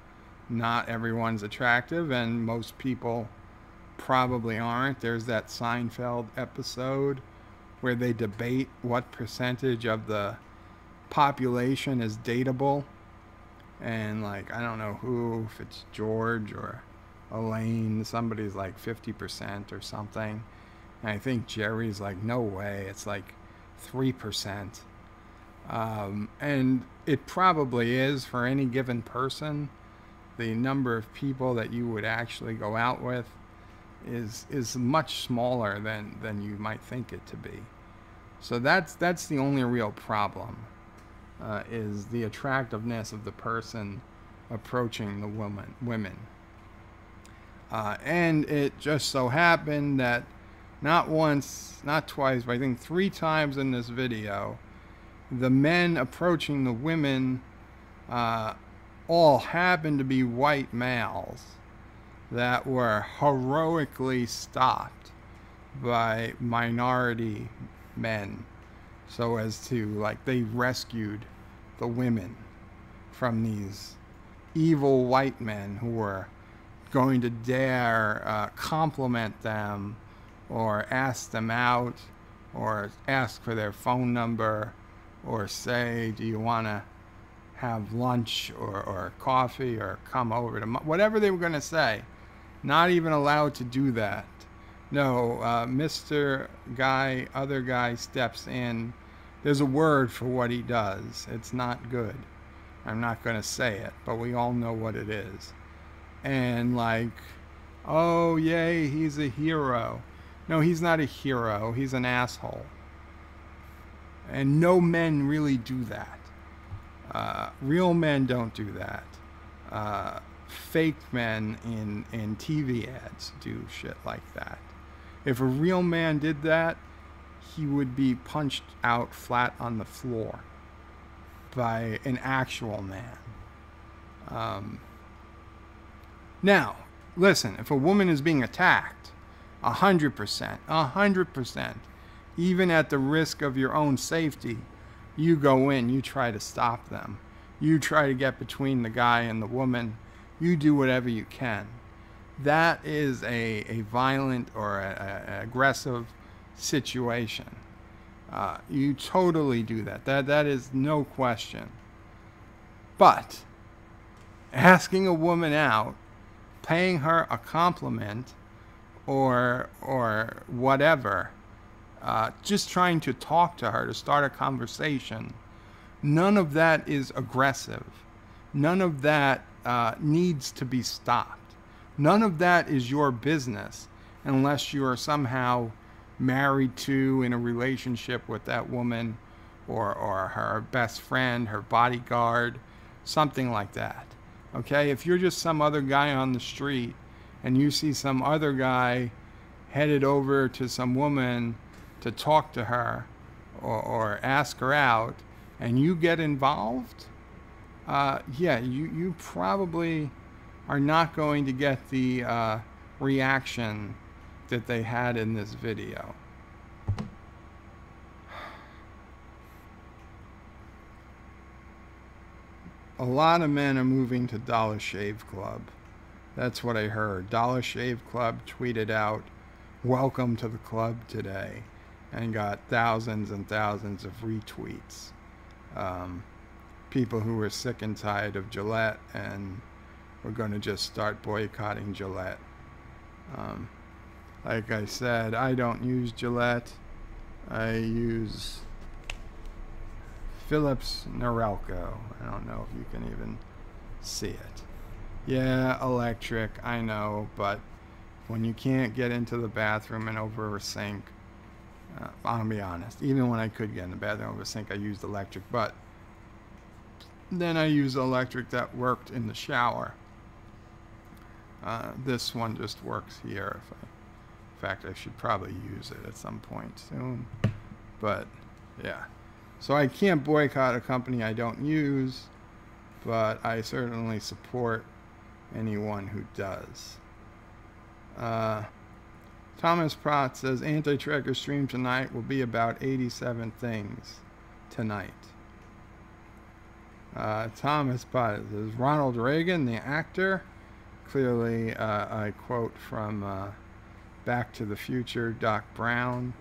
not everyone's attractive, and most people probably aren't. There's that Seinfeld episode where they debate what percentage of the population is dateable. And like, I don't know who, if it's George or Elaine, somebody's like 50% or something. And I think Jerry's like, no way, it's like 3%. And it probably is for any given person. The number of people that you would actually go out with is much smaller than you might think it to be. So that's the only real problem, is the attractiveness of the person approaching the women. And it just so happened that not once, not twice, but I think 3 times in this video, the men approaching the women all happened to be white males that were heroically stopped by minority men, so as to, like, they rescued the women from these evil white men who were going to dare compliment them or ask them out or ask for their phone number or say, do you want to have lunch or coffee or come over to whatever they were going to say. Not even allowed to do that. No, Mr. Guy, other guy steps in. There's a word for what he does. It's not good. I'm not going to say it, but we all know what it is. And like, oh yay, he's a hero. No, he's not a hero. He's an asshole. And no men really do that. Real men don't do that. Fake men in TV ads do shit like that. If a real man did that, he would be punched out flat on the floor by an actual man. Now, listen, if a woman is being attacked, 100%, even at the risk of your own safety, you go in, you try to stop them. You try to get between the guy and the woman. You do whatever you can. That is a violent or a aggressive situation. You totally do that. That is no question. But asking a woman out paying her a compliment or whatever, just trying to talk to her, to start a conversation, none of that is aggressive. None of that needs to be stopped. None of that is your business unless you are somehow married to, in a relationship with that woman, or her best friend, her bodyguard, something like that. Okay? If you're just some other guy on the street and you see some other guy headed over to some woman to talk to her or ask her out, and you get involved, yeah, you probably are not going to get the reaction that they had in this video. A lot of men are moving to Dollar Shave Club. That's what I heard. Dollar Shave Club tweeted out, "Welcome to the club today," and got thousands and thousands of retweets. People who were sick and tired of Gillette and were going to just start boycotting Gillette. Like I said, I don't use Gillette. I use Philips Norelco. I don't know if you can even see it. Yeah, electric, I know, but when you can't get into the bathroom and over a sink, I'll be honest, even when I could get in the bathroom over a sink, I used electric, but then I used electric that worked in the shower. This one just works here. In fact, I should probably use it at some point soon. But yeah, so I can't boycott a company I don't use, but I certainly support anyone who does. Thomas Pratt says Anti-Tracker stream tonight will be about 87 things tonight. Thomas Pratt says Ronald Reagan, the actor. Clearly, I quote from Back to the Future, Doc Brown.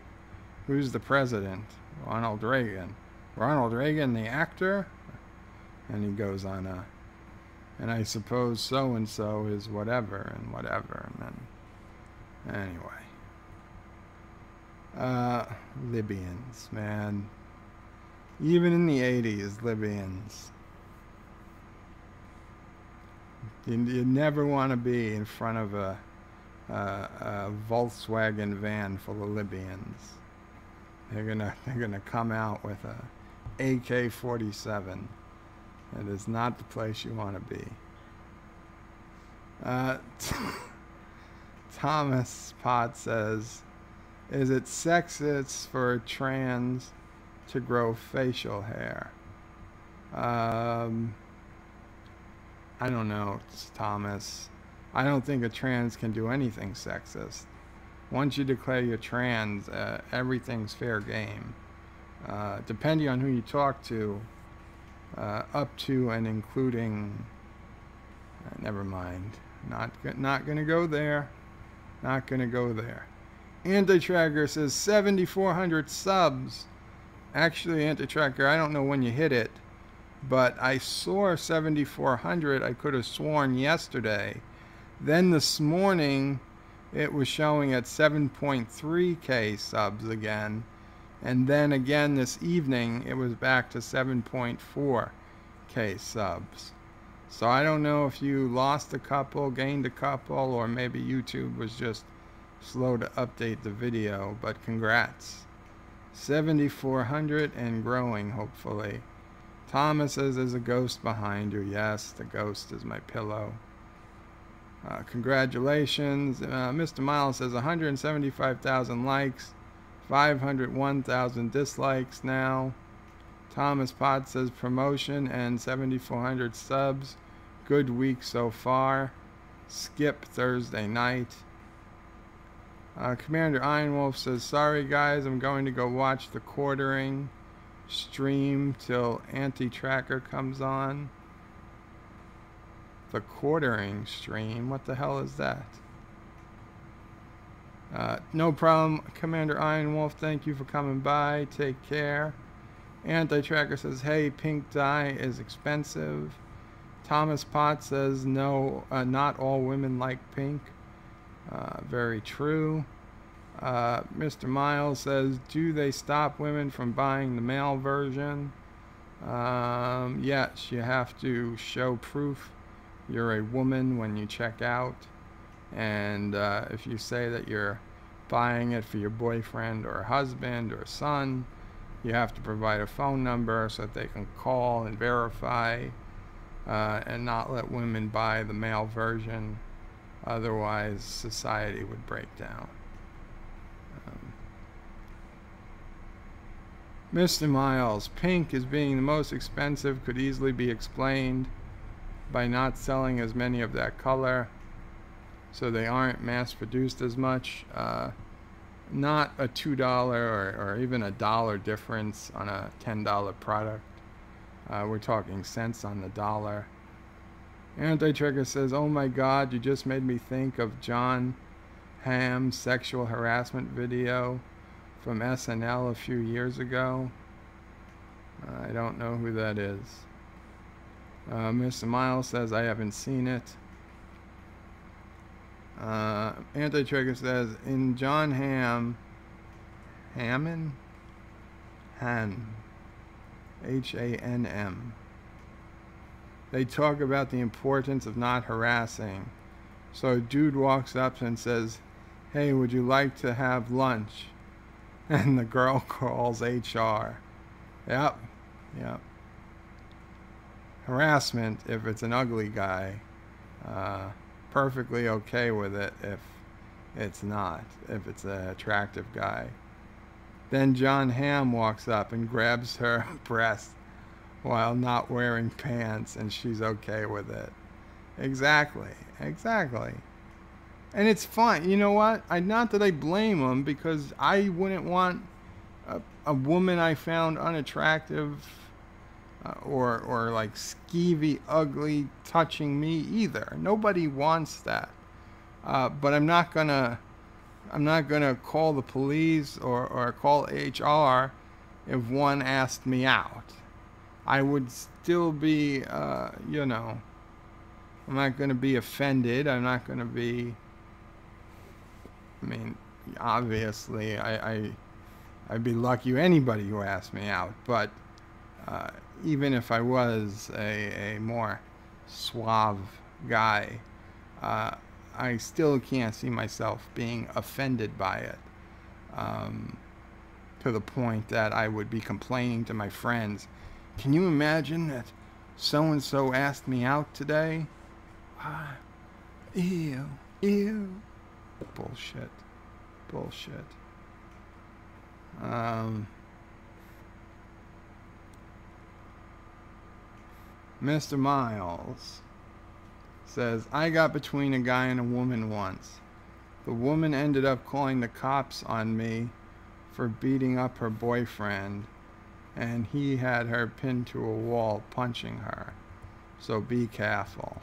Who's the president? Ronald Reagan. Ronald Reagan, the actor? And he goes on and I suppose so-and-so is whatever and whatever. And then, anyway. Libyans, man. Even in the 80s, Libyans. You never want to be in front of a Volkswagen van full of Libyans. They're gonna come out with a AK-47. It is not the place you want to be. Thomas Potts says, "Is it sexist for a trans to grow facial hair?" I don't know, Thomas. I don't think a trans can do anything sexist. Once you declare you're trans, everything's fair game. Depending on who you talk to, up to and including, never mind. Not gonna go there. Not gonna go there. Anti-Tracker says 7,400 subs. Actually, Anti-Tracker, I don't know when you hit it, but I saw 7,400. I could have sworn yesterday. Then this morning, it was showing at 7.3K subs again. And then again this evening, it was back to 7.4K subs. So I don't know if you lost a couple, gained a couple, or maybe YouTube was just slow to update the video, but congrats. 7,400 and growing, hopefully. Thomas says there's a ghost behind you. Yes, the ghost is my pillow. Congratulations. Mr. Miles says 175,000 likes, 501,000 dislikes now. Thomas Potts says promotion and 7,400 subs. Good week so far. Skip Thursday night. Commander Ironwolf says, sorry guys, I'm going to go watch the quartering stream till Anti-Tracker comes on. The quartering stream? What the hell is that? No problem, Commander Ironwolf. Thank you for coming by. Take care. Anti-Tracker says, hey, pink dye is expensive. Thomas Potts says, no, not all women like pink. Very true. Mr. Miles says, do they stop women from buying the male version? Yes, you have to show proof you're a woman when you check out. And if you say that you're buying it for your boyfriend or husband or son, you have to provide a phone number so that they can call and verify, and not let women buy the male version. Otherwise, society would break down. Mr. Miles, pink as being the most expensive could easily be explained by not selling as many of that color, so they aren't mass produced as much. Not a $2 or even $1 difference on a $10 product. We're talking cents on the dollar. Anti-Trigger says, oh my God, you just made me think of John Hamm's sexual harassment video from SNL a few years ago. I don't know who that is. Mr. Miles says, I haven't seen it. Anti-Trigger says, in John Hamm, Hanm, H-A-N-M, they talk about the importance of not harassing. So a dude walks up and says, hey, would you like to have lunch? And the girl calls HR. Yep. Harassment, if it's an ugly guy, perfectly okay with it if it's not, if it's an attractive guy. Then John Hamm walks up and grabs her breast while not wearing pants, and she's okay with it. Exactly. And it's fine. You know what? Not that I blame him, because I wouldn't want a woman I found unattractive or like skeevy, ugly, touching me either. Nobody wants that. But I'm not gonna call the police or call HR if one asked me out. I would still be, I'm not gonna be offended. I'm not gonna be. I mean, obviously, I'd be lucky with anybody who asked me out. But even if I was a more suave guy, I still can't see myself being offended by it, to the point that I would be complaining to my friends. Can you imagine that so-and-so asked me out today? Ew. Bullshit. Mr. Miles says, I got between a guy and a woman once. The woman ended up calling the cops on me for beating up her boyfriend, and he had her pinned to a wall punching her. So be careful.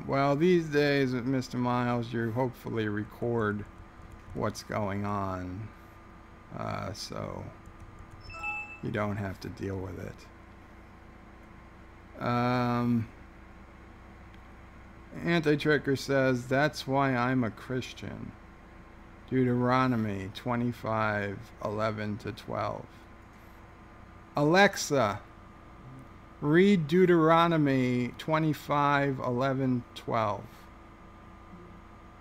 Well, these days, Mr. Miles, you hopefully record what's going on, so you don't have to deal with it. Anti-Tricker says, that's why I'm a Christian. Deuteronomy 25:11-12. Alexa, read Deuteronomy 25:11-12.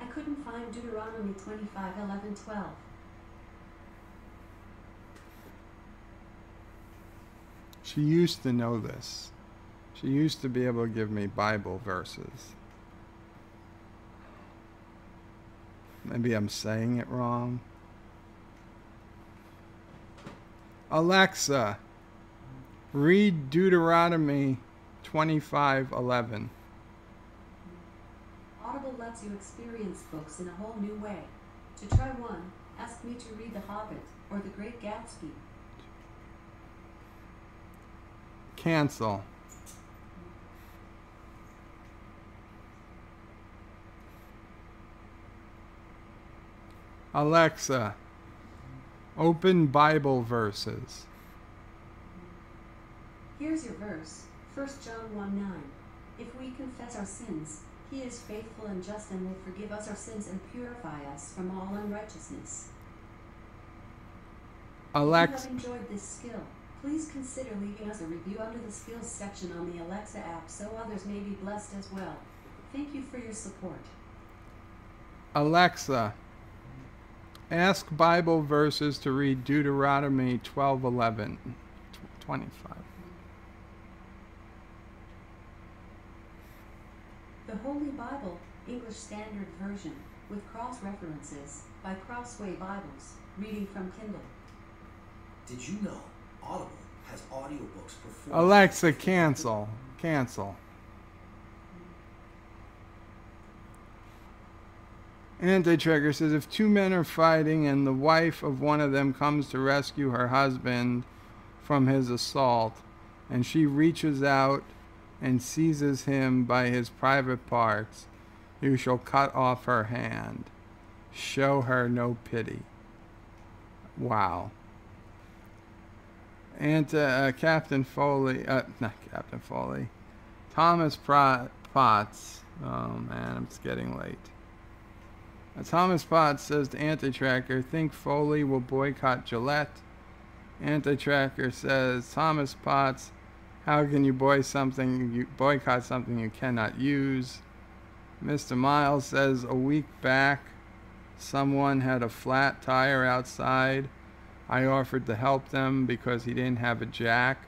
I couldn't find Deuteronomy 25:11-12. She used to know this. She used to be able to give me Bible verses. Maybe I'm saying it wrong. Alexa, read Deuteronomy 25:11. Audible lets you experience books in a whole new way. To try one, ask me to read The Hobbit or The Great Gatsby. Cancel. Alexa, open Bible verses. Here's your verse, 1 John 1:9. If we confess our sins, he is faithful and just and will forgive us our sins and purify us from all unrighteousness. If you have enjoyed this skill, please consider leaving us a review under the skills section on the Alexa app so others may be blessed as well. Thank you for your support. Alexa, ask Bible verses to read Deuteronomy 12:11, 25. The Holy Bible, English Standard Version, with cross-references, by Crossway Bibles, reading from Kindle. Did you know Audible has audiobooks performed? Alexa, cancel. Cancel. Anti-Trigger says, if two men are fighting and the wife of one of them comes to rescue her husband from his assault, and she reaches out and seizes him by his private parts, you shall cut off her hand. Show her no pity. Wow. And Captain Foley, not Captain Foley, Thomas Potts, oh man, it's getting late. Thomas Potts says to Anti-Tracker, think Foley will boycott Gillette? Anti-Tracker says, Thomas Potts, how can you boycott something you cannot use? Mr. Miles says, a week back, someone had a flat tire outside. I offered to help them because he didn't have a jack.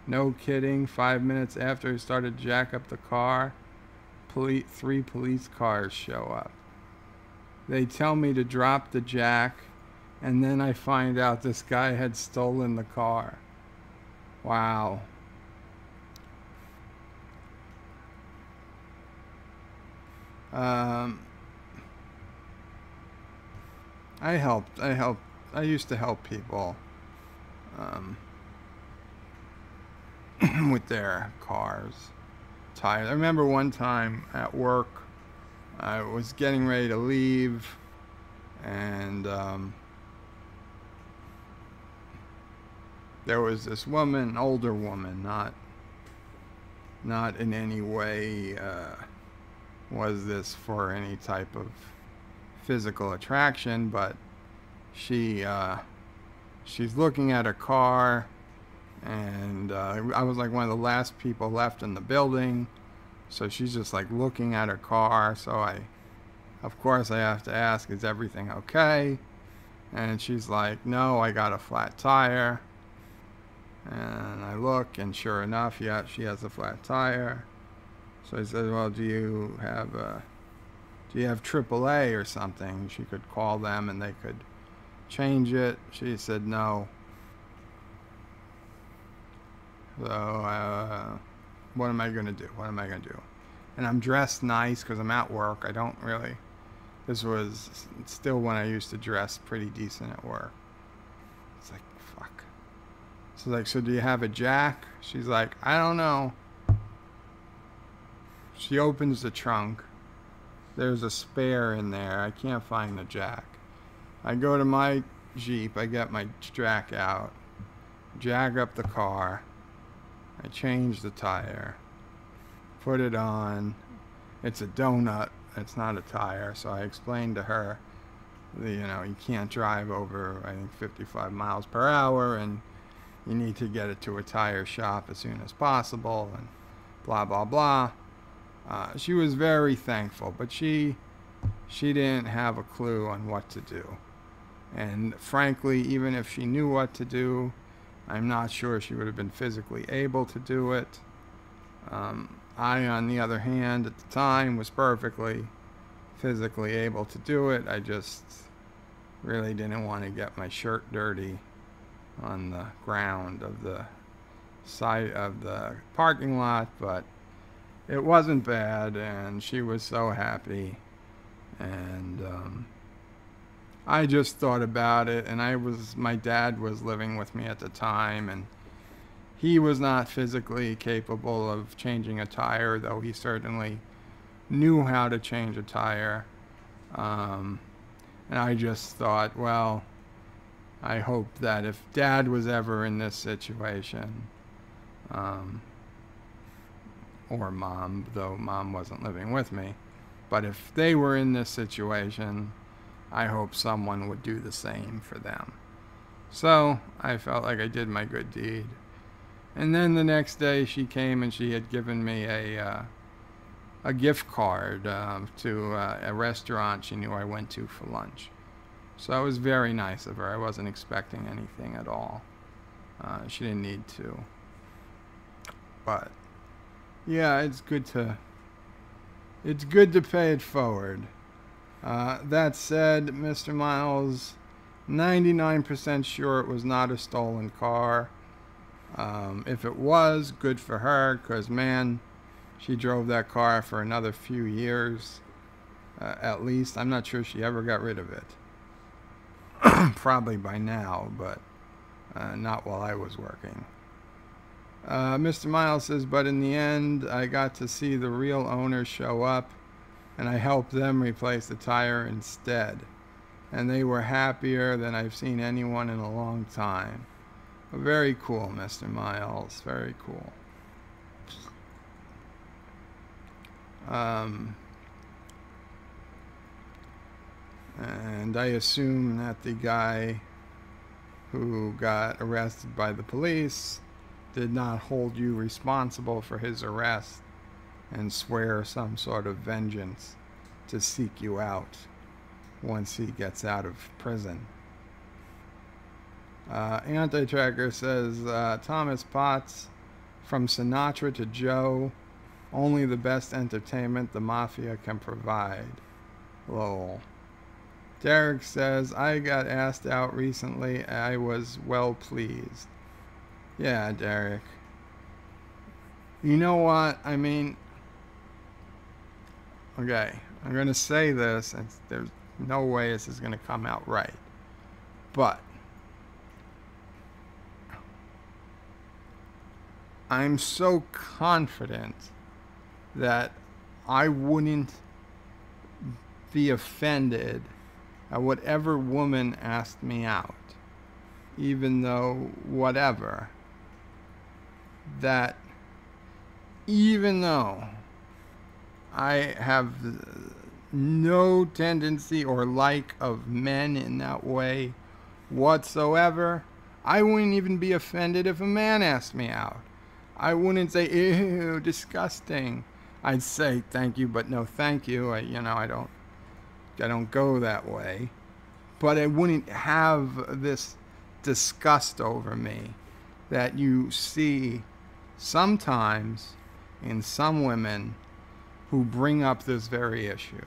No kidding, 5 minutes after he started to jack up the car, 3 police cars show up. They tell me to drop the jack, and then I find out this guy had stolen the car. Wow. I used to help people with their cars, tires. I remember one time at work, I was getting ready to leave, and there was this woman, older woman, not in any way was this for any type of physical attraction, but she's looking at her car, and I was like one of the last people left in the building, so she's just like looking at her car. So of course I have to ask, is everything okay? And she's like, no, I got a flat tire. And I look, and sure enough, yeah, she has a flat tire. So I said, well, do you have AAA or something? She could call them and they could change it. She said no. So what am I going to do? What am I going to do? And I'm dressed nice because I'm at work. I don't really, this was still when I used to dress pretty decent at work. It's like, fuck. So like, so do you have a jack? She's like, I don't know. She opens the trunk. There's a spare in there. I can't find the jack. I go to my Jeep. I get my jack out. Jack up the car. I change the tire. Put it on. It's a donut. It's not a tire. So I explained to her, you can't drive over, I think, 55 miles per hour, and you need to get it to a tire shop as soon as possible, and blah, blah, blah. She was very thankful, but she didn't have a clue on what to do. And frankly, even if she knew what to do, I'm not sure she would have been physically able to do it. I, on the other hand, at the time, was perfectly physically able to do it. I just really didn't want to get my shirt dirty on the ground of the side of the parking lot, but it wasn't bad, and she was so happy. And I just thought about it, and my dad was living with me at the time, and he was not physically capable of changing a tire, though he certainly knew how to change a tire. And I just thought, well, I hope that if Dad was ever in this situation, or mom, though mom wasn't living with me. But if they were in this situation, I hope someone would do the same for them. So I felt like I did my good deed. And then the next day she came and she had given me a gift card to a restaurant she knew I went to for lunch. So it was very nice of her. I wasn't expecting anything at all. She didn't need to. But yeah, it's good to pay it forward. That said, Mr. Miles, 99% sure it was not a stolen car. If it was, good for her, because man, she drove that car for another few years, at least. I'm not sure she ever got rid of it. Probably by now, but not while I was working. Mr. Miles says, but in the end, I got to see the real owner show up, and I helped them replace the tire instead. And they were happier than I've seen anyone in a long time. Very cool, Mr. Miles. Very cool. And I assume that the guy who got arrested by the police did not hold you responsible for his arrest and swear some sort of vengeance to seek you out once he gets out of prison. Anti-Tracker says, Thomas Potts, from Sinatra to Joe, only the best entertainment the Mafia can provide. Lol. Derek says, I got asked out recently. I was well pleased. Yeah, Derek. You know what? I mean, okay, I'm going to say this, and there's no way this is going to come out right. But I'm so confident that I wouldn't be offended at whatever woman asked me out, even though whatever, that even though I have no tendency or like of men in that way whatsoever, I wouldn't even be offended if a man asked me out. I wouldn't say, ew, disgusting. I'd say thank you, but no thank you. I don't go that way. But I wouldn't have this disgust over me that you see sometimes in some women who bring up this very issue.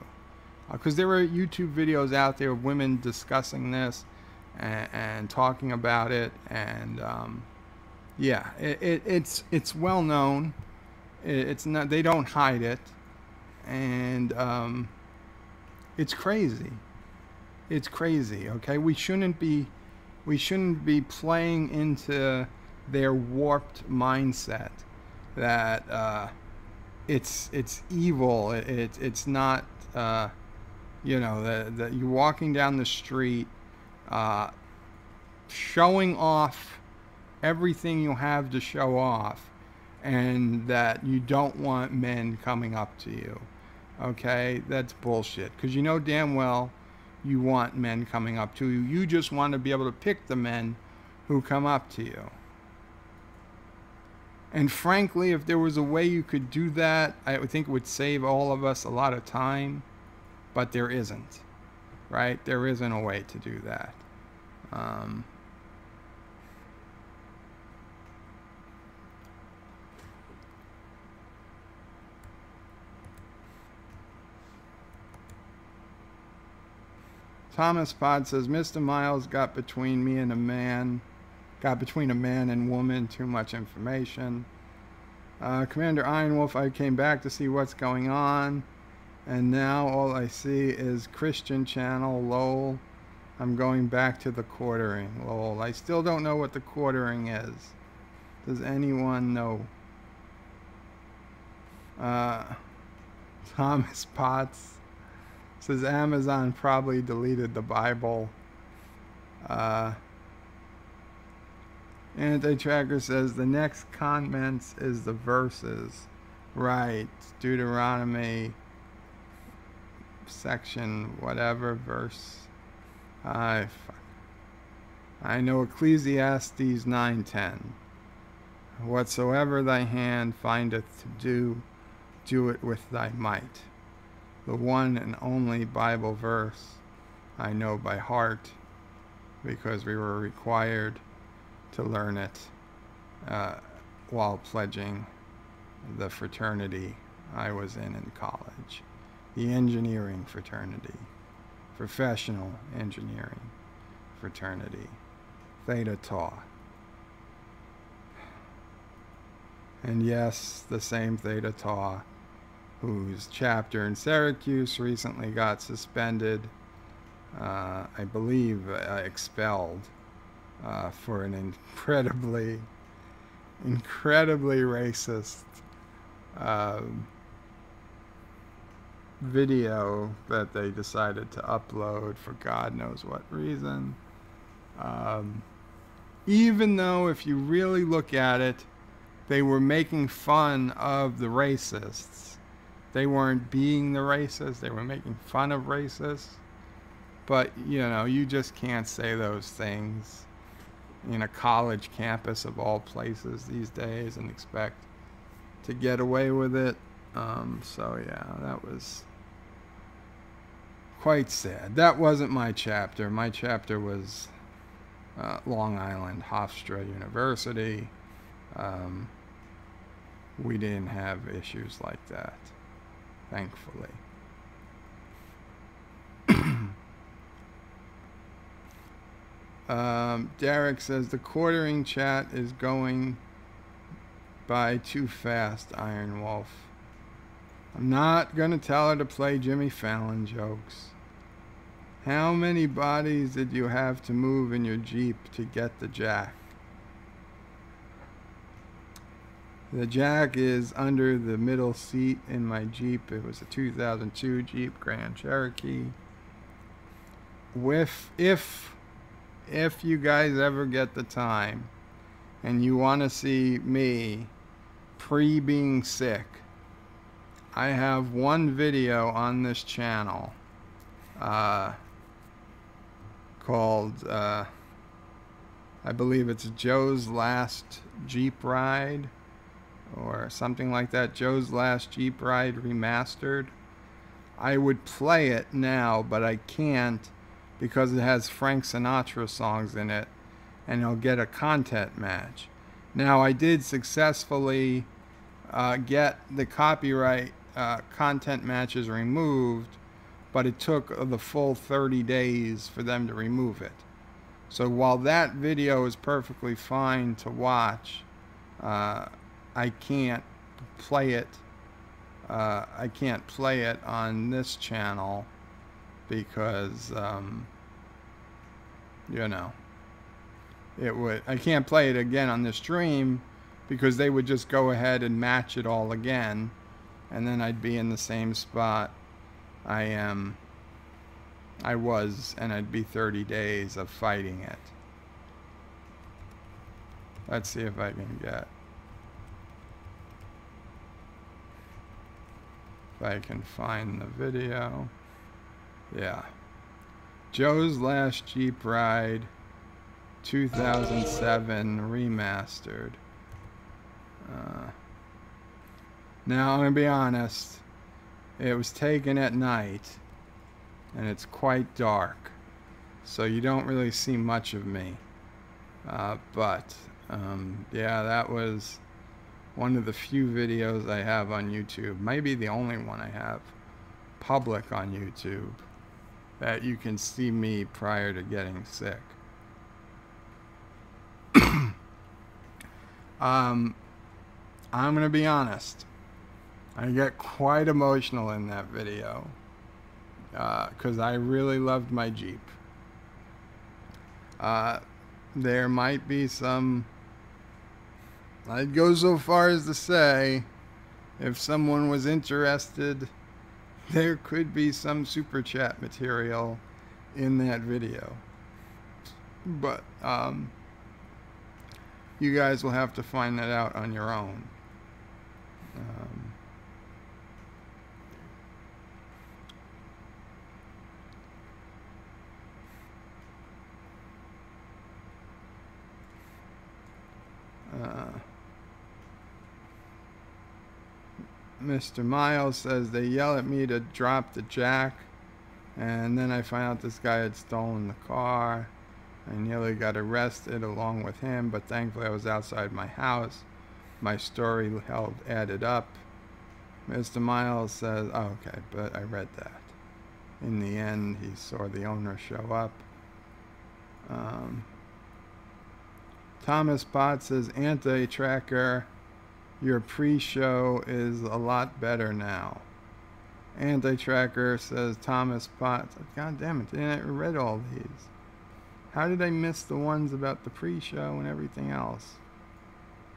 Because there are YouTube videos out there of women discussing this and talking about it, and yeah, it's well known. It's not, they don't hide it, and it's crazy. It's crazy. Okay, we shouldn't be playing into their warped mindset that it's evil. It's not. You know, that you're walking down the street, showing off everything you have to show off, and that you don't want men coming up to you. Okay, that's bullshit. Because you know damn well you want men coming up to you. You just want to be able to pick the men who come up to you. And frankly, if there was a way you could do that, I would think it would save all of us a lot of time. But there isn't, right? There isn't a way to do that. Thomas Pod says, Mr. Miles got between a man and woman, too much information. Commander Ironwolf, I came back to see what's going on. And now all I see is Christian channel, lol. I'm going back to the quartering, lol. I still don't know what the quartering is. Does anyone know? Thomas Potts says Amazon probably deleted the Bible. Anti-Tracker says the next comments is the verses. Right. Deuteronomy section whatever verse. I know Ecclesiastes 9:10. Whatsoever thy hand findeth to do, do it with thy might. The one and only Bible verse I know by heart because we were required to learn it while pledging the fraternity I was in college, the engineering fraternity, professional engineering fraternity, Theta Tau. And yes, the same Theta Tau whose chapter in Syracuse recently got suspended, I believe expelled, for an incredibly racist video that they decided to upload for God knows what reason. Even though if you really look at it, they were making fun of the racists. They weren't being the racists, they were making fun of racists. But, you know, you just can't say those things in a college campus of all places these days and expect to get away with it. So yeah, that was quite sad. That wasn't my chapter. My chapter was Long Island Hofstra University. We didn't have issues like that, thankfully. Derek says the quartering chat is going by too fast, Iron Wolf. I'm not gonna tell her to play Jimmy Fallon jokes. How many bodies did you have to move in your Jeep to get the jack? The jack is under the middle seat in my Jeep. It was a 2002 Jeep Grand Cherokee. If you guys ever get the time and you want to see me pre being sick, I have one video on this channel called, I believe it's Joe's Last Jeep Ride or something like that. Joe's Last Jeep Ride Remastered. I would play it now, but I can't because it has Frank Sinatra songs in it and it'll get a content match. Now, I did successfully get the copyright content matches removed, but it took the full 30 days for them to remove it. So while that video is perfectly fine to watch, I can't play it. I can't play it on this channel because, you know, I can't play it again on this stream because they would just go ahead and match it all again, and then I'd be in the same spot I was, and I'd be 30 days of fighting it. Let's see if I can get, if I can find the video. Yeah. Joe's Last Jeep Ride 2007 Remastered. Now, I'm going to be honest. It was taken at night, and it's quite dark, so you don't really see much of me. But yeah, that was one of the few videos I have on YouTube. Maybe the only one I have public on YouTube that you can see me prior to getting sick. I'm going to be honest. I get quite emotional in that video because I really loved my Jeep. There might be some, I'd go so far as to say, if someone was interested, there could be some super chat material in that video. But you guys will have to find that out on your own. Mr. Miles says they yell at me to drop the jack, and then I find out this guy had stolen the car. I nearly got arrested along with him, but thankfully I was outside my house. My story added up. Mr. Miles says, oh, okay, but I read that. In the end, he saw the owner show up. Thomas Potts says, Anti-Tracker, your pre-show is a lot better now. Anti-Tracker says, Thomas Potts. God damn it, I read all these. How did I miss the ones about the pre-show and everything else?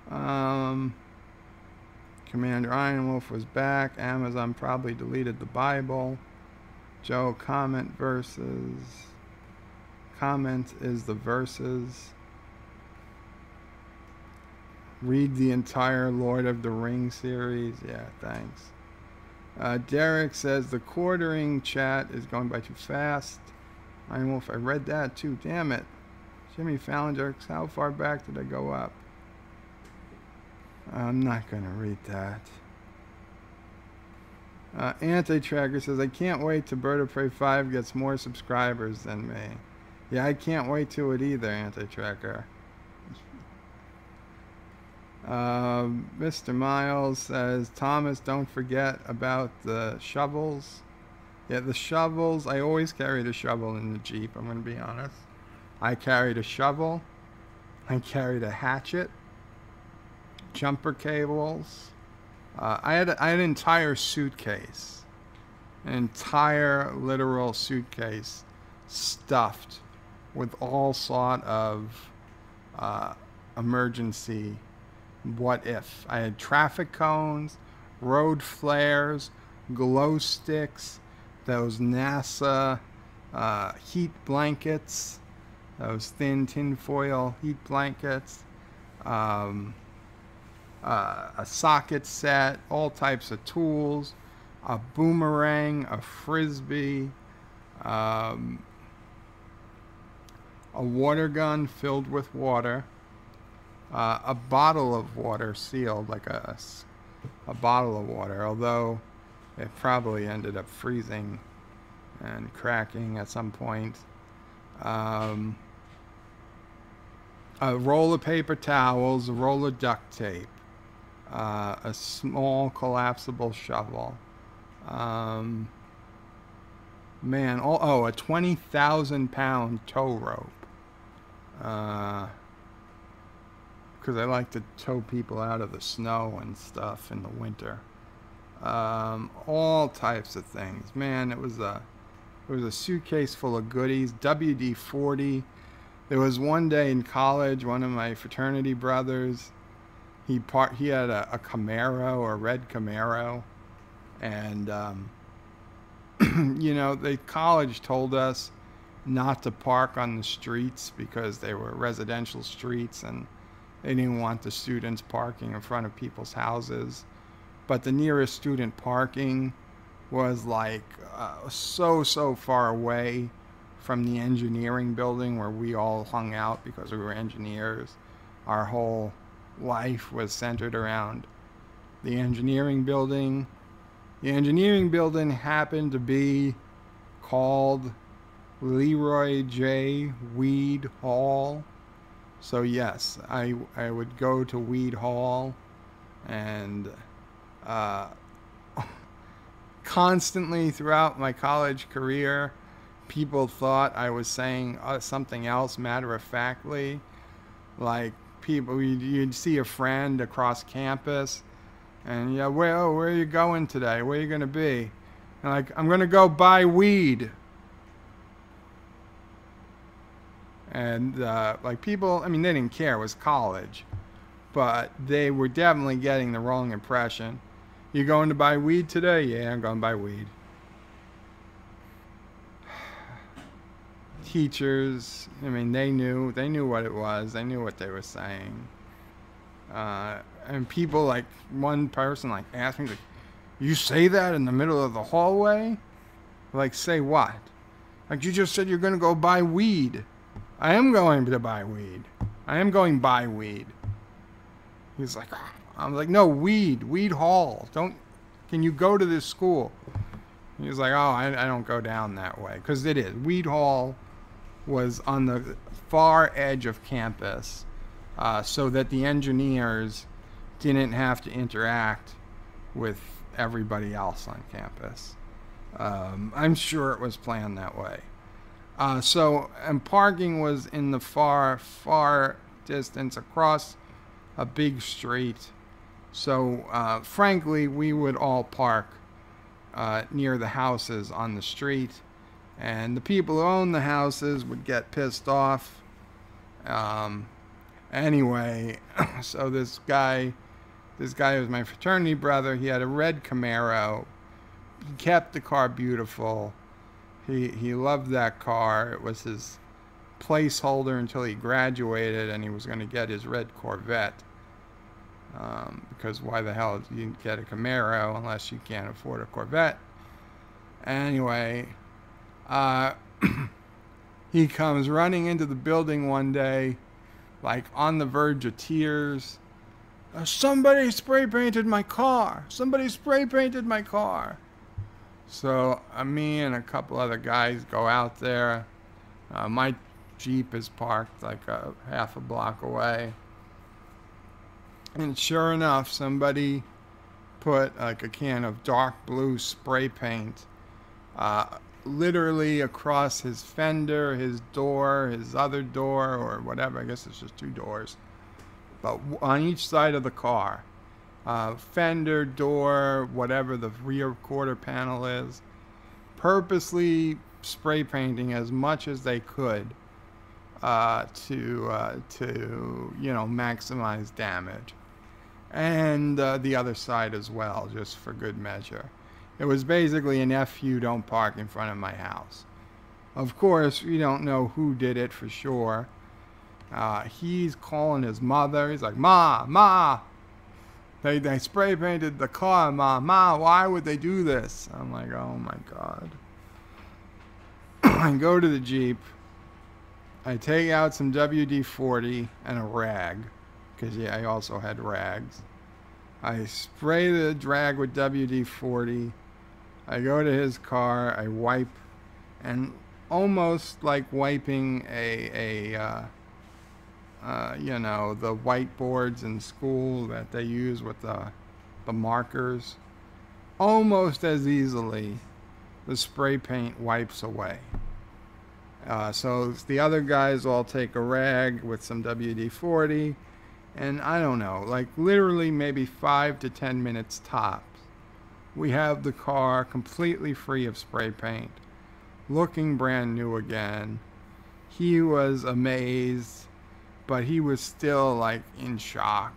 Commander Ironwolf was back. Amazon probably deleted the Bible. Joe, comment is the verses. Read the entire Lord of the Rings series. Yeah, thanks. Derek says the quartering chat is going by too fast. Ironwolf, I read that too. Damn it. Jimmy Fallon jokes. How far back did I go up? I'm not going to read that. Anti-Tracker says, I can't wait till Bird of Prey 5 gets more subscribers than me. Yeah, I can't wait to it either, Anti-Tracker. Mr. Miles says, Thomas, don't forget about the shovels. Yeah, the shovels. I always carried a shovel in the Jeep, I'm going to be honest. I carried a shovel. I carried a hatchet. Jumper cables. I had an entire suitcase. An entire literal suitcase stuffed with all sort of emergency what if. I had traffic cones, road flares, glow sticks, those NASA heat blankets, those thin tinfoil heat blankets, a socket set, all types of tools, a boomerang, a frisbee, a water gun filled with water, a bottle of water sealed, like a bottle of water, although it probably ended up freezing and cracking at some point. A roll of paper towels, a roll of duct tape, a small collapsible shovel. A 20,000-pound tow rope. Because I like to tow people out of the snow and stuff in the winter. All types of things. Man, it was a suitcase full of goodies. WD-40. There was one day in college, one of my fraternity brothers, he had a Camaro, a red Camaro, and you know, the college told us not to park on the streets because they were residential streets and they didn't want the students parking in front of people's houses. But the nearest student parking was like so far away from the engineering building where we all hung out because we were engineers. Our whole life was centered around the engineering building. The engineering building happened to be called Leroy J. Weed Hall. So yes, I would go to Weed Hall and constantly throughout my college career, people thought I was saying something else matter-of-factly. Like you'd see a friend across campus and yeah, where are you going today? Where are you going to be? And like, I'm going to go buy weed. And like people, I mean, they didn't care. It was college. But they were definitely getting the wrong impression. You going to buy weed today? Yeah, I'm going to buy weed. Teachers, I mean, they knew what it was. They knew what they were saying. And people, like, one person, like, asked me, like, you say that in the middle of the hallway? Like, say what? Like, you just said you're going to go buy weed. I am going to buy weed. I am going buy weed. He's like, I'm like, no, Weed Hall. Can you go to this school? He was like, oh, I don't go down that way. Because it is. Weed Hall was on the far edge of campus, so that the engineers didn't have to interact with everybody else on campus. I'm sure it was planned that way. And parking was in the far distance across a big street. So, frankly, we would all park near the houses on the street, and the people who own the houses would get pissed off. Anyway, so this guy was my fraternity brother. He had a red Camaro. He kept the car beautiful. He loved that car. It was his placeholder until he graduated, and he was going to get his red Corvette. Because why the hell do you get a Camaro unless you can't afford a Corvette? Anyway, he comes running into the building one day, like on the verge of tears. Somebody spray painted my car. Somebody spray painted my car. So me and a couple other guys go out there. My Jeep is parked like half a block away. And sure enough, somebody put like a can of dark blue spray paint literally across his fender, his door, his other door, or whatever. I guess it's just two doors. But on each side of the car. Fender, door, whatever the rear quarter panel is. Purposely spray painting as much as they could to maximize damage. And the other side as well, just for good measure. It was basically an F you, don't park in front of my house. Of course, we don't know who did it for sure. He's calling his mother. He's like, Ma, they spray painted the car, Ma, why would they do this? I'm like, oh my God. I go to the Jeep. I take out some WD-40 and a rag. Because I also had rags. I spray the drag with WD-40. I go to his car. I wipe, and almost like wiping the whiteboards in school that they use with the markers. Almost as easily, the spray paint wipes away. So the other guys all take a rag with some WD-40. And I don't know, like literally maybe 5 to 10 minutes tops, we have the car completely free of spray paint, looking brand new again. He was amazed, but he was still like in shock.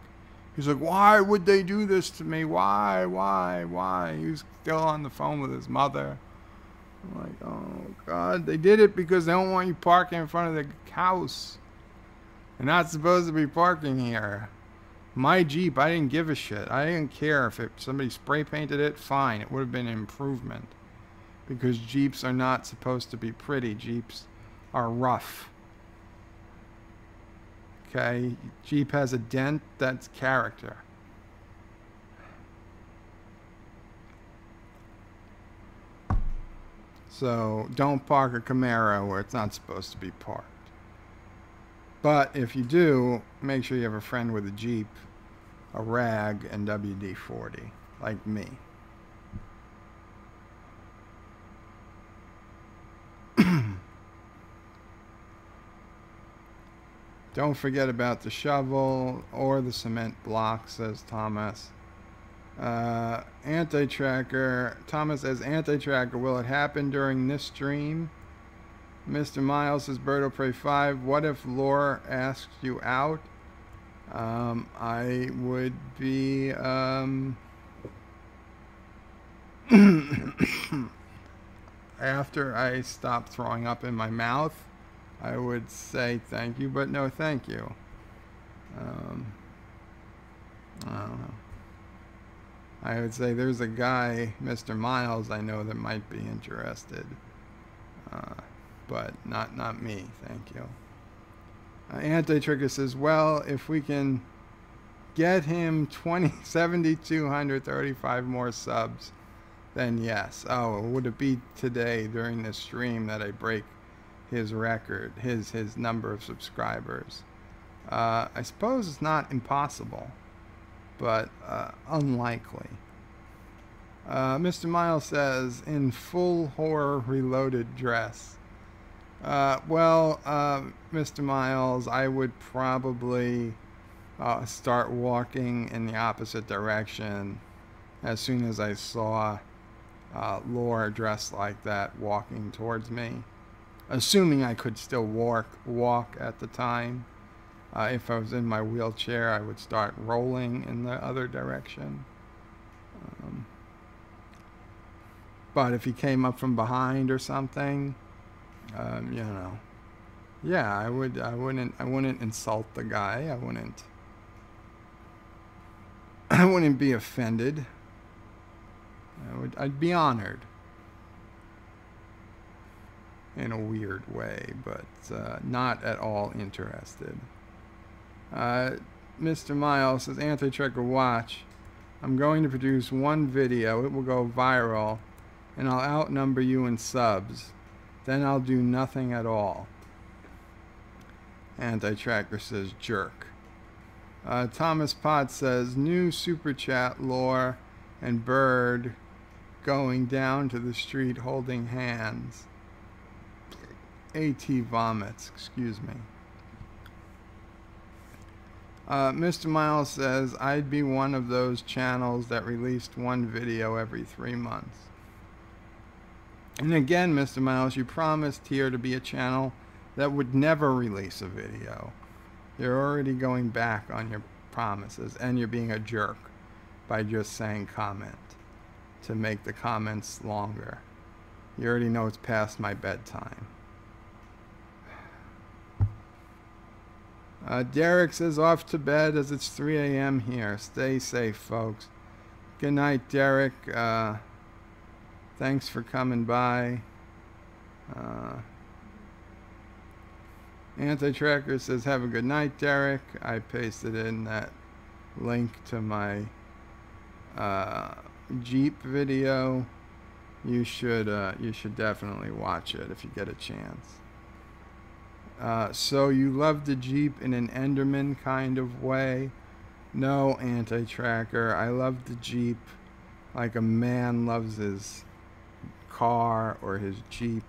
He's like, why would they do this to me? Why? He was still on the phone with his mother. I'm like, oh God, they did it because they don't want you parking in front of the house. You're not supposed to be parking here. My Jeep, I didn't give a shit. I didn't care if somebody spray painted it, fine. It would have been an improvement. Because Jeeps are not supposed to be pretty. Jeeps are rough. Okay? Jeep has a dent, that's character. So don't park a Camaro where it's not supposed to be parked. But if you do, make sure you have a friend with a Jeep, a rag, and WD-40, like me. Don't forget about the shovel or the cement block, says Thomas. Anti-tracker. Thomas says, anti-tracker, will it happen during this stream? Mr. Miles says, Birdo Prey 5, what if Lore asks you out? I would be, after I stop throwing up in my mouth, I would say thank you, but no thank you. I don't know. I would say there's a guy, Mr. Miles, I know that might be interested. But not me, thank you. Anti-Trigger says, well, if we can get him 7,235 more subs, then yes. Oh, would it be today during this stream that I break his record, his number of subscribers? I suppose it's not impossible, but unlikely. Mr. Miles says, in full horror reloaded dress. Well, Mr. Miles, I would probably start walking in the opposite direction as soon as I saw Laura dressed like that walking towards me. Assuming I could still walk at the time. If I was in my wheelchair, I would start rolling in the other direction. But if he came up from behind or something, you know, yeah, I wouldn't insult the guy. I wouldn't be offended. I'd be honored in a weird way, but not at all interested. Mr. Miles says, Anti-Tracker, watch. I'm going to produce one video. It will go viral, and I'll outnumber you in subs. Then I'll do nothing at all. Anti-Tracker says, jerk. Thomas Potts says, new super chat, Lore and Bird going down to the street holding hands. AT vomits, excuse me. Mr. Miles says, I'd be one of those channels that released one video every 3 months. And again, Mr. Miles, you promised here to be a channel that would never release a video. You're already going back on your promises, and you're being a jerk by just saying comment to make the comments longer. You already know it's past my bedtime. Derek says, off to bed as it's 3 a.m. here. Stay safe, folks. Good night, Derek. Thanks for coming by. Anti-Tracker says, have a good night, Derek. I pasted in that link to my Jeep video. You should definitely watch it if you get a chance. So you love the Jeep in an Enderman kind of way? No, Anti-Tracker. I love the Jeep like a man loves his car or his Jeep.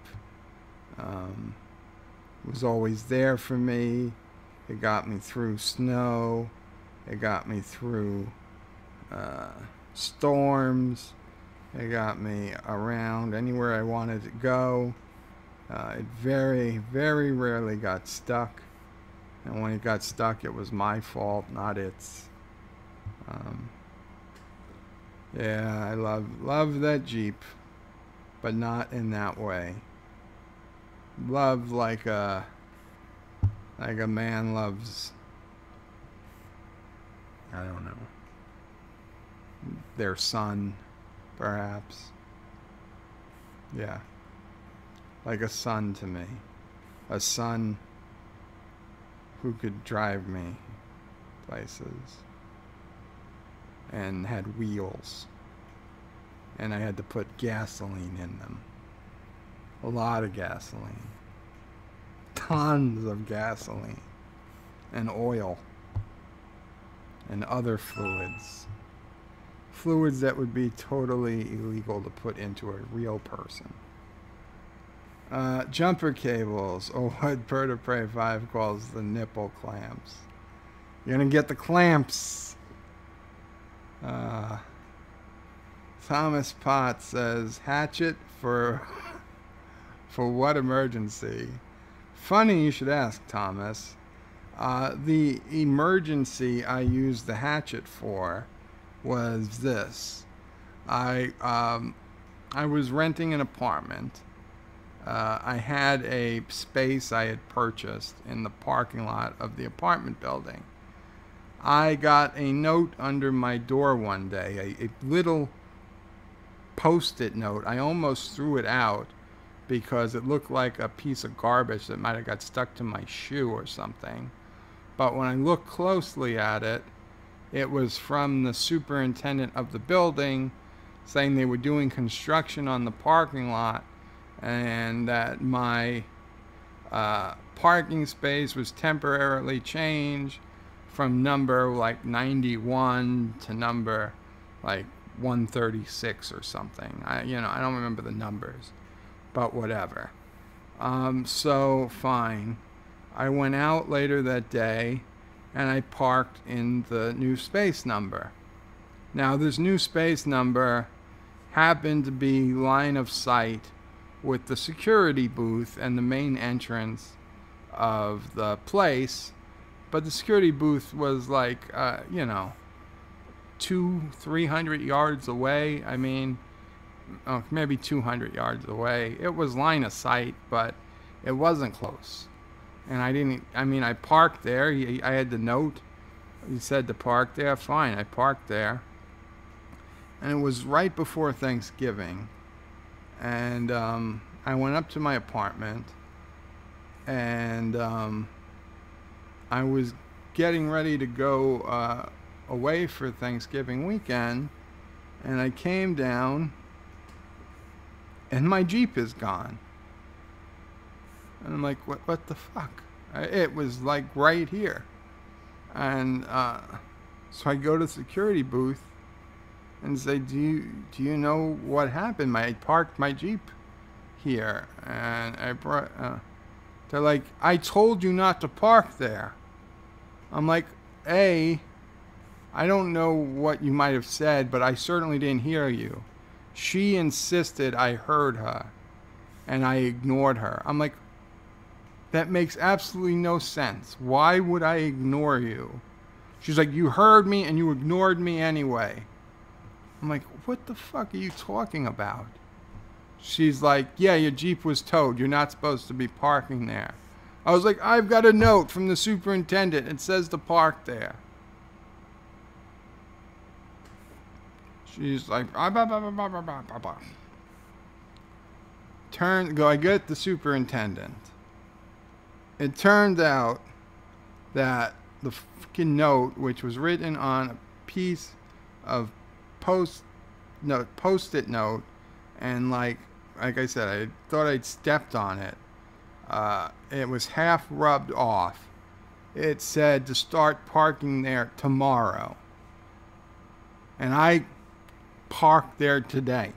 It was always there for me. It got me through snow. It got me through storms. It got me around anywhere I wanted to go. It very, very rarely got stuck. And when it got stuck, it was my fault, not its. Yeah, I love that Jeep, but not in that way. Love like a man loves, I don't know, their son, perhaps. Yeah. Like a son to me. A son who could drive me places. And had wheels. And I had to put gasoline in them. A lot of gasoline. Tons of gasoline. And oil. And other fluids. Fluids that would be totally illegal to put into a real person. Jumper cables, or what Bird of Prey 5 calls the nipple clamps. You're gonna get the clamps. Thomas Potts says, hatchet for what emergency? Funny you should ask, Thomas. The emergency I used the hatchet for was this. I was renting an apartment. I had a space I had purchased in the parking lot of the apartment building. I got a note under my door one day, a little post-it note. I almost threw it out because it looked like a piece of garbage that might have got stuck to my shoe or something. But when I looked closely at it, It was from the superintendent of the building saying they were doing construction on the parking lot and that my parking space was temporarily changed from number like 91 to number like 136 or something. I don't remember the numbers, but whatever. So fine. I went out later that day and I parked in the new space number. Now this new space number happened to be line of sight with the security booth and the main entrance of the place, but the security booth was like 200-300 yards away. I mean, maybe 200 yards away. It was line of sight, but it wasn't close. And I parked there. I had the note. He said to park there. Fine, I parked there. And it was right before Thanksgiving. And I went up to my apartment. And I was getting ready to go away for Thanksgiving weekend. And I came down. And my Jeep is gone. And I'm like, what the fuck? It was like right here. And so I go to the security booth and say, do you know what happened? I parked my Jeep here. And they're like, I told you not to park there. I'm like, I don't know what you might have said, but I certainly didn't hear you. She insisted I heard her, and I ignored her. I'm like, that makes absolutely no sense. Why would I ignore you? She's like, you heard me and you ignored me anyway. I'm like, what the fuck are you talking about? She's like, yeah, your Jeep was towed. You're not supposed to be parking there. I was like, I've got a note from the superintendent. It says to park there. She's like, I get the superintendent. It turned out that the fucking note, which was written on a piece of post-it note, and like I said, I thought I'd stepped on it. It was half rubbed off. It said to start parking there tomorrow. And I parked there today.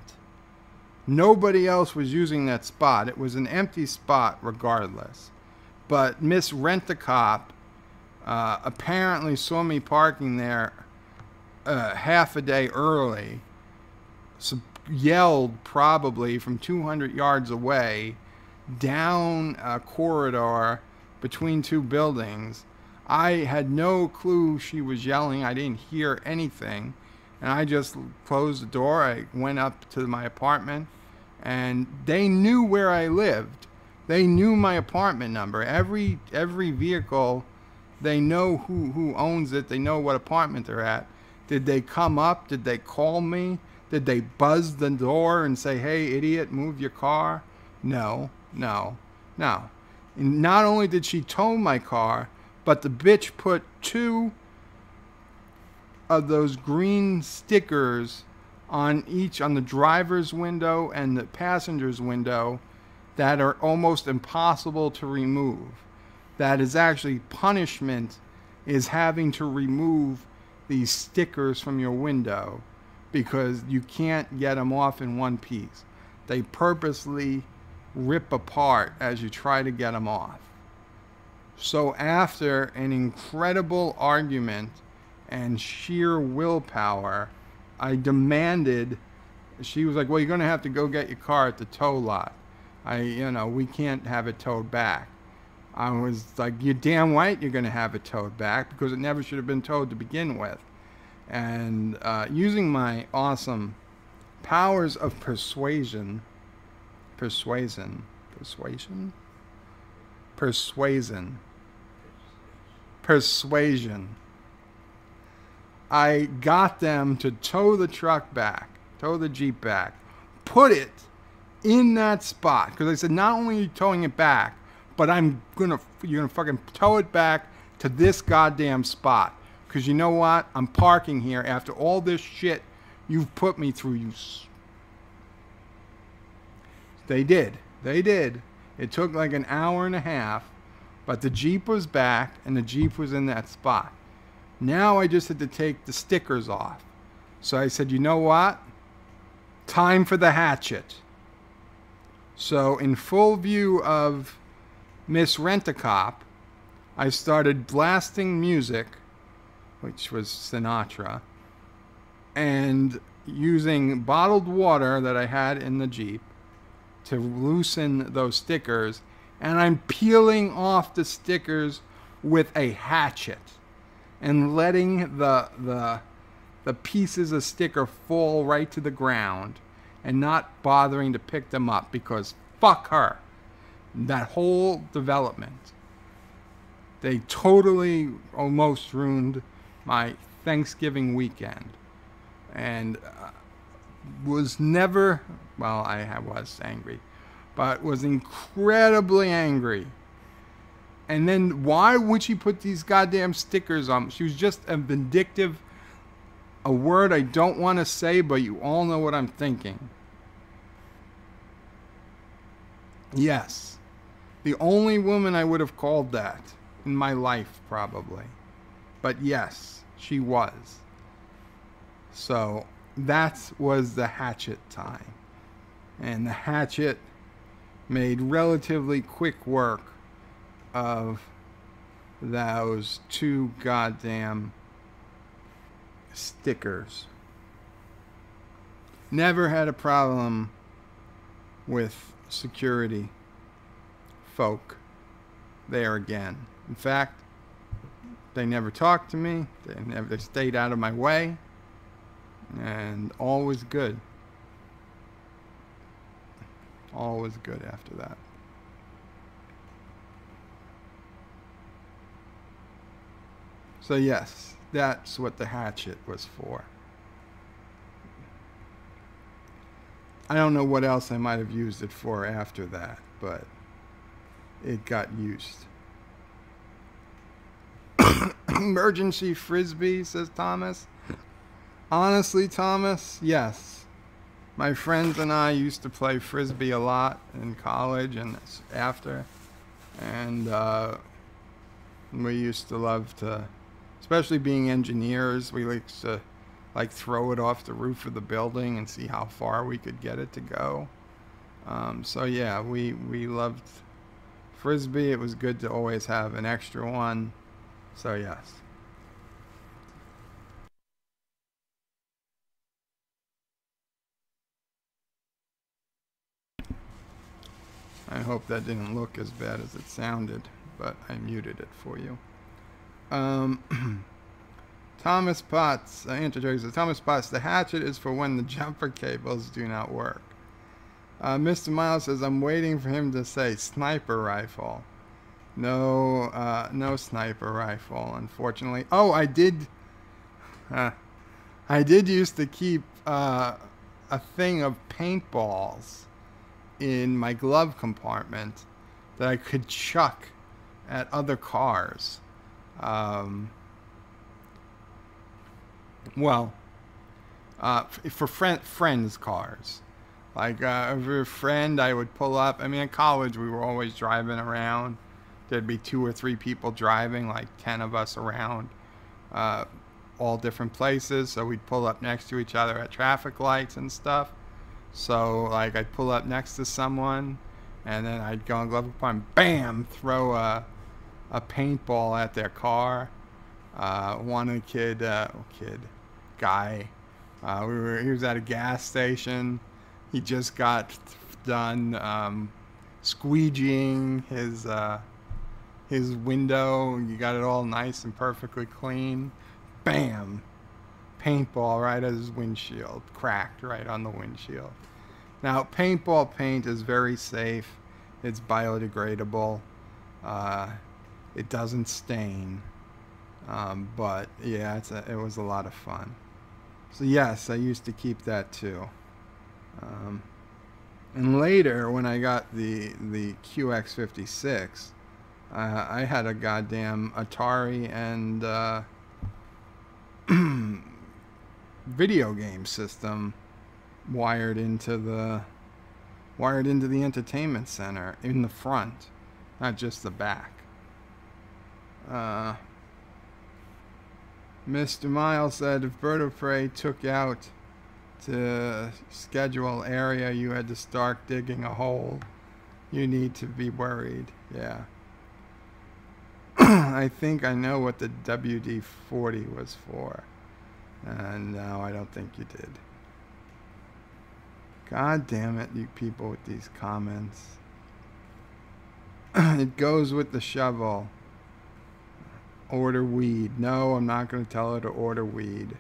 Nobody else was using that spot. It was an empty spot regardless. But Miss Rent-A-Cop apparently saw me parking there half a day early, yelled probably from 200 yards away down a corridor between two buildings. I had no clue she was yelling. I didn't hear anything. And I just closed the door. I went up to my apartment, and they knew where I lived. They knew my apartment number. Every vehicle, they know who owns it. They know what apartment they're at. Did they come up? Did they call me? Did they buzz the door and say, hey, idiot, move your car? No. And not only did she tow my car, but the bitch put 2 of those green stickers on the driver's window and the passenger's window that are almost impossible to remove. That is actually punishment, is having to remove these stickers from your window because you can't get them off in one piece. They purposely rip apart as you try to get them off. So after an incredible argument and sheer willpower, I demanded, she was like, well, you're going to have to go get your car at the tow lot. We can't have it towed back. I was like, you're damn right you're going to have it towed back because it never should have been towed to begin with. And using my awesome powers of persuasion, I got them to tow the truck back, tow the Jeep back, put it in that spot. Because I said, not only are you towing it back, but you're gonna fucking tow it back to this goddamn spot. Because you know what? I'm parking here after all this shit you've put me through. They did. They did. It took like an hour and a half, but the Jeep was back and the Jeep was in that spot. Now I just had to take the stickers off. So I said, you know what? Time for the hatchet. So in full view of Miss Rent-A-Cop, I started blasting music, which was Sinatra, and using bottled water that I had in the Jeep to loosen those stickers, and I'm peeling off the stickers with a hatchet and letting the pieces of sticker fall right to the ground and not bothering to pick them up, because fuck her. That whole development, they totally almost ruined my Thanksgiving weekend. And was never, well, I was angry, but was incredibly angry. And then why would she put these goddamn stickers on? She was just a vindictive, a word I don't want to say, but you all know what I'm thinking. Yes. The only woman I would have called that in my life, probably. But yes, she was. So that was the hatchet time. And the hatchet made relatively quick work of those two goddamn stickers. Never had a problem with security folk there again. In fact, they never talked to me. They stayed out of my way. And all was good. All was good after that. So yes, that's what the hatchet was for. I don't know what else I might have used it for after that, but it got used. Emergency frisbee, says Thomas. Honestly, Thomas, yes. My friends and I used to play frisbee a lot in college and after. And we used to love to, especially being engineers, we used to like throw it off the roof of the building and see how far we could get it to go. So yeah, we loved frisbee. It was good to always have an extra one. So yes. I hope that didn't look as bad as it sounded, but I muted it for you. Thomas Potts, introduces Thomas Potts, the hatchet is for when the jumper cables do not work. Mr. Miles says, I'm waiting for him to say sniper rifle. No, no sniper rifle, unfortunately. Oh, I did used to keep a thing of paintballs in my glove compartment that I could chuck at other cars. For friends' cars. Like, if a friend, I would pull up. I mean, in college, we were always driving around. There'd be 2 or 3 people driving, like 10 of us around, all different places. So we'd pull up next to each other at traffic lights and stuff. So, like, I'd pull up next to someone, and then I'd go in glove compartment, bam, throw a paintball at their car. One guy, he was at a gas station. He just got done squeegeeing his window. You got it all nice and perfectly clean. Bam! Paintball right at his windshield. Cracked right on the windshield. Now, paintball paint is very safe. It's biodegradable. It doesn't stain. But yeah, it was a lot of fun. So yes, I used to keep that too. And later, when I got the QX56, I had a goddamn Atari and video game system wired into the entertainment center in the front, not just the back. Mr. Miles said if Bird of Prey took out to schedule area, you had to start digging a hole. You need to be worried. Yeah. I think I know what the WD-40 was for. And no, I don't think you did. God damn it, you people with these comments. It goes with the shovel. Order weed. No, I'm not going to tell her to order weed.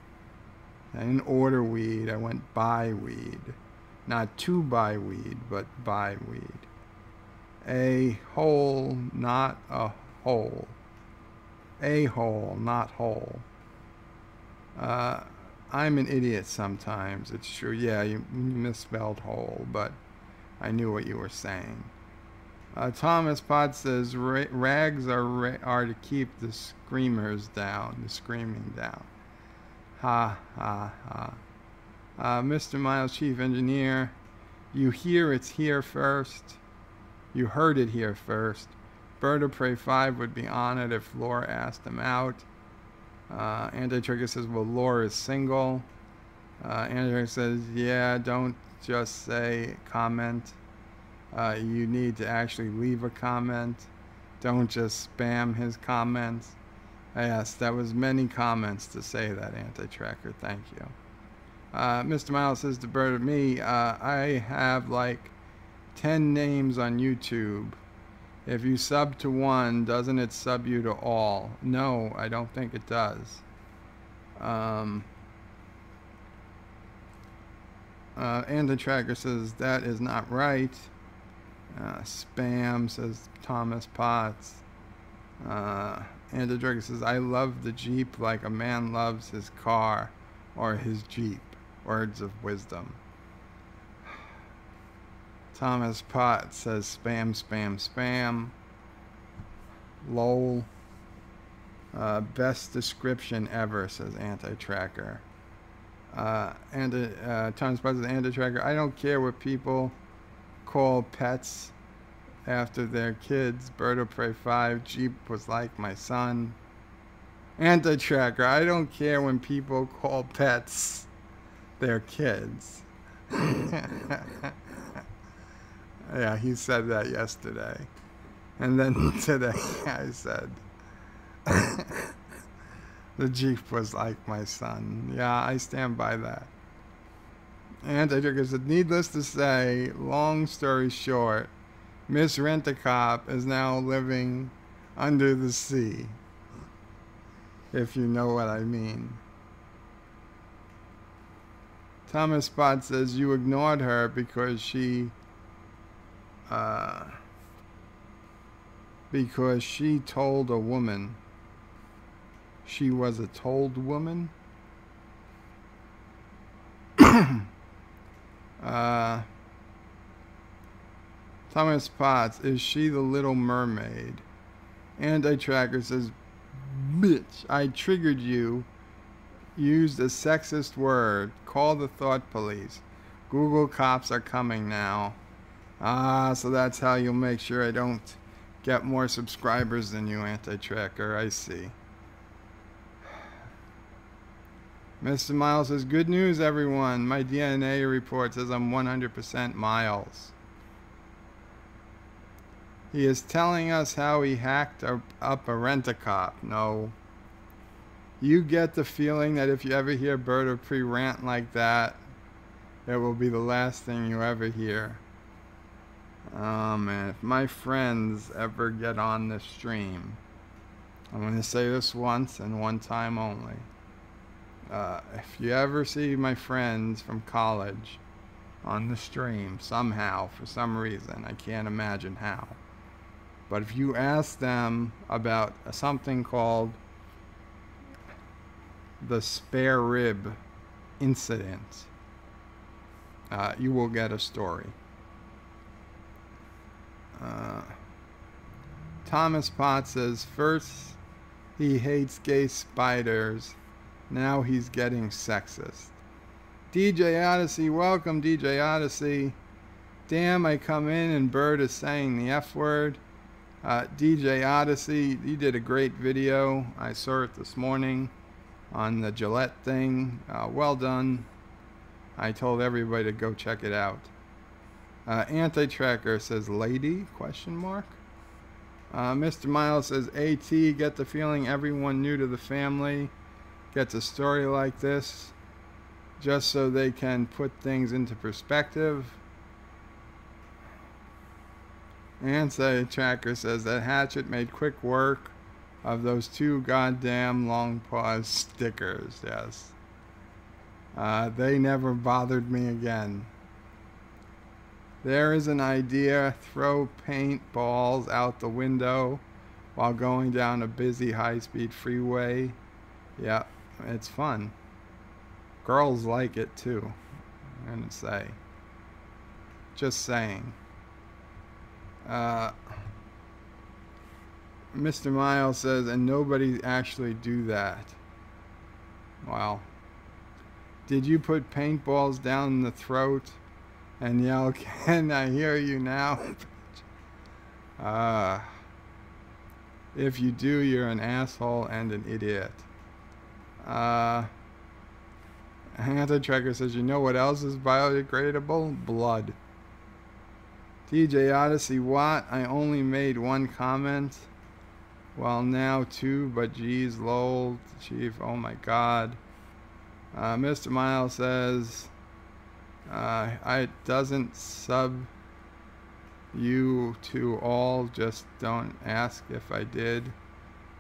I didn't order weed. I went buy weed. Not to buy weed, but buy weed. A hole, not a hole. A hole, not hole. I'm an idiot sometimes. It's true. Yeah, you misspelled hole, but I knew what you were saying. Thomas Potts says rags are to keep the screamers down, the screaming down. Ha ha ha. Mr. Miles, Chief Engineer, you hear it's here first. You heard it here first. Bird of Prey 5 would be on it if Laura asked him out. Anti-Trigger says, well, Laura is single. Anti-Trigger says, yeah, don't just say comment. You need to actually leave a comment. Don't just spam his comments. Yes, that was many comments to say that, Anti-Tracker. Thank you. Mr. Miles says to Bird of Me, I have like 10 names on YouTube. If you sub to one, doesn't it sub you to all? No, I don't think it does. Anti-Tracker says that is not right. Spam, says Thomas Potts. Anti-Tracker says, I love the Jeep like a man loves his car or his Jeep. Words of wisdom. Thomas Potts says spam, spam, spam. Lol. Best description ever, says Anti-Tracker. Thomas Potts says Anti-Tracker, I don't care what people call pets after their kids. Bird of Prey 5, Jeep was like my son. Anti-Tracker, I don't care when people call pets their kids. Yeah, he said that yesterday. And then today I said, the Jeep was like my son. Yeah, I stand by that. Anti-Trigger said, needless to say, long story short, Miss Rent-A-Cop is now living under the sea. If you know what I mean. Thomas Spot says, you ignored her because she told a woman. She was a told woman? Thomas Potts, is she the Little Mermaid? Anti-Tracker says, bitch, I triggered you. Used a sexist word. Call the thought police. Google cops are coming now. So that's how you'll make sure I don't get more subscribers than you, Anti-Tracker. I see. Mr. Miles says, good news, everyone. My DNA report says I'm 100% Miles. He is telling us how he hacked up a Rent-A-Cop. No. You get the feeling that if you ever hear Bird of Prey rant like that, it will be the last thing you ever hear. Oh man, if my friends ever get on this stream, I'm going to say this once and one time only. If you ever see my friends from college on the stream somehow, for some reason, I can't imagine how. But if you ask them about something called the spare rib incident, you will get a story. Thomas Potts says, first he hates gay spiders, Now he's getting sexist. DJ Odyssey, welcome DJ Odyssey. Damn, I come in and Bird is saying the F word. DJ Odyssey, you did a great video. I saw it this morning on the Gillette thing. Well done. I told everybody to go check it out. Anti-Tracker says lady, question mark. Mr. Miles says AT, get the feeling everyone new to the family gets a story like this just so they can put things into perspective. Anti-Tracker says that Hatchet made quick work of those 2 goddamn long pause stickers. Yes. They never bothered me again. There is an idea, throw paintballs out the window while going down a busy high-speed freeway. Yeah, it's fun. Girls like it too, I'm gonna say. Just saying. Mr. Miles says, and nobody actually do that. Well, did you put paintballs down the throat and yell, can I hear you now? If you do, you're an asshole and an idiot. Anti-Tracker says, you know what else is biodegradable? Blood. DJ Odyssey, what? I only made 1 comment. Well, now 2, but geez, lol, Chief, oh my god. Mr. Miles says, I doesn't sub you to all, just don't ask if I did.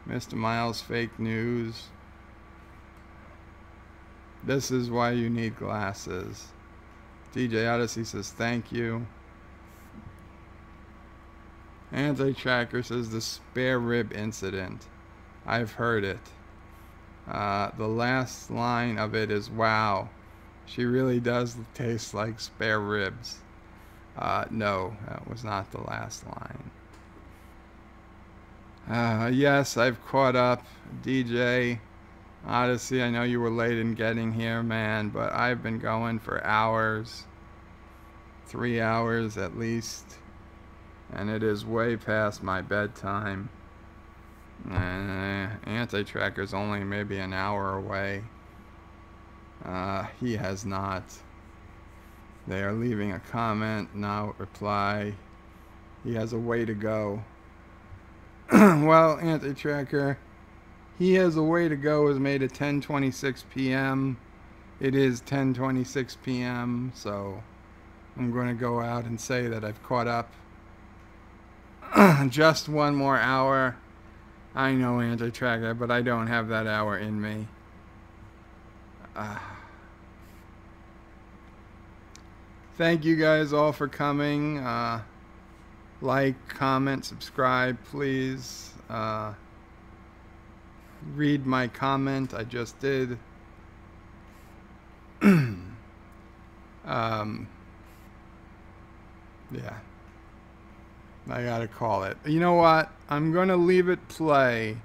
Mr. Miles, fake news. This is why you need glasses. DJ Odyssey says thank you. Anti-Tracker says the spare rib incident. I've heard it. The last line of it is, wow, she really does taste like spare ribs. No, that was not the last line. Yes, I've caught up. DJ Odyssey, I know you were late in getting here, man, but I've been going for hours. 3 hours at least. And it is way past my bedtime. Anti-Tracker's only maybe an hour away. He has not. They are leaving a comment, not reply. He has a way to go. Well, Anti-Tracker, he has a way to go is made at 10:26 p.m. It is 10:26 p.m., so I'm going to go out and say that I've caught up. Just 1 more hour. I know, Anti-Tracker, but I don't have that hour in me. Thank you guys all for coming. Like, comment, subscribe, please. Read my comment. I just did. Yeah. I gotta call it. You know what? I'm gonna leave it play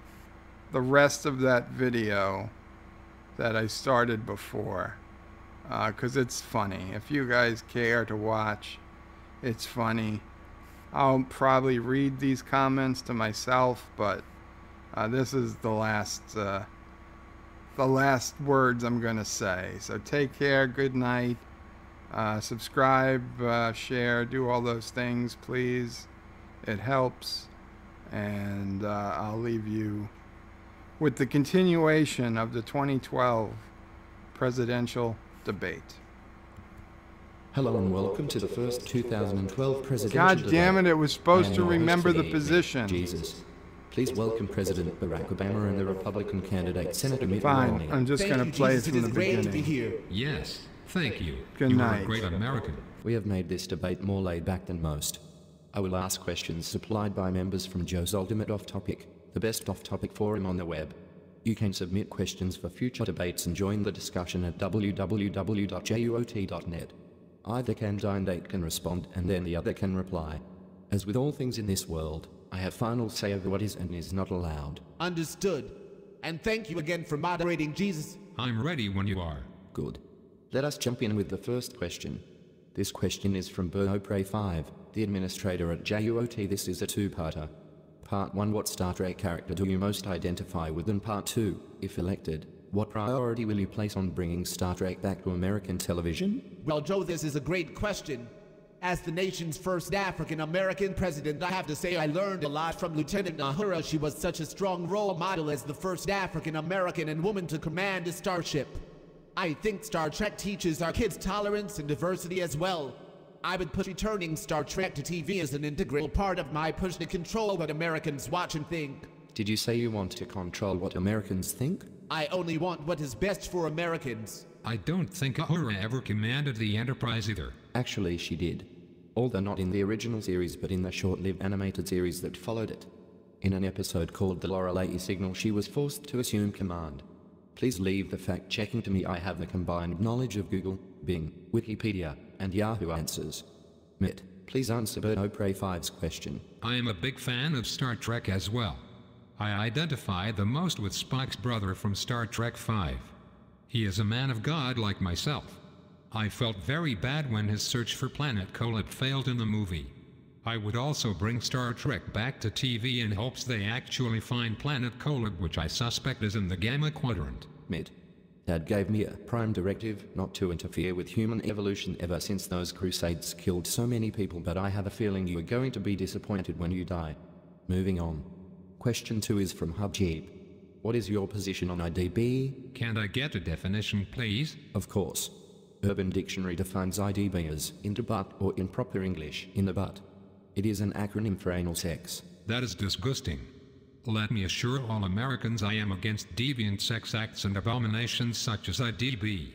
the rest of that video that I started before. Because it's funny. If you guys care to watch, it's funny. I'll probably read these comments to myself, but this is the last words I'm gonna say. So take care. Good night. Subscribe, share, do all those things, please. It helps. And I'll leave you with the continuation of the 2012 presidential debate. Hello and welcome to the first 2012 presidential God debate. damn it, it was supposed I am to your host remember for the evening, position. Jesus. Please welcome President Barack Obama and the Republican candidate Senator Mitt Fine, Romney. I'm just going to play it from the beginning. Here. Yes, thank you. Good you night. are a great American. We have made this debate more laid back than most. I will ask questions supplied by members from Joe's Ultimate Off Topic, the best off-topic forum on the web. You can submit questions for future debates and join the discussion at www.juot.net. Either candidate can respond and then the other can reply. As with all things in this world, I have final say over what is and is not allowed. Understood. And thank you again for moderating, Jesus. I'm ready when you are. Good. Let us jump in with the first question. This question is from BedLife, the administrator at JUOT. This is a two-parter. Part 1, what Star Trek character do you most identify with? And Part 2, if elected, what priority will you place on bringing Star Trek back to American television? Well, Joe, this is a great question. As the nation's first African-American president, I have to say I learned a lot from Lieutenant Uhura. She was such a strong role model as the first African-American and woman to command a starship. I think Star Trek teaches our kids tolerance and diversity as well. I would put returning Star Trek to TV as an integral part of my push to control what Americans watch and think. Did you say you want to control what Americans think? I only want what is best for Americans. I don't think Uhura ever commanded the Enterprise either. Actually, she did. Although not in the original series but in the short-lived animated series that followed it. In an episode called The Lorelei Signal, she was forced to assume command. Please leave the fact-checking to me. I have the combined knowledge of Google, Bing, Wikipedia, and Yahoo Answers. Mitt, please answer BedLife 5's question. I am a big fan of Star Trek as well. I identify the most with Spock's brother from Star Trek V. He is a man of God like myself. I felt very bad when his search for Planet Qapla failed in the movie. I would also bring Star Trek back to TV in hopes they actually find Planet Qapla, which I suspect is in the Gamma Quadrant. Mitt, Dad gave me a prime directive not to interfere with human evolution ever since those crusades killed so many people, but I have a feeling you are going to be disappointed when you die. Moving on. Question 2 is from HubJeep. What is your position on IDB? Can I get a definition, please? Of course. Urban Dictionary defines IDB as into butt, or in proper English, in the butt. It is an acronym for anal sex. That is disgusting. Let me assure all Americans I am against deviant sex acts and abominations such as IDB.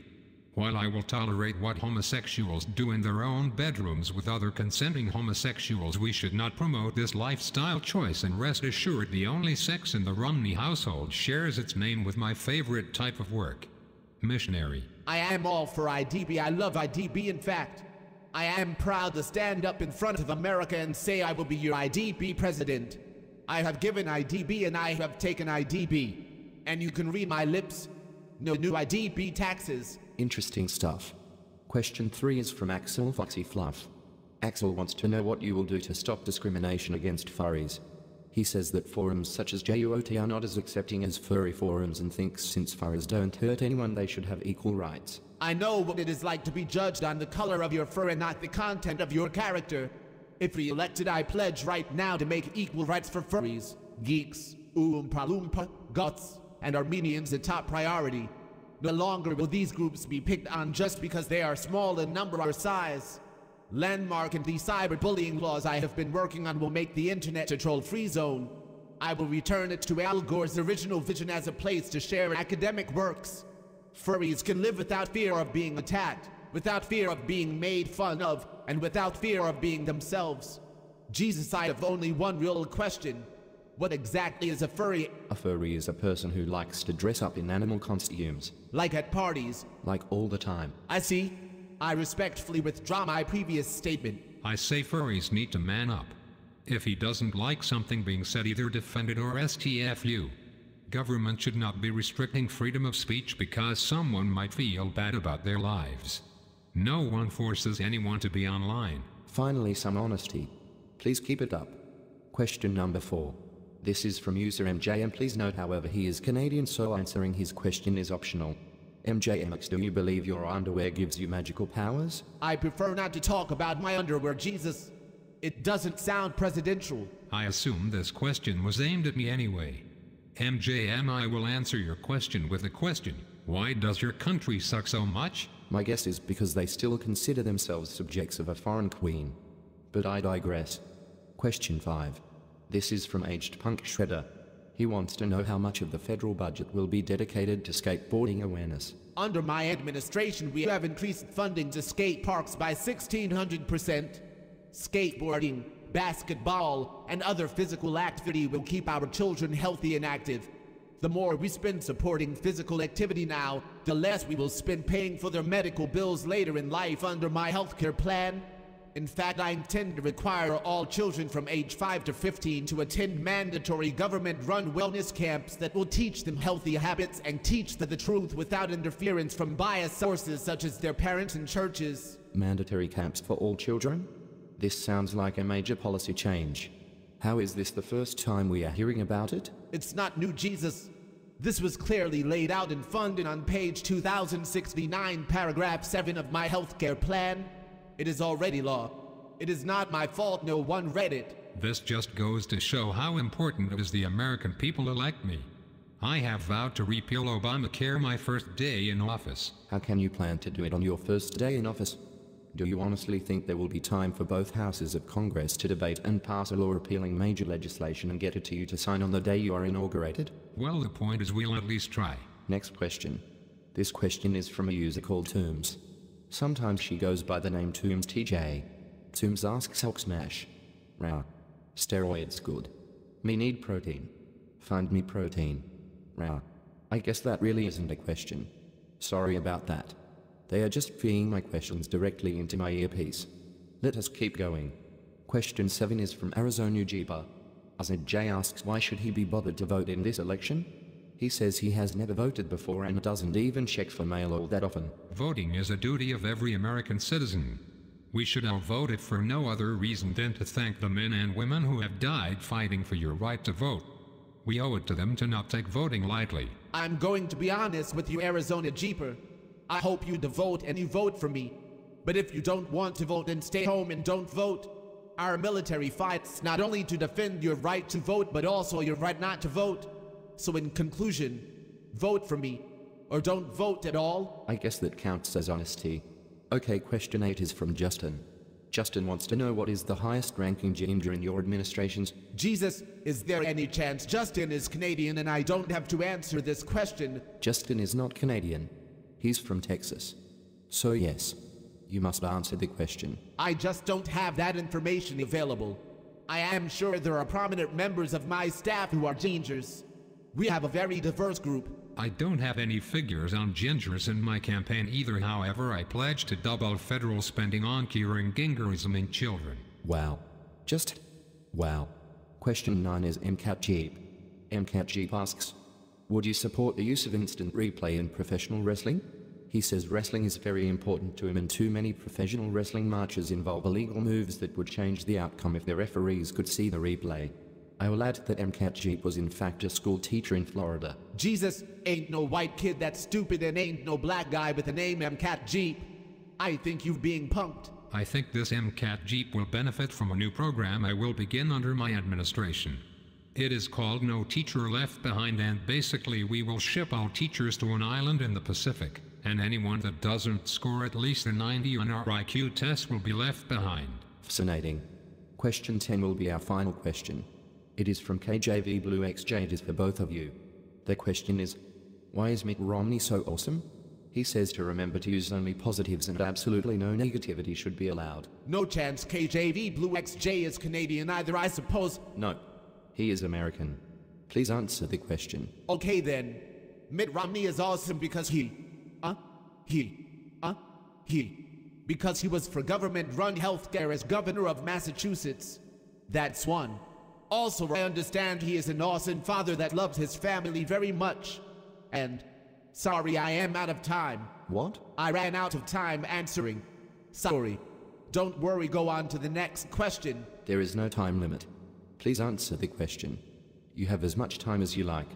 While I will tolerate what homosexuals do in their own bedrooms with other consenting homosexuals, we should not promote this lifestyle choice, and rest assured the only sex in the Romney household shares its name with my favorite type of work. Missionary. I am all for IDB. I love IDB. In fact, I am proud to stand up in front of America and say I will be your IDB president. I have given IDB and I have taken IDB. And you can read my lips. No new IDB taxes. Interesting stuff. Question 3 is from Axel Foxy Fluff. Axel wants to know what you will do to stop discrimination against furries. He says that forums such as JUOT are not as accepting as furry forums, and thinks since furries don't hurt anyone, they should have equal rights. I know what it is like to be judged on the color of your fur and not the content of your character. If re-elected, I pledge right now to make equal rights for furries, geeks, Oompa Loompa, Guts, and Armenians a top priority. No longer will these groups be picked on just because they are small in number or size. Landmark and the cyberbullying laws I have been working on will make the internet a troll-free zone. I will return it to Al Gore's original vision as a place to share academic works. Furries can live without fear of being attacked, without fear of being made fun of, and without fear of being themselves. Jesus, I have only one real question. What exactly is a furry? A furry is a person who likes to dress up in animal costumes. Like at parties? Like all the time. I see. I respectfully withdraw my previous statement. I say furries need to man up. If he doesn't like something being said, either defend it or STFU. Government should not be restricting freedom of speech because someone might feel bad about their lives. No one forces anyone to be online. Finally, some honesty. Please keep it up. Question number 4. This is from user MJ, and please note, however, he is Canadian, so answering his question is optional. MJMX, do you believe your underwear gives you magical powers? I prefer not to talk about my underwear, Jesus. It doesn't sound presidential. I assume this question was aimed at me anyway. MJM, I will answer your question with a question. Why does your country suck so much? My guess is because they still consider themselves subjects of a foreign queen. But I digress. Question 5. This is from Aged Punk Shredder. He wants to know how much of the federal budget will be dedicated to skateboarding awareness. Under my administration, we have increased funding to skate parks by 1,600%. Skateboarding, basketball, and other physical activity will keep our children healthy and active. The more we spend supporting physical activity now, the less we will spend paying for their medical bills later in life under my healthcare plan. In fact, I intend to require all children from age 5 to 15 to attend mandatory government-run wellness camps that will teach them healthy habits and teach them the truth without interference from biased sources such as their parents and churches. Mandatory camps for all children? This sounds like a major policy change. How is this the first time we are hearing about it? It's not new, Jesus. This was clearly laid out and funded on page 2069, paragraph 7 of my healthcare plan. It is already law. It is not my fault no one read it. This just goes to show how important it is the American people elect me. I have vowed to repeal Obamacare my first day in office. How can you plan to do it on your first day in office? Do you honestly think there will be time for both houses of Congress to debate and pass a law repealing major legislation and get it to you to sign on the day you are inaugurated? Well, the point is we'll at least try. Next question. This question is from a user called Toombs. Sometimes she goes by the name Toombs TJ. Toombs asks Hulk Smash. Rah. Steroids good. Me need protein. Find me protein. Rah. I guess that really isn't a question. Sorry about that. They are just feeding my questions directly into my earpiece. Let us keep going. Question 7 is from Arizona Jeeper. J asks why should he be bothered to vote in this election? He says he has never voted before and doesn't even check for mail all that often. Voting is a duty of every American citizen. We should have voted for no other reason than to thank the men and women who have died fighting for your right to vote. We owe it to them to not take voting lightly. I'm going to be honest with you, Arizona Jeeper. I hope you vote and you vote for me. But if you don't want to vote, then stay home and don't vote. Our military fights not only to defend your right to vote, but also your right not to vote. So in conclusion, vote for me, or don't vote at all. I guess that counts as honesty. Okay, question 8 is from Justin. Justin wants to know what is the highest ranking GM during your administrations? Jesus, is there any chance Justin is Canadian and I don't have to answer this question? Justin is not Canadian. He's from Texas. So yes, you must answer the question. I just don't have that information available. I am sure there are prominent members of my staff who are gingers. We have a very diverse group. I don't have any figures on gingers in my campaign either. However, I pledge to double federal spending on curing gingerism in children. Wow. Just wow. Question 9 is MCAT Jeep. MCAT Jeep asks, would you support the use of instant replay in professional wrestling? He says wrestling is very important to him and too many professional wrestling matches involve illegal moves that would change the outcome if the referees could see the replay. I will add that MCAT Jeep was in fact a school teacher in Florida. Jesus, ain't no white kid that's stupid and ain't no black guy with the name MCAT Jeep. I think you're being punked. I think this MCAT Jeep will benefit from a new program I will begin under my administration. It is called No Teacher Left Behind, and basically we will ship our teachers to an island in the Pacific, and anyone that doesn't score at least a 90 on our IQ test will be left behind. Fascinating. Question 10 will be our final question. It is from KJV Blue XJ. It is for both of you. The question is, why is Mitt Romney so awesome? He says to remember to use only positives and absolutely no negativity should be allowed. No chance KJV Blue XJ is Canadian either, I suppose. No. He is American. Please answer the question. Okay then. Mitt Romney is awesome because because he was for government-run healthcare as governor of Massachusetts. That's one. Also, I understand he is an awesome father that loves his family very much. And, sorry, I am out of time. What? I ran out of time answering. Sorry. Don't worry, go on to the next question. There is no time limit. Please answer the question. You have as much time as you like.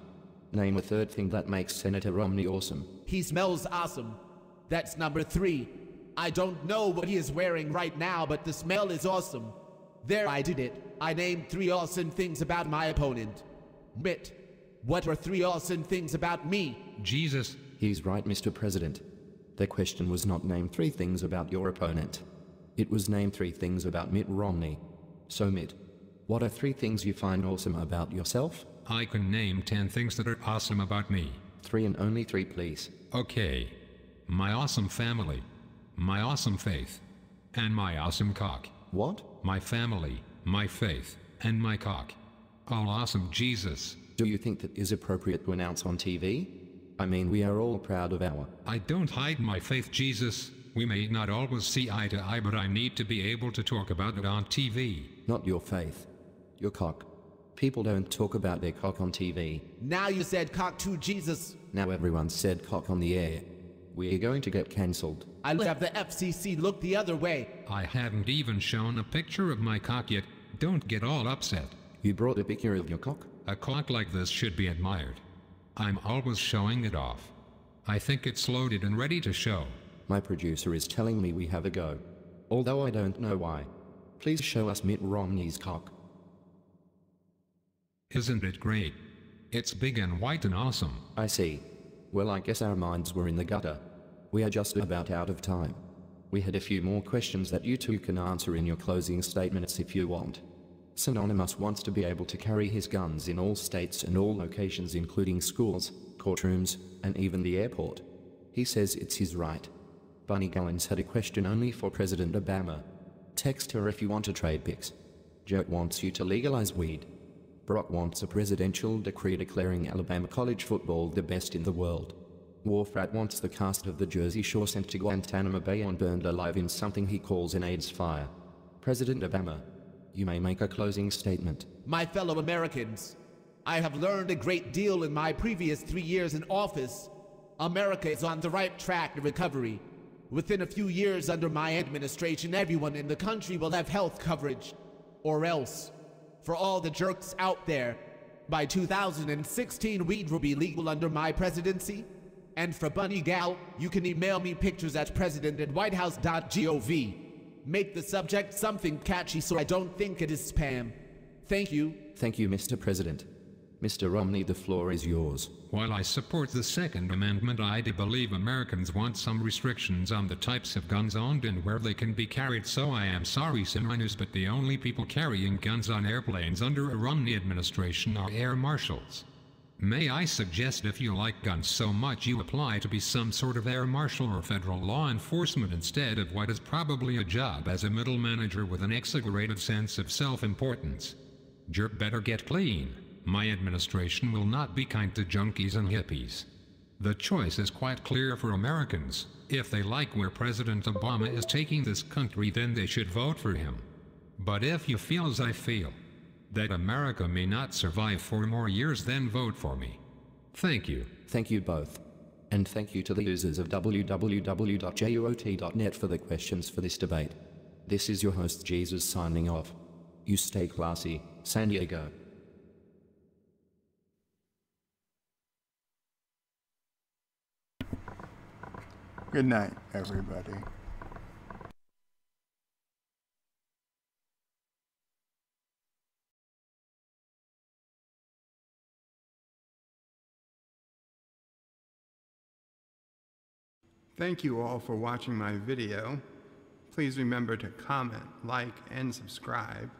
Name a third thing that makes Senator Romney awesome. He smells awesome. That's number 3. I don't know what he is wearing right now, but the smell is awesome. There, I did it. I named 3 awesome things about my opponent. Mitt, what are 3 awesome things about me? Jesus. He's right, Mr. President. The question was not name 3 things about your opponent. It was name 3 things about Mitt Romney. So Mitt, what are 3 things you find awesome about yourself? I can name 10 things that are awesome about me. 3 and only 3, please. Okay. My awesome family. My awesome faith. And my awesome cock. What? My family, my faith, and my cock. All awesome, Jesus. Do you think that is appropriate to announce on TV? I mean, we are all proud of our... I don't hide my faith, Jesus. We may not always see eye to eye, but I need to be able to talk about it on TV. Not your faith. Your cock. People don't talk about their cock on TV. Now you said cock to Jesus. Now everyone said cock on the air. We're going to get cancelled. I'll have the FCC look the other way. I haven't even shown a picture of my cock yet. Don't get all upset. You brought a picture of your cock? A cock like this should be admired. I'm always showing it off. I think it's loaded and ready to show. My producer is telling me we have a go. Although I don't know why. Please show us Mitt Romney's cock. Isn't it great? It's big and white and awesome. I see. Well, I guess our minds were in the gutter. We are just about out of time. We had a few more questions that you two can answer in your closing statements if you want. Synonymous wants to be able to carry his guns in all states and all locations, including schools, courtrooms, and even the airport. He says it's his right. Bunny Goins had a question only for President Obama. Text her if you want to trade pics. Joe wants you to legalize weed. Brock wants a presidential decree declaring Alabama college football the best in the world. Warfrat wants the cast of the Jersey Shore sent to Guantanamo Bay and burned alive in something he calls an AIDS fire. President Obama, you may make a closing statement. My fellow Americans, I have learned a great deal in my previous 3 years in office. America is on the right track to recovery. Within a few years under my administration, everyone in the country will have health coverage. Or else, for all the jerks out there, by 2016 weed will be legal under my presidency. And for Bunny Gal, you can email me pictures at president@whitehouse.gov. Make the subject something catchy so I don't think it is spam. Thank you. Thank you, Mr. President. Mr. Romney, the floor is yours. While I support the Second Amendment, I do believe Americans want some restrictions on the types of guns owned and where they can be carried. So I am sorry, Sinners, but the only people carrying guns on airplanes under a Romney administration are air marshals. May I suggest, if you like guns so much, you apply to be some sort of air marshal or federal law enforcement instead of what is probably a job as a middle manager with an exaggerated sense of self-importance. Jerk better get clean. My administration will not be kind to junkies and hippies. The choice is quite clear for Americans. If they like where President Obama is taking this country, then they should vote for him. But if you feel as I feel, that America may not survive 4 more years, then vote for me. Thank you. Thank you both. And thank you to the users of www.juot.net for the questions for this debate. This is your host Jesus signing off. You stay classy, San Diego. Good night, everybody. Thank you all for watching my video. Please remember to comment, like, and subscribe.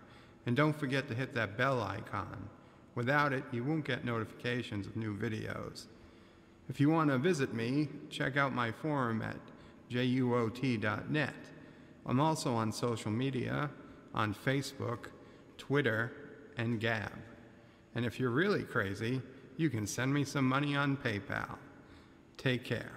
And don't forget to hit that bell icon. Without it, you won't get notifications of new videos. If you want to visit me, check out my forum at juot.net. I'm also on social media, on Facebook, Twitter, and Gab. And if you're really crazy, you can send me some money on PayPal. Take care.